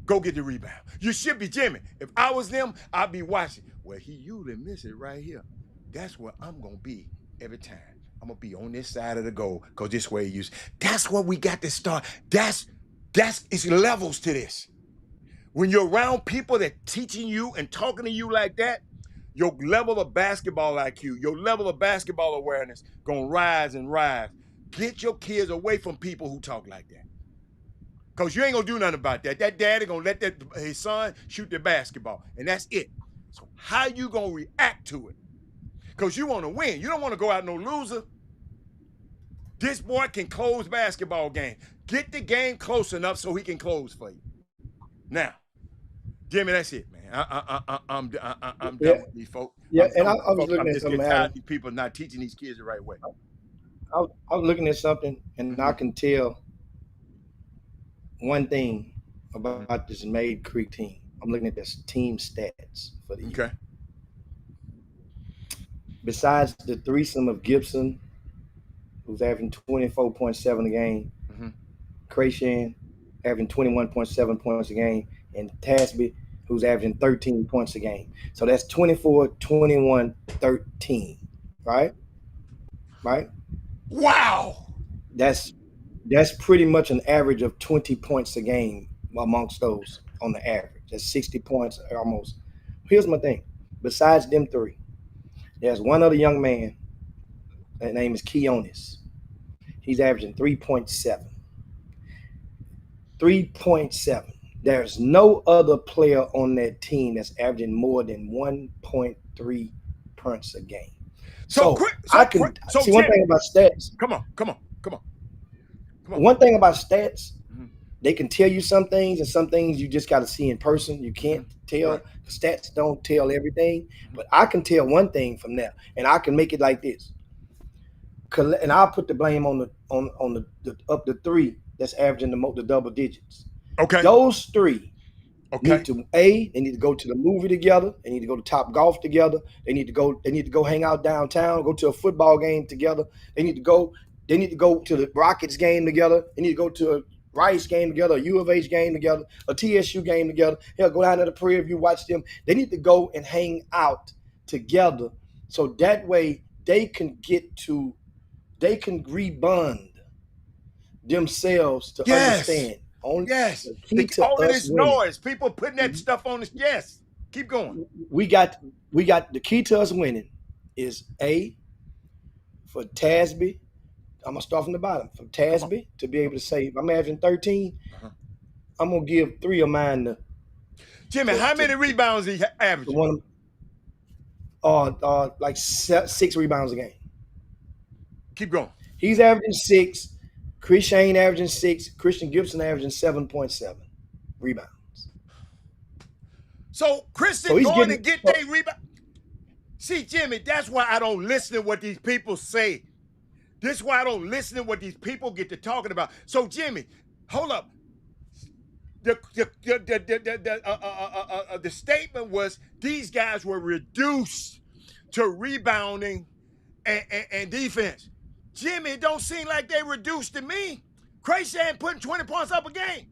go get the rebound. You should be Jimmy. If I was them, I'd be watching. Well, he usually miss it right here. That's where I'm going to be every time. I'm going to be on this side of the goal because this way you. That's what we got to start. It's levels to this. When you're around people that teaching you and talking to you like that, your level of basketball IQ, your level of basketball awareness going to rise and rise. Get your kids away from people who talk like that. Because you ain't going to do nothing about that. That daddy going to let his son shoot the basketball. And that's it. So how you going to react to it? Because you want to win. You don't want to go out no loser. This boy can close basketball game. Get the game close enough so he can close for you. Now, Jimmy, that's it, man. I'm done with these folks. Yeah, and I was looking I'm at just something. getting tired of these people not teaching these kids the right way. I was looking at something, and I can tell one thing about this Made Creek team. I'm looking at this team stats for the year. Okay. Besides the threesome of Gibson, who's averaging 24.7 a game, Krayshan averaging 21.7 points a game, and Tasby, who's averaging 13 points a game. So that's 24, 21, 13, right? Right? Wow. That's pretty much an average of 20 points a game amongst those on the average. That's 60 points almost. Here's my thing. Besides them three, there's one other young man. His name is Keonis. He's averaging 3.7. 3.7. There's no other player on that team that's averaging more than 1.3 points a game. So I can see one thing about stats. Come on. One thing about stats, they can tell you some things, and some things you just got to see in person. You can't tell. Right. Stats don't tell everything, but I can tell one thing from there, and I can make it like this. And I'll put the blame on the three that's averaging the double digits. Okay. Those three need to they need to go to the movie together. They need to go to Top Golf together. They need to go hang out downtown, go to a football game together. They need to go to the Rockets game together. They need to go to a Rice game together, a U of H game together, a TSU game together. Hell, go down to the Prairie View, watch them. They need to go and hang out together so that way they can rebond themselves to understand. All of this noise, people putting that stuff on us. Yes, keep going. We got the key to us winning is A, for Tasby. I'm gonna start from the bottom. For Tasby to be able to say, if I'm averaging 13, I'm gonna give 3 of mine to Jimmy. How many rebounds he averaging? Like 6 rebounds a game. Keep going. He's averaging 6. Chris Shane averaging 6. Christian Gibson averaging 7.7 rebounds. So Christian going to get their rebound. See, Jimmy, that's why I don't listen to what these people say. This is why I don't listen to what these people get to talking about. So, Jimmy, hold up. The statement was these guys were reduced to rebounding and defense. Jimmy, it don't seem like they reduced to me. Krayshan putting 20 points up a game.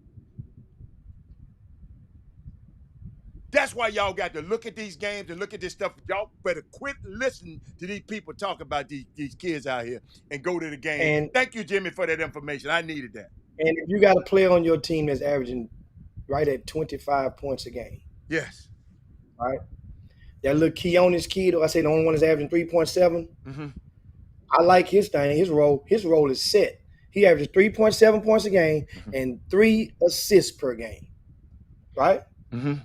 That's why y'all got to look at these games and look at this stuff. Y'all better quit listening to these people talk about these kids out here and go to the game. And thank you, Jimmy, for that information. I needed that. And if you got a player on your team that's averaging right at 25 points a game. Yes. All right. That little Keonis kid, I say the only one that's averaging 3.7. I like his thing. His role is set. He averages 3.7 points a game and 3 assists per game. right? Mm-hmm.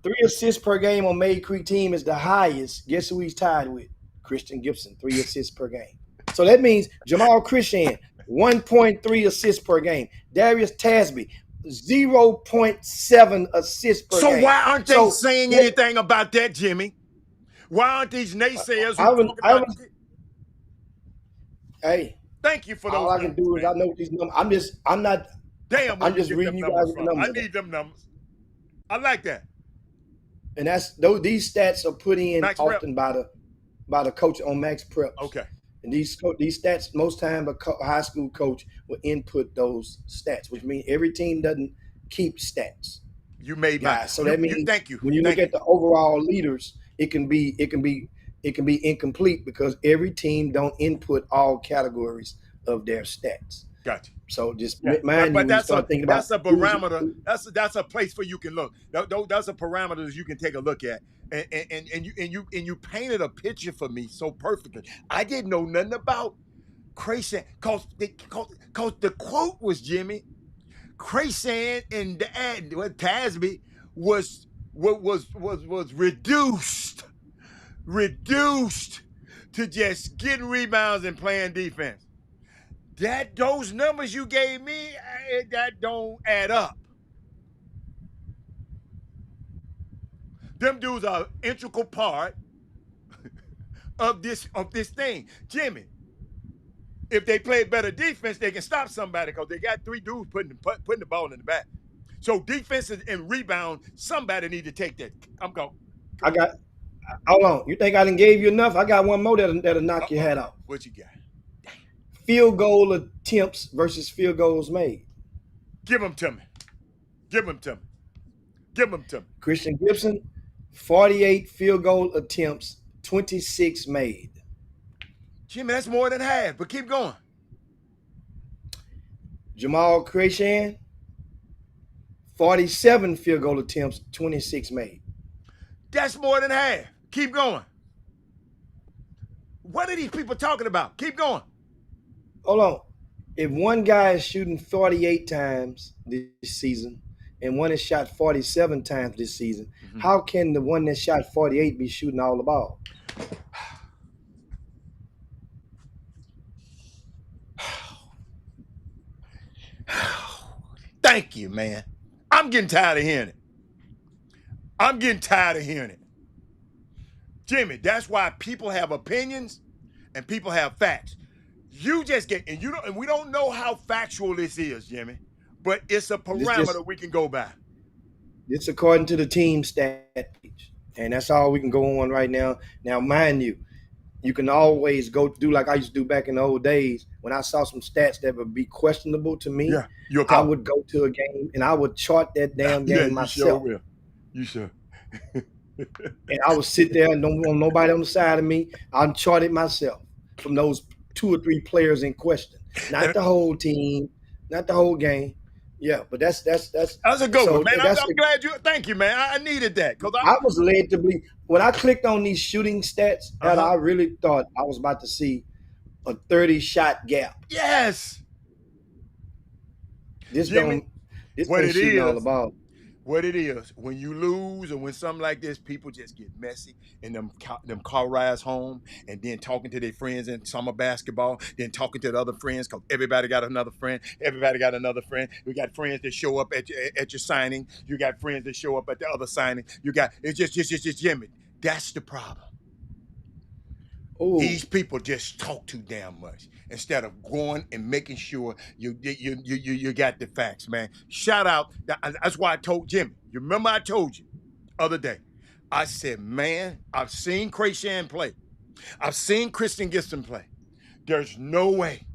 3 assists per game on Made Creek team is the highest. Guess who he's tied with? Christian Gibson, 3 assists per game. So that means Jamal Christian, 1.3 assists per game. Darius Tasby, 0.7 assists per So game. why aren't they So saying anything about that, Jimmy? Why aren't these naysayers who talking about? Hey, Thank you for all those I can numbers, do is man. I know these numbers. Damn, where I'm you just get reading them you numbers guys the from? I numbers. need them numbers. I like that. And these stats are put in Max often by the coach on Max Preps. Okay. And these stats, most time a high school coach will input those stats, which means every team doesn't keep stats. You made guys. So that means thank you. When you look at the overall leaders, it can be incomplete because every team don't input all categories of their stats. Gotcha. So just Yeah. mind But you, when you start thinking about that's a parameter. That's a place where you can look. Those are parameters you can take a look at. And you painted a picture for me so perfectly. I didn't know nothing about Crayson because the quote was, Jimmy, Crayson and Tasby was reduced to just getting rebounds and playing defense. Those numbers you gave me, that don't add up. Them dudes are an integral part of this thing. Jimmy, if they play better defense, they can stop somebody because they got 3 dudes putting the ball in the back. So defense and rebound, somebody need to take that. I'm going. Hold on. You think I done gave you enough? I got one more that'll knock your head off. What you got? Field goal attempts versus field goals made. Give them to me. Give them to me. Give them to me. Christian Gibson, 48 field goal attempts, 26 made. Jimmy, that's more than half, but keep going. Jamal Crayson, 47 field goal attempts, 26 made. That's more than half. Keep going. What are these people talking about? Keep going. Hold on. If one guy is shooting 48 times this season and one has shot 47 times this season, how can the one that shot 48 be shooting all the ball? Thank you, man. I'm getting tired of hearing it. Jimmy, that's why people have opinions and people have facts. You just get, and we don't know how factual this is, Jimmy, but it's a parameter we can go by. It's according to the team stat page, and that's all we can go on right now. Now, mind you, you can always go do like I used to do back in the old days when I saw some stats that would be questionable to me. Yeah, I would go to a game and I would chart that damn game myself. You sure? And I would sit there and don't want nobody on the side of me. I'd chart it myself from those 2 or 3 players in question, not the whole team, not the whole game. Yeah, but that's a good one, man. I'm glad you. Thank you, man. I needed that because I was led to believe when I clicked on these shooting stats. I really thought I was about to see a 30-shot gap. Yes. This Jimmy, what it is all about. What it is, when you lose or when something like this, people just get messy and them car rides home and then talking to their friends in summer basketball, then talking to the other friends because everybody got another friend. We got friends that show up at your signing. You got friends that show up at the other signing. It's just Jimmy. That's the problem. Ooh. These people just talk too damn much instead of going and making sure you got the facts, man. Shout out. That's why I told Jimmy. You remember I told you the other day. I said, man, I've seen Crayson play. I've seen Christian Gibson play. There's no way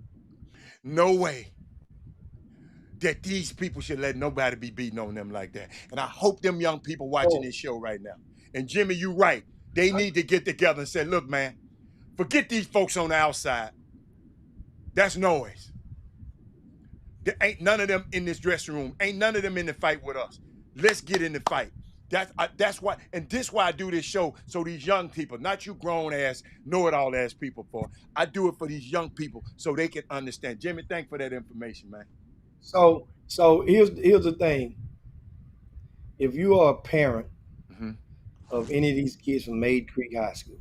that these people should let nobody be beating on them like that. And I hope them young people watching this show right now. And Jimmy, you're right. They need to get together and say, look, man, forget these folks on the outside. That's noise. There ain't none of them in this dressing room. Ain't none of them in the fight with us. Let's get in the fight. That's why, and this is why I do this show, so these young people, not you grown ass, know-it-all ass people for. I do it for these young people so they can understand. Jimmy, thanks for that information, man. So here's the thing. if you are a parent Mhm. of any of these kids from Maid Creek High School,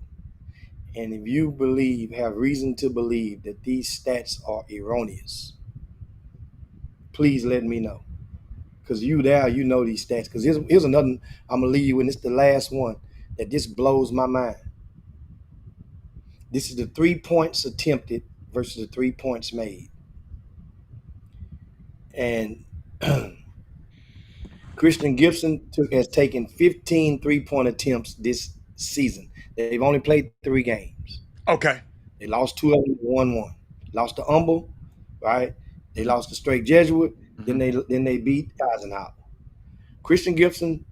and if you have reason to believe that these stats are erroneous, please let me know. Because you know these stats. Because here's another, I'm going to leave you, and it's the last one that just blows my mind. This is the 3 points attempted versus the 3 points made. And Christian Gibson has taken 15 3-point attempts this season. They've only played 3 games. Okay. They lost 2 of them, won 1. Lost to Humble, right? They lost to Straight Jesuit. Mhm. Then they beat Eisenhower. Christian Gibson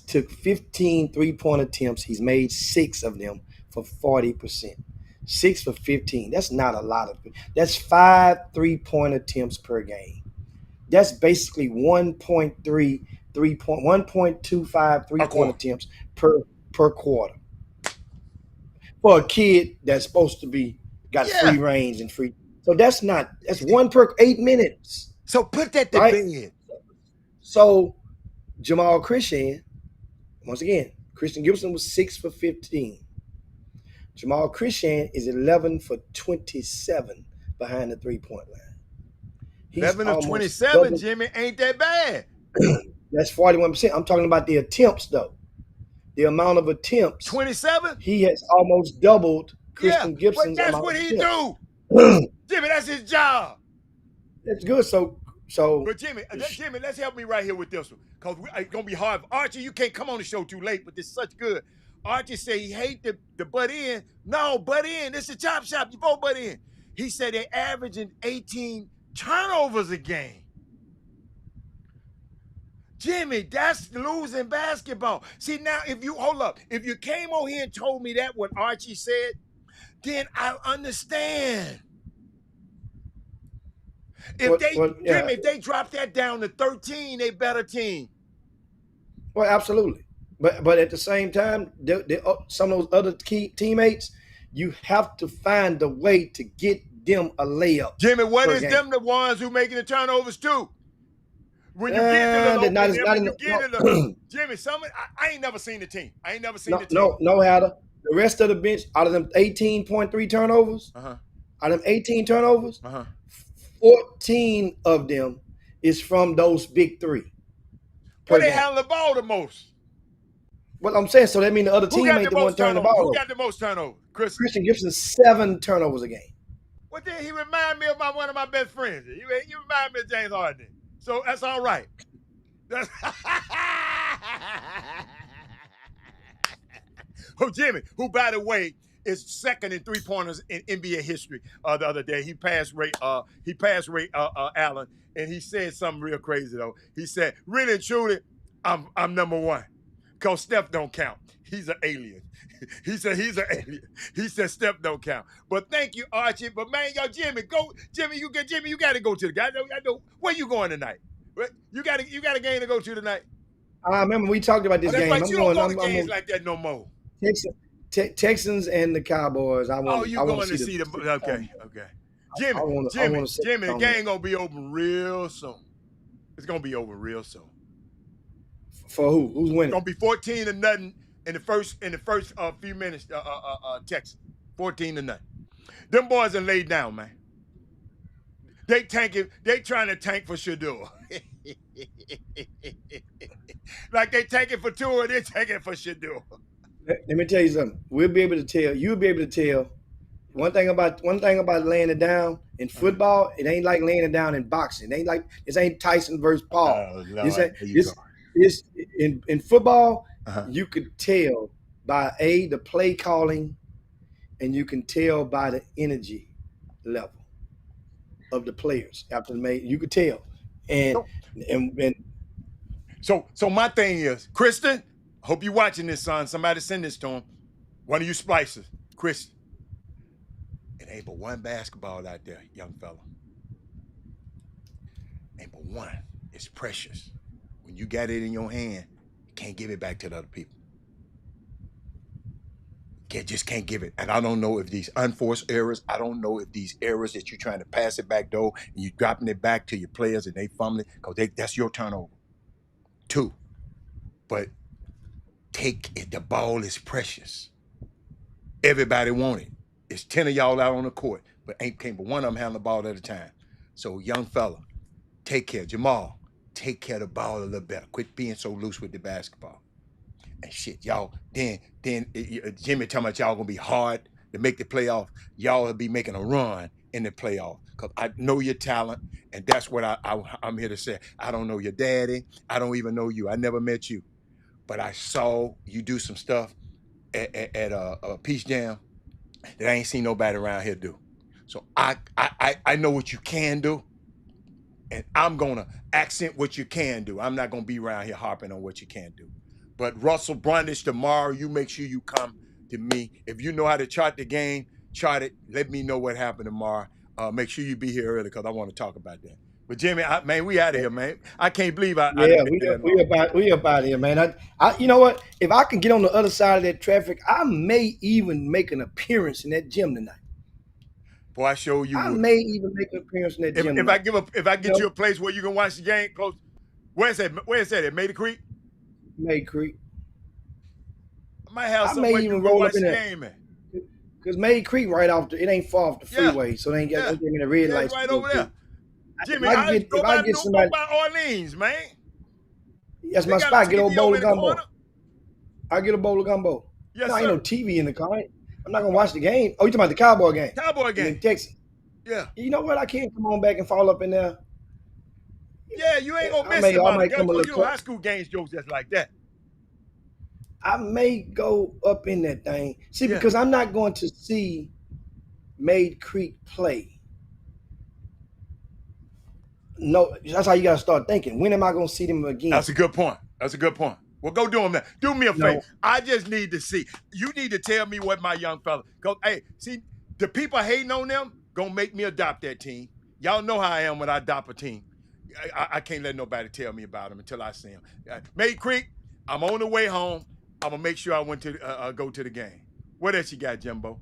took 15 3-point attempts. He's made 6 of them for 40%. 6 for 15. That's not a lot of. That's 5 3-point attempts per game. That's basically 1.25 3-point attempts per quarter. For a kid that's supposed to be got free Yeah. range and free. So that's 1 per 8 minutes. So put that to Right? bed. So Jamal Christian, once again, Christian Gibson was 6 for 15. Jamal Christian is 11 for 27 behind the 3-point line. He's 11 of almost 27, double. Jimmy, ain't that bad. That's 41%. I'm talking about the attempts, though. The amount of attempts. 27? He has almost doubled Yeah, Christian but Gibson's that's amount what of he attempts. do. Jimmy, that's his job. That's good. So But Jimmy, let's help me right here with this one. Because it's going to be hard. Archie, you can't come on the show too late, but this is such good. Archie said he hate the butt in. No, butt in. This is Chop Shop. You both butt in. He said they're averaging 18 turnovers a game. Jimmy, that's losing basketball. See, now, if you came on here and told me that, what Archie said, then I understand. Jimmy, if they drop that down to 13, they better team. Well, absolutely. But at the same time, some of those other key teammates, you have to find a way to get them a layup. Jimmy, what is them the ones who making the turnovers too? When you get to the Jimmy, I ain't never seen the team. I ain't never seen the team. No, Hatter. The rest of the bench, out of them 18.3 turnovers, out of them 18 turnovers, 14 of them is from those big 3. But they handle the ball the most. What I'm saying, so that means the other teammate the one turning the ball over. Who got the most turnovers? Christian Gibson, 7 turnovers a game. Well, then he remind me of one of my best friends. You remind me of James Harden. So that's all right. Oh, Jimmy, who, by the way, is second in 3-pointers in NBA history. The other day, he passed Ray Allen, and he said something real crazy though. He said, "Really and truly, I'm number 1, cause Steph don't count. He's an alien." He said he's an alien. He said Steph don't count. But thank you, Archie. But man, Jimmy, you got to go to the guy. I know where you going tonight. You got a game to go to tonight. I remember we talked about this game. Right. You don't go to games like that no more. Texans and the Cowboys. I want to see them. Okay. Jimmy, the game gonna be open real soon. It's gonna be over real soon. For who? Who's winning? It's gonna be 14-0 in the first few minutes. Texas, 14-0. Them boys are laid down, man. They tanking. They trying to tank for Shador. Like they tanking for Tua, they're tanking for Shador. Let me tell you something. We'll be able to tell. You'll be able to tell. One thing about laying it down in football, it ain't like laying it down in boxing. It ain't like this ain't Tyson versus Paul. This in football, you could tell by the play calling, and you can tell by the energy level of the players after the make. You could tell, and so my thing is, Kristen, hope you're watching this, son. Somebody send this to him. One of you splicers, Kristen. It ain't but one basketball out there, young fella. Ain't but one. It's precious. When you got it in your hand, you can't give it back to the other people. Just can't give it. And I don't know if these unforced errors, I don't know if these errors that you're trying to pass it back though, and you dropping it back to your players and they fumbling, because that's your turnover. 2. But take it. The ball is precious. Everybody want it. It's 10 of y'all out on the court, but can't but one of them handle the ball at a time. So young fella, take care. Jamal, take care of the ball a little better. Quit being so loose with the basketball. And shit, y'all, then Jimmy talking about y'all gonna be hard to make the playoff. Y'all will be making a run in the playoff. Because I know your talent, and that's what I'm here to say. I don't know your daddy. I don't even know you. I never met you. But I saw you do some stuff at Peach Jam that I ain't seen nobody around here do. So I know what you can do, and I'm gonna accent what you can do. I'm not gonna be around here harping on what you can do. But Russell Brundage, tomorrow, you make sure you come to me. If you know how to chart the game, chart it. Let me know what happened tomorrow. Make sure you be here early because I want to talk about that. But Jimmy, man, we out of here, man. I can't believe I we about here, man. You know what? If I can get on the other side of that traffic, I may even make an appearance in that gym tonight. Boy, I show you. I may even make an appearance in that gym. If I get you a place where you can watch the game close, where's that? Where's that? At Maiden Creek? Maiden Creek. I might have somewhere you can go watch the game at. Because Maiden Creek right off it ain't far off the freeway, so they ain't got anything in the red lights. Right over there. Jimmy, if I get somebody by Orleans, man. That's my spot. Get a bowl of gumbo. I get a bowl of gumbo. Yes, no, sir. Ain't no TV in the car. I'm not gonna watch the game. Oh, you talking about the Cowboy game? Cowboy game in Texas. Yeah. You know what? I can't come on back and fall up in there. Yeah, you ain't gonna miss it. You know, high school games jokes just like that. I may go up in that thing. See, because I'm not going to see Maiden Creek play. No, that's how you got to start thinking. When am I going to see them again? That's a good point. Well, go do them that. Do me a favor. I just need to see. You need to tell me what my young fella. Because, hey, see, the people hating on them going to make me adopt that team. Y'all know how I am when I adopt a team. I can't let nobody tell me about them until I see them. Maiden Creek, I'm on the way home. I'm going to make sure I went to go to the game. What else you got, Jimbo?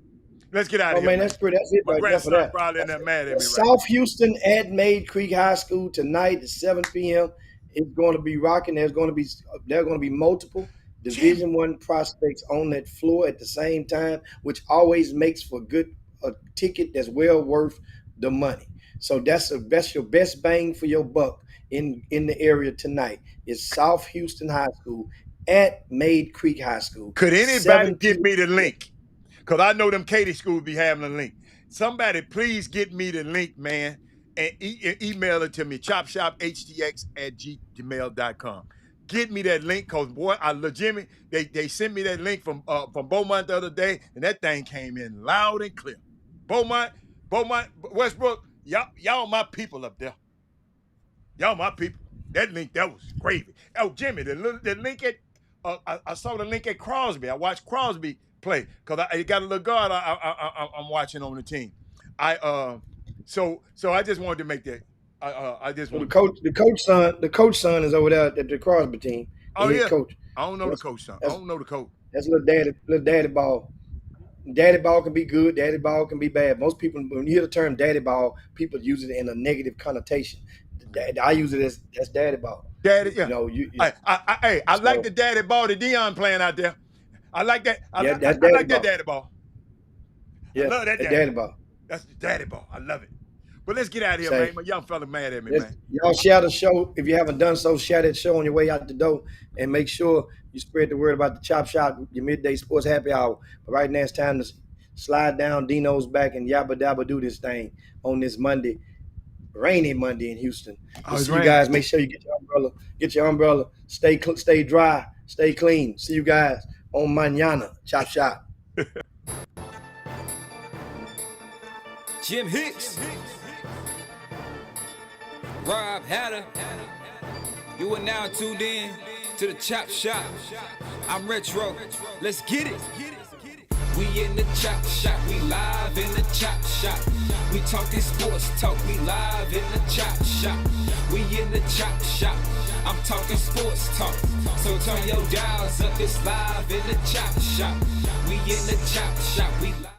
Let's get out of here. Man, that's pretty. That's it. My grandson probably in there mad at me. South Houston at Maiden Creek High School tonight at 7 p.m. It's going to be rocking. There are going to be multiple Division I prospects on that floor at the same time, which always makes for a ticket that's well worth the money. So that's your best bang for your buck in the area tonight. It's South Houston High School at Maiden Creek High School. Could anybody give me the link? Because I know them Katy schools be having a link. Somebody please get me the link, man, and email it to me, chopshophtx@gmail.com. Get me that link, because, boy, I love Jimmy. They sent me that link from Beaumont the other day, and that thing came in loud and clear. Beaumont, Westbrook, y'all my people up there. Y'all my people. That link, that was gravy. Oh, Jimmy, the link at, I saw the link at Crosby. I watched Crosby play because I got a little guard I'm watching on the team. So I just wanted to make that. The coach son is over there at the Crosby team. Oh yeah, coach. I don't know the coach son. I don't know the coach. That's little daddy ball. Daddy ball can be good. Daddy ball can be bad. Most people, when you hear the term daddy ball, people use it in a negative connotation. I use it as daddy ball. Daddy, yeah. I So, like the daddy ball that Dion playing out there. I like that. I like that daddy ball. Yeah, I love that daddy ball. That's the daddy ball. I love it. But let's get out of here, man. My young fella mad at me, man. Y'all share the show. If you haven't done so, share that show on your way out the door, and make sure you spread the word about the Chop Shop, your midday sports happy hour. But right now it's time to slide down Dino's back and yabba dabba do this thing on this Monday, rainy Monday in Houston. See you guys. Make sure you get your umbrella. Stay dry. Stay clean. See you guys on mañana. Chop Shop. Jim Hicks, Rob Hatter, you are now tuned in to the Chop Shop. I'm Retro, let's get it. We in the Chop Shop, we live in the Chop Shop. We talking sports talk, we live in the Chop Shop. We in the Chop Shop, I'm talking sports talk. So turn your dials up, it's live in the Chop Shop. We in the Chop Shop, we live.